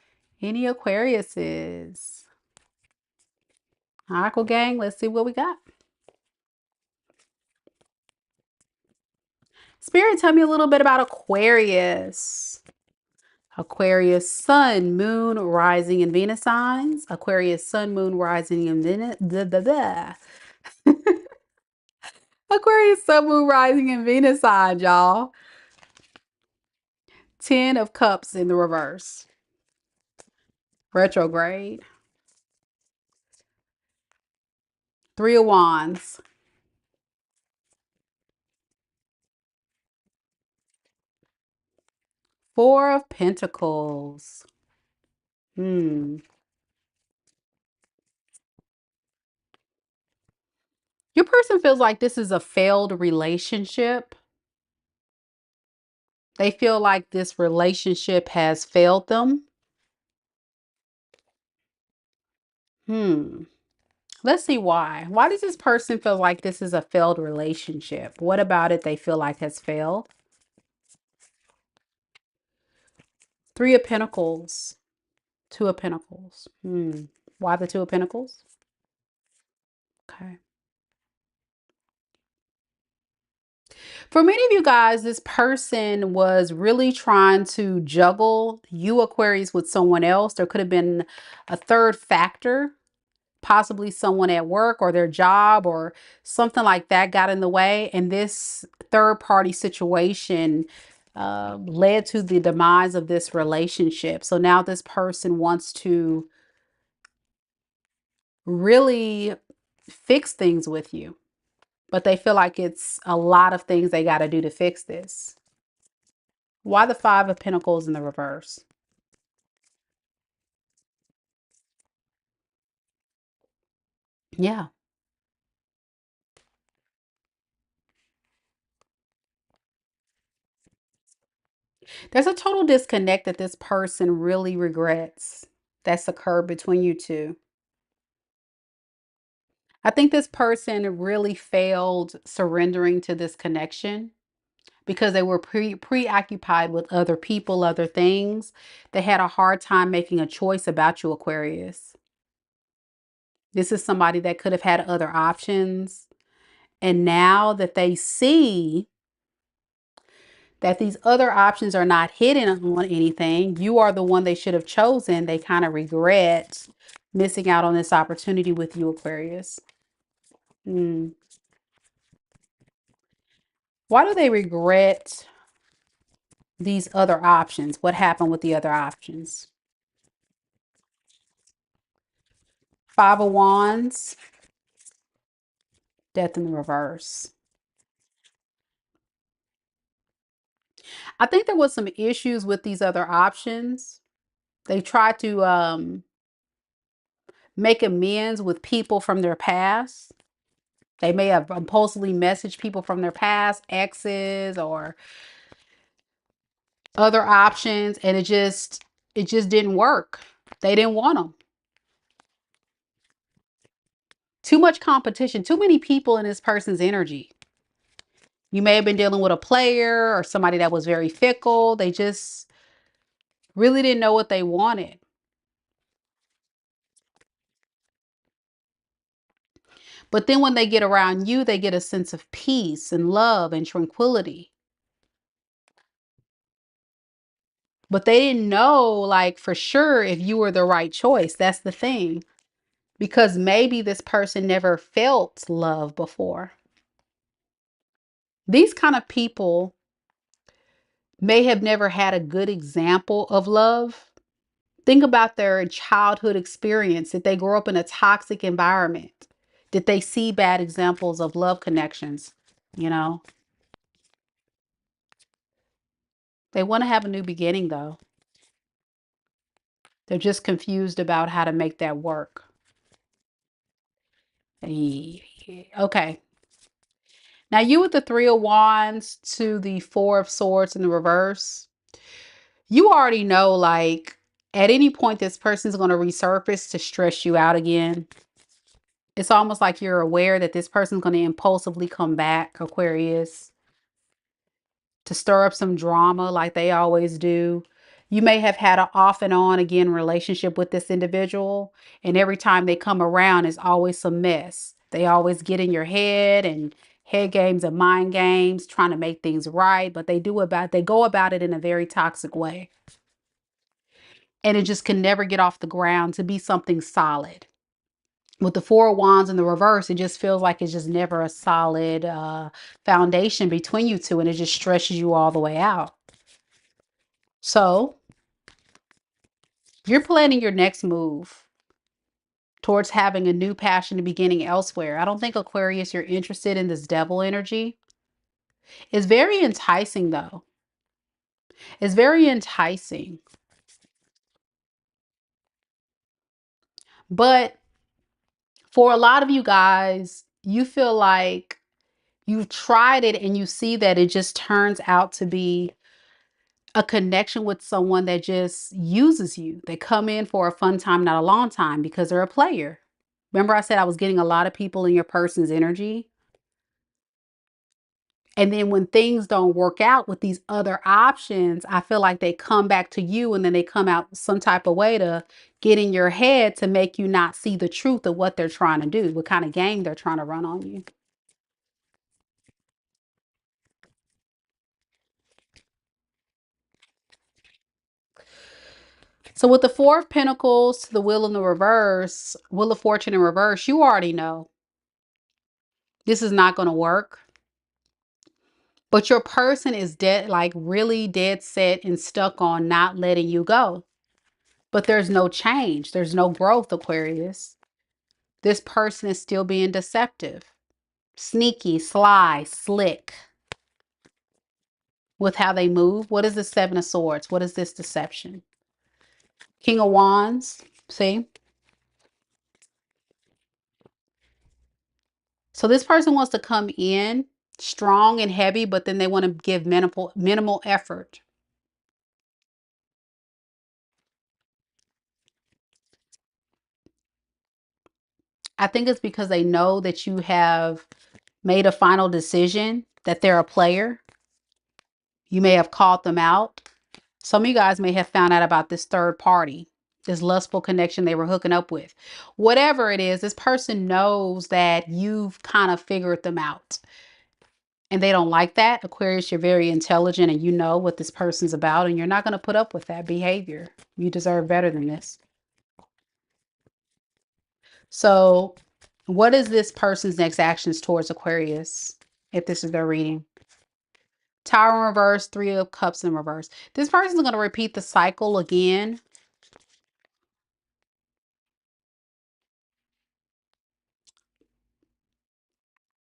[SPEAKER 1] Any Aquariuses? Aqua gang, let's see what we got. Spirit, tell me a little bit about Aquarius. Aquarius, Sun, Moon, Rising, and Venus signs. Aquarius, Sun, Moon, Rising, and Venus. Aquarius, Sun, Moon, Rising, and Venus signs, y'all. 10 of Cups in the reverse. Retrograde. 3 of Wands. 4 of Pentacles. Your person feels like this is a failed relationship. They feel like this relationship has failed them. Let's see why. Why does this person feel like this is a failed relationship? What about it they feel like has failed? 3 of Pentacles. 2 of Pentacles. Why the 2 of Pentacles? Okay. For many of you guys, this person was really trying to juggle you, Aquarius, with someone else. There could have been a third factor, possibly someone at work or their job or something like that got in the way. And this third party situation led to the demise of this relationship. So now this person wants to really fix things with you, but they feel like it's a lot of things they got to do to fix this. Why the 5 of Pentacles in the reverse? Yeah. There's a total disconnect that this person really regrets that's occurred between you two. I think this person really failed surrendering to this connection because they were preoccupied with other people, other things. They had a hard time making a choice about you, Aquarius. This is somebody that could have had other options. And now that they see that these other options are not hidden on anything, you are the one they should have chosen. They kind of regret missing out on this opportunity with you, Aquarius. Why do they regret these other options? What happened with the other options? 5 of Wands, Death in the reverse. I think there was some issues with these other options. They tried to make amends with people from their past. They may have impulsively messaged people from their past, exes or other options, and it just didn't work. They didn't want them. Too much competition, too many people in this person's energy. You may have been dealing with a player or somebody that was very fickle. They just really didn't know what they wanted. But then when they get around you, they get a sense of peace and love and tranquility. But they didn't know, like, for sure if you were the right choice. That's the thing. Because maybe this person never felt love before. These kind of people may have never had a good example of love. Think about their childhood experience. Did they grow up in a toxic environment? Did they see bad examples of love connections? You know, they want to have a new beginning though. They're just confused about how to make that work. Okay. Now you with the 3 of Wands to the 4 of Swords in the reverse. You already know, like, at any point this person's going to resurface to stress you out again. It's almost like you're aware that this person's going to impulsively come back, Aquarius, to stir up some drama like they always do. You may have had an off and on again relationship with this individual, and every time they come around, it's always some mess. They always get in your head and head games and mind games, trying to make things right, but they go about it in a very toxic way. And it just can never get off the ground to be something solid. With the Four of Wands in the reverse, it just feels like it's just never a solid foundation between you two, and it just stresses you all the way out. So you're planning your next move towards having a new passion and beginning elsewhere. I don't think, Aquarius, you're interested in this devil energy. It's very enticing, though. It's very enticing. But for a lot of you guys, you feel like you've tried it and you see that it just turns out to be a connection with someone that just uses you. They come in for a fun time, not a long time, because they're a player. Remember I said I was getting a lot of people in your person's energy? And then when things don't work out with these other options, I feel like they come back to you, and then they come out some type of way to get in your head to make you not see the truth of what they're trying to do, what kind of game they're trying to run on you. So with the Four of Pentacles to the Wheel in the reverse, Wheel of Fortune in reverse, you already know this is not going to work. But your person is dead, like really dead set and stuck on not letting you go. But there's no change. There's no growth, Aquarius. This person is still being deceptive, sneaky, sly, slick with how they move. What is the Seven of Swords? What is this deception? King of Wands. See? So this person wants to come in strong and heavy, but then they want to give minimal effort. I think it's because they know that you have made a final decision, that they're a player. You may have called them out. Some of you guys may have found out about this third party, this lustful connection they were hooking up with. Whatever it is, this person knows that you've kind of figured them out. And they don't like that. Aquarius, you're very intelligent and you know what this person's about, and you're not going to put up with that behavior. You deserve better than this. So, what is this person's next actions towards Aquarius if this is their reading? Tower in reverse, Three of Cups in reverse. This person is going to repeat the cycle again.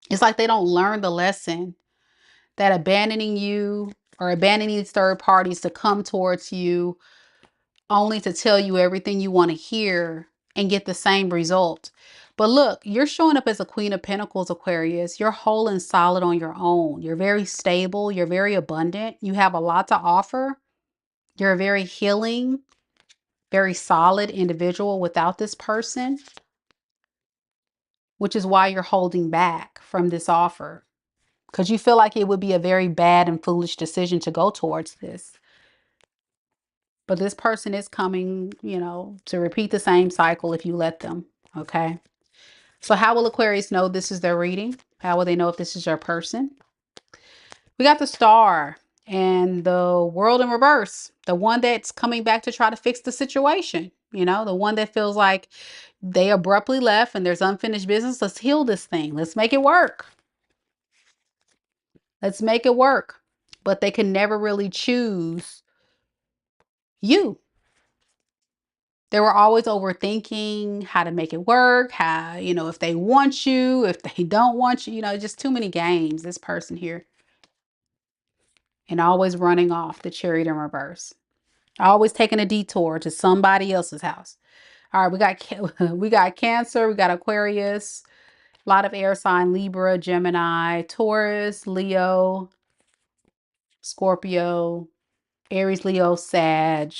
[SPEAKER 1] It's like they don't learn the lesson that abandoning you or abandoning these third parties to come towards you only to tell you everything you want to hear and get the same result. But look, you're showing up as a Queen of Pentacles, Aquarius. You're whole and solid on your own. You're very stable. You're very abundant. You have a lot to offer. You're a very healing, very solid individual without this person, which is why you're holding back from this offer, because you feel like it would be a very bad and foolish decision to go towards this. But this person is coming, to repeat the same cycle if you let them. Okay. So how will Aquarius know this is their reading? How will they know if this is your person? We got the Star and the World in reverse. The one that's coming back to try to fix the situation. The one that feels like they abruptly left and there's unfinished business. Let's heal this thing. Let's make it work. Let's make it work. But they can never really choose you. They were always overthinking how to make it work, how, if they want you, if they don't want you, just too many games, this person here. And always running off, the Chariot in reverse. Always taking a detour to somebody else's house. All right, we got Cancer, we got Aquarius, a lot of air sign, Libra, Gemini, Taurus, Leo, Scorpio, Aries, Leo, Sag.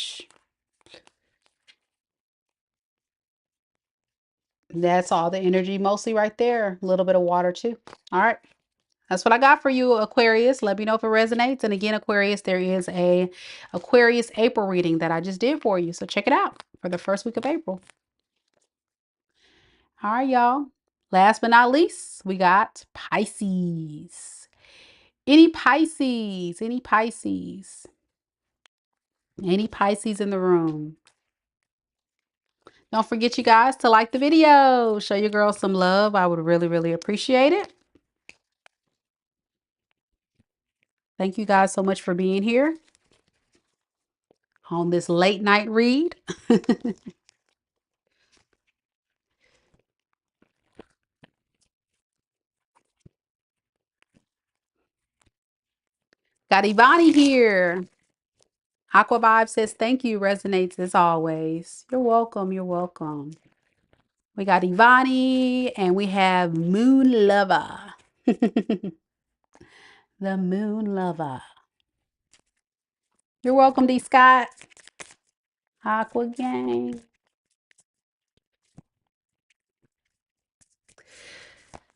[SPEAKER 1] That's all the energy mostly right there. A little bit of water too. All right. That's what I got for you, Aquarius. Let me know if it resonates. And again, Aquarius, there is a Aquarius April reading that I just did for you. So check it out for the first week of April. All right, y'all. Last but not least, we got Pisces. Any Pisces? Any Pisces? Any Pisces in the room? Don't forget, you guys, to like the video. Show your girl some love. I would really, really appreciate it. Thank you guys so much for being here on this late night read. Got Ivani here. Aqua Vibe says thank you. Resonates as always. You're welcome. You're welcome. We got Ivani and we have Moon Lover. The Moon Lover. You're welcome, D Scott. Aqua Gang.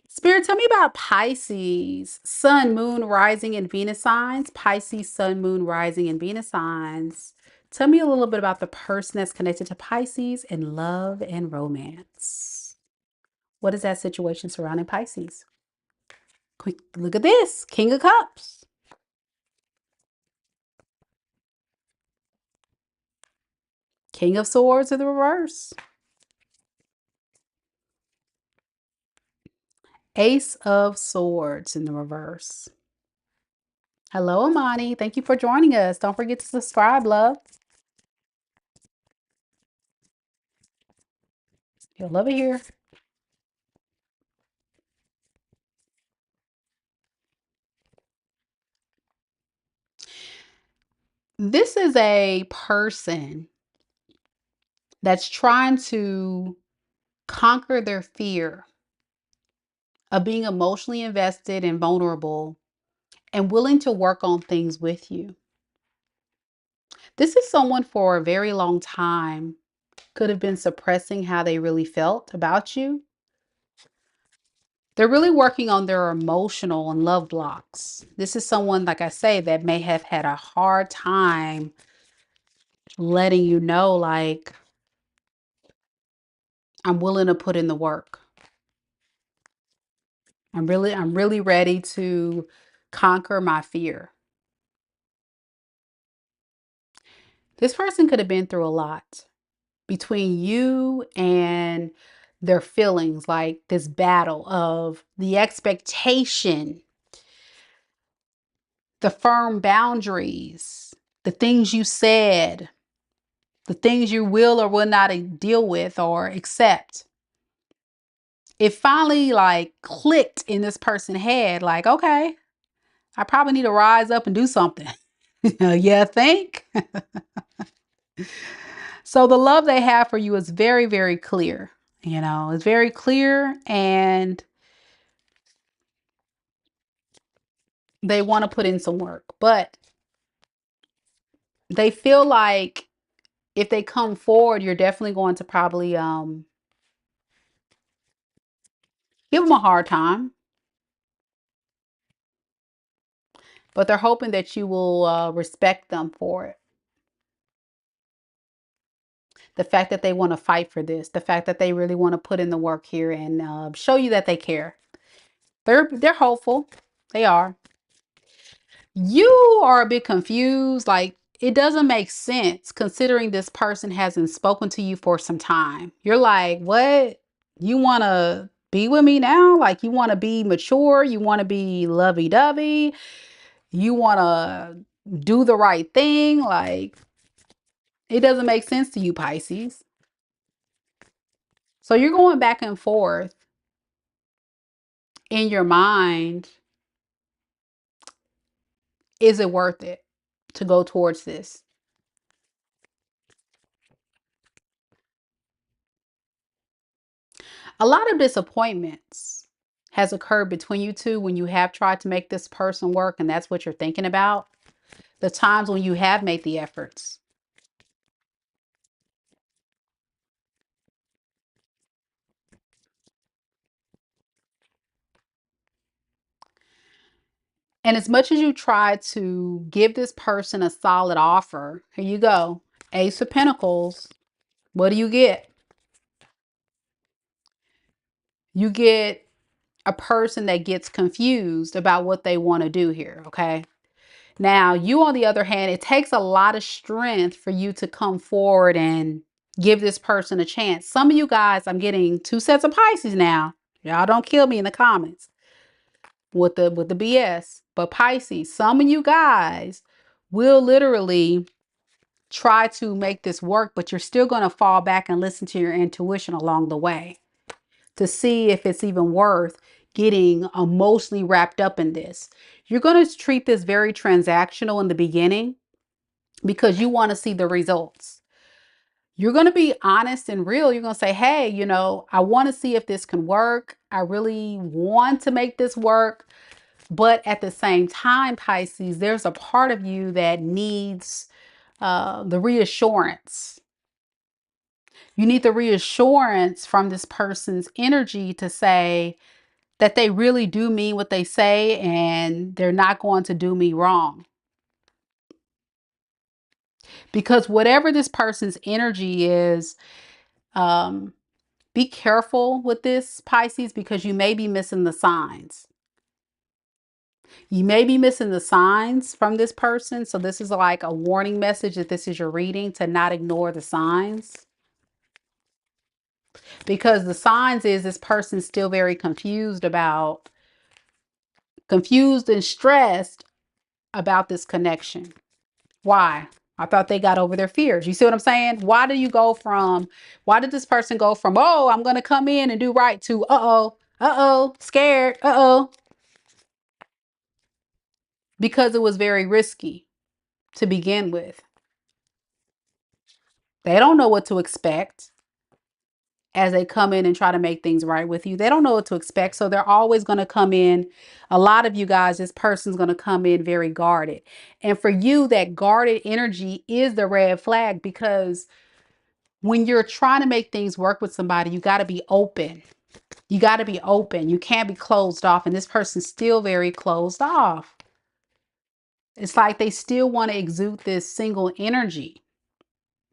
[SPEAKER 1] Spirit, tell me about Pisces, Sun, Moon, Rising, and Venus signs. Pisces, Sun, Moon, Rising, and Venus signs. Tell me a little bit about the person that's connected to Pisces in love and romance. What is that situation surrounding Pisces? Quick, look at this. King of Cups. King of Swords in the reverse. Ace of Swords in the reverse. Hello, Amani. Thank you for joining us. Don't forget to subscribe, love. You'll love it here. This is a person that's trying to conquer their fear of being emotionally invested and vulnerable and willing to work on things with you. This is someone for a very long time could have been suppressing how they really felt about you. They're really working on their emotional and love blocks. This is someone, like I say, that may have had a hard time letting you know, like, I'm willing to put in the work. I'm really ready to conquer my fear. This person could have been through a lot between you and their feelings, like this battle of the expectation, the firm boundaries, the things you said, the things you will or will not deal with or accept. It finally like clicked in this person's head, like, okay, I probably need to rise up and do something. You think? So the love they have for you is very, very clear. You know, it's very clear, and they want to put in some work, but they feel like if they come forward, you're definitely going to probably give them a hard time, but they're hoping that you will respect them for it. The fact that they want to fight for this, the fact that they really want to put in the work here and show you that they care. They're hopeful. They are. You are a bit confused. Like, it doesn't make sense considering this person hasn't spoken to you for some time. You're like, what? You want to be with me now? Like, you want to be mature? You want to be lovey-dovey? You want to do the right thing? Like, it doesn't make sense to you, Pisces. So you're going back and forth in your mind. Is it worth it to go towards this? A lot of disappointments has occurred between you two when you have tried to make this person work, and that's what you're thinking about. The times when you have made the efforts. And as much as you try to give this person a solid offer, here you go. Ace of Pentacles. What do you get? You get a person that gets confused about what they want to do here, okay? Now, you on the other hand, it takes a lot of strength for you to come forward and give this person a chance. Some of you guys, I'm getting two sets of Pisces now. Y'all don't kill me in the comments with the BS. But Pisces, some of you guys will literally try to make this work, but you're still going to fall back and listen to your intuition along the way to see if it's even worth getting emotionally wrapped up in this. You're going to treat this very transactional in the beginning because you want to see the results. You're going to be honest and real. You're going to say, hey, you know, I want to see if this can work. I really want to make this work. But at the same time, Pisces, there's a part of you that needs the reassurance. You need the reassurance from this person's energy to say that they really do mean what they say and they're not going to do me wrong. Because whatever this person's energy is, be careful with this, Pisces, because you may be missing the signs. You may be missing the signs from this person. So this is like a warning message that this is your reading, to not ignore the signs. Because the signs is this person's still very confused and stressed about this connection. Why? I thought they got over their fears. You see what I'm saying? Why did this person go from, oh, I'm going to come in and do right, to, scared, because it was very risky to begin with. They don't know what to expect as they come in and try to make things right with you. They don't know what to expect. So they're always going to come in. A lot of you guys, this person's going to come in very guarded. And for you, that guarded energy is the red flag, because when you're trying to make things work with somebody, you got to be open. You got to be open. You can't be closed off. And this person's still very closed off. It's like they still want to exude this single energy.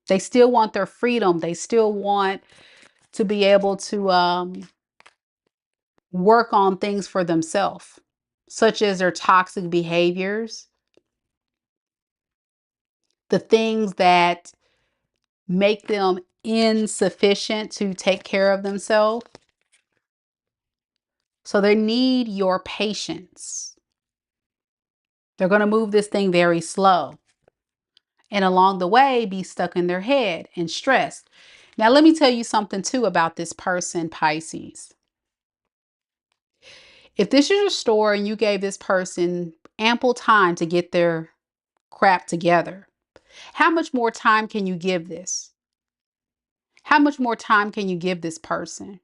[SPEAKER 1] They still want their freedom. They still want to be able to work on things for themselves, such as their toxic behaviors, the things that make them insufficient to take care of themselves. So they need your patience. They're going to move this thing very slow. And along the way, be stuck in their head and stressed. Now, let me tell you something too about this person, Pisces. If this is your story and you gave this person ample time to get their crap together, how much more time can you give this? How much more time can you give this person?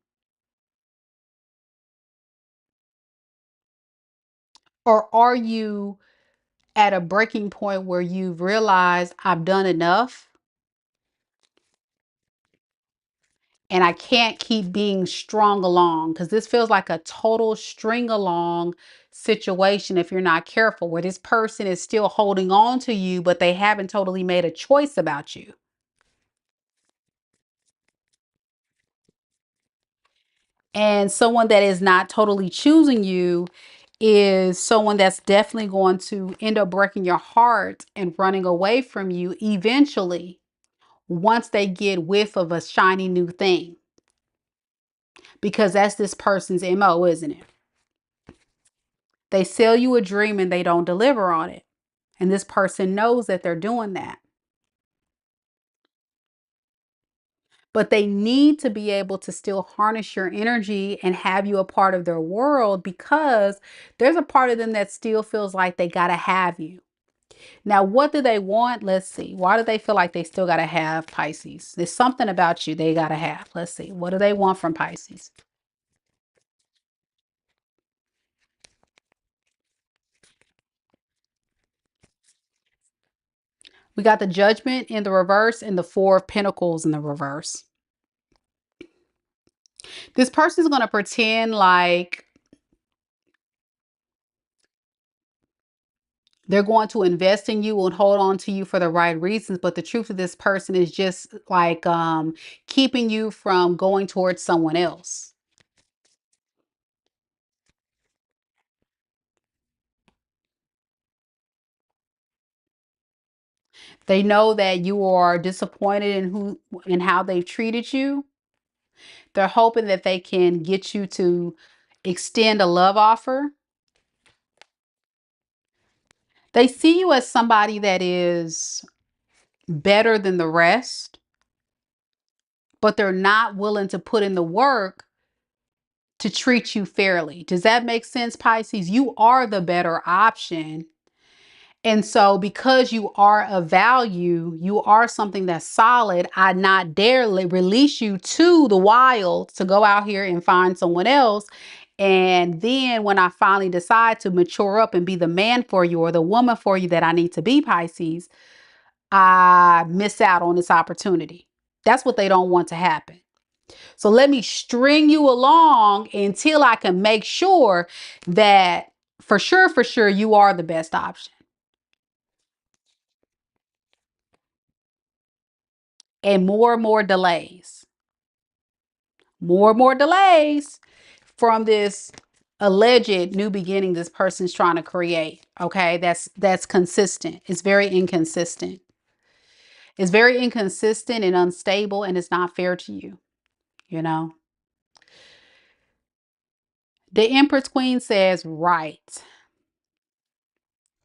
[SPEAKER 1] Or are you at a breaking point where you've realized, I've done enough and I can't keep being strung along? Because this feels like a total string along situation if you're not careful, where this person is still holding on to you, but they haven't totally made a choice about you. And someone that is not totally choosing you is someone that's definitely going to end up breaking your heart and running away from you eventually, once they get whiff of a shiny new thing. Because that's this person's MO, isn't it? They sell you a dream and they don't deliver on it. And this person knows that they're doing that. But they need to be able to still harness your energy and have you a part of their world, because there's a part of them that still feels like they got to have you. Now, what do they want? Let's see. Why do they feel like they still got to have, Pisces? There's something about you they got to have. Let's see. What do they want from Pisces? We got the Judgment in the reverse and the Four of Pentacles in the reverse. This person is going to pretend like They're going to invest in you and hold on to you for the right reasons. But the truth of this person is just like keeping you from going towards someone else. They know that you are disappointed in who and how they've treated you. They're hoping that they can get you to extend a love offer. They see you as somebody that is better than the rest, but they're not willing to put in the work to treat you fairly. Does that make sense, Pisces? You are the better option. And so because you are of value, you are something that's solid, I not dare release you to the wild to go out here and find someone else. And then when I finally decide to mature up and be the man for you or the woman for you that I need to be, Pisces, I miss out on this opportunity. That's what they don't want to happen. So let me string you along until I can make sure that for sure, you are the best option. And more delays. More delays from this alleged new beginning this person's trying to create. Okay, that's consistent. It's very inconsistent. It's very inconsistent and unstable, and it's not fair to you, you know. The Empress Queen says, right.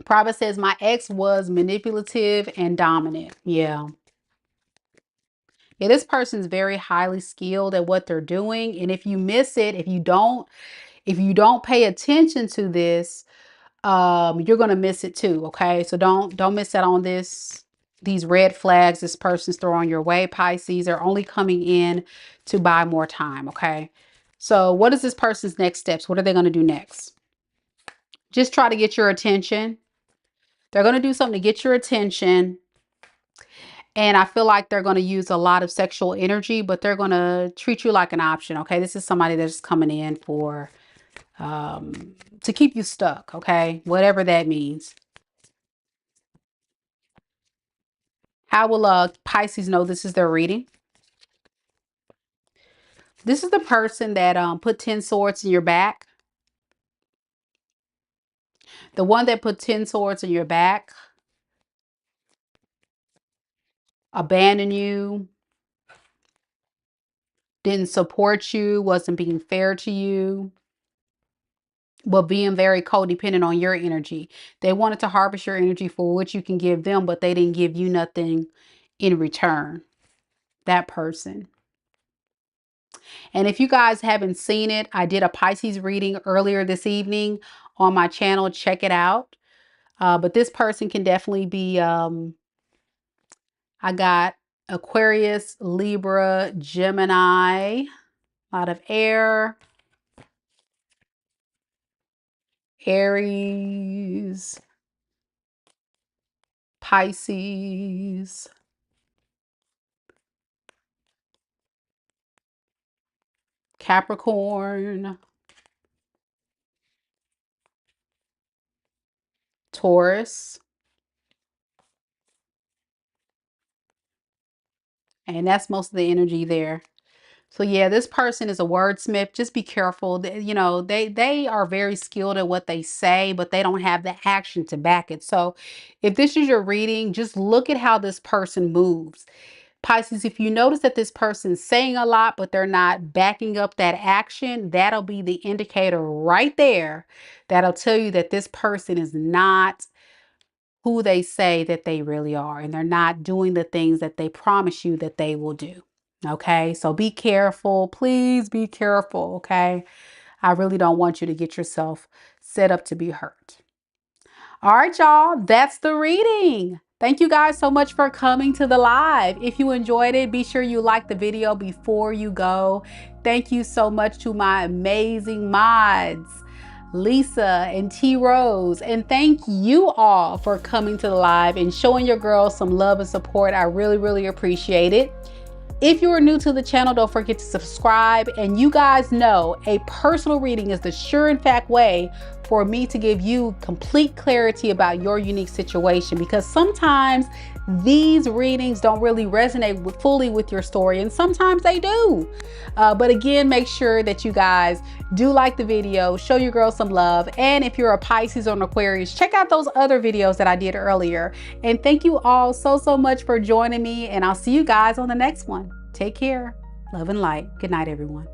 [SPEAKER 1] Prabha says, my ex was manipulative and dominant. Yeah. Yeah, this person's very highly skilled at what they're doing. And if you miss it, if you don't pay attention to this, you're gonna miss it too. Okay. So don't miss out on these red flags this person's throwing your way. Pisces are only coming in to buy more time. Okay. So what is this person's next steps? What are they gonna do next? Just try to get your attention. They're gonna do something to get your attention. And I feel like they're going to use a lot of sexual energy, but they're going to treat you like an option. Okay. This is somebody that's coming in for, to keep you stuck. Okay. Whatever that means. How will Pisces know this is their reading? This is the person that put 10 swords in your back. The one that put 10 swords in your back, abandoned you, didn't support you, wasn't being fair to you, but being very codependent on your energy. They wanted to harvest your energy for what you can give them, but they didn't give you nothing in return. That person. And if you guys haven't seen it, I did a Pisces reading earlier this evening on my channel. Check it out. But this person can definitely be, I got Aquarius, Libra, Gemini, a lot of air, Aries, Pisces, Capricorn, Taurus. And that's most of the energy there. So yeah, this person is a wordsmith. Just be careful. You know, they are very skilled at what they say, but they don't have the action to back it. So if this is your reading, just look at how this person moves. Pisces, if you notice that this person's saying a lot, but they're not backing up that action, that'll be the indicator right there. That'll tell you that this person is not who they say that they really are, and they're not doing the things that they promise you that they will do. Okay, so be careful. Please be careful. Okay, I really don't want you to get yourself set up to be hurt. All right, y'all, that's the reading. Thank you guys so much for coming to the live. If you enjoyed it, be sure you like the video before you go. Thank you so much to my amazing mods, Lisa and T Rose. And thank you all for coming to the live and showing your girls some love and support. I really appreciate it. If you are new to the channel, don't forget to subscribe. And you guys know a personal reading is the sure and fact way for me to give you complete clarity about your unique situation, because sometimes these readings don't really resonate fully with your story, and sometimes they do. But again, make sure that you guys do like the video, show your girl some love, and if you're a Pisces or an Aquarius, check out those other videos that I did earlier. And thank you all so much for joining me, and I'll see you guys on the next one. Take care. Love and light. Good night, everyone.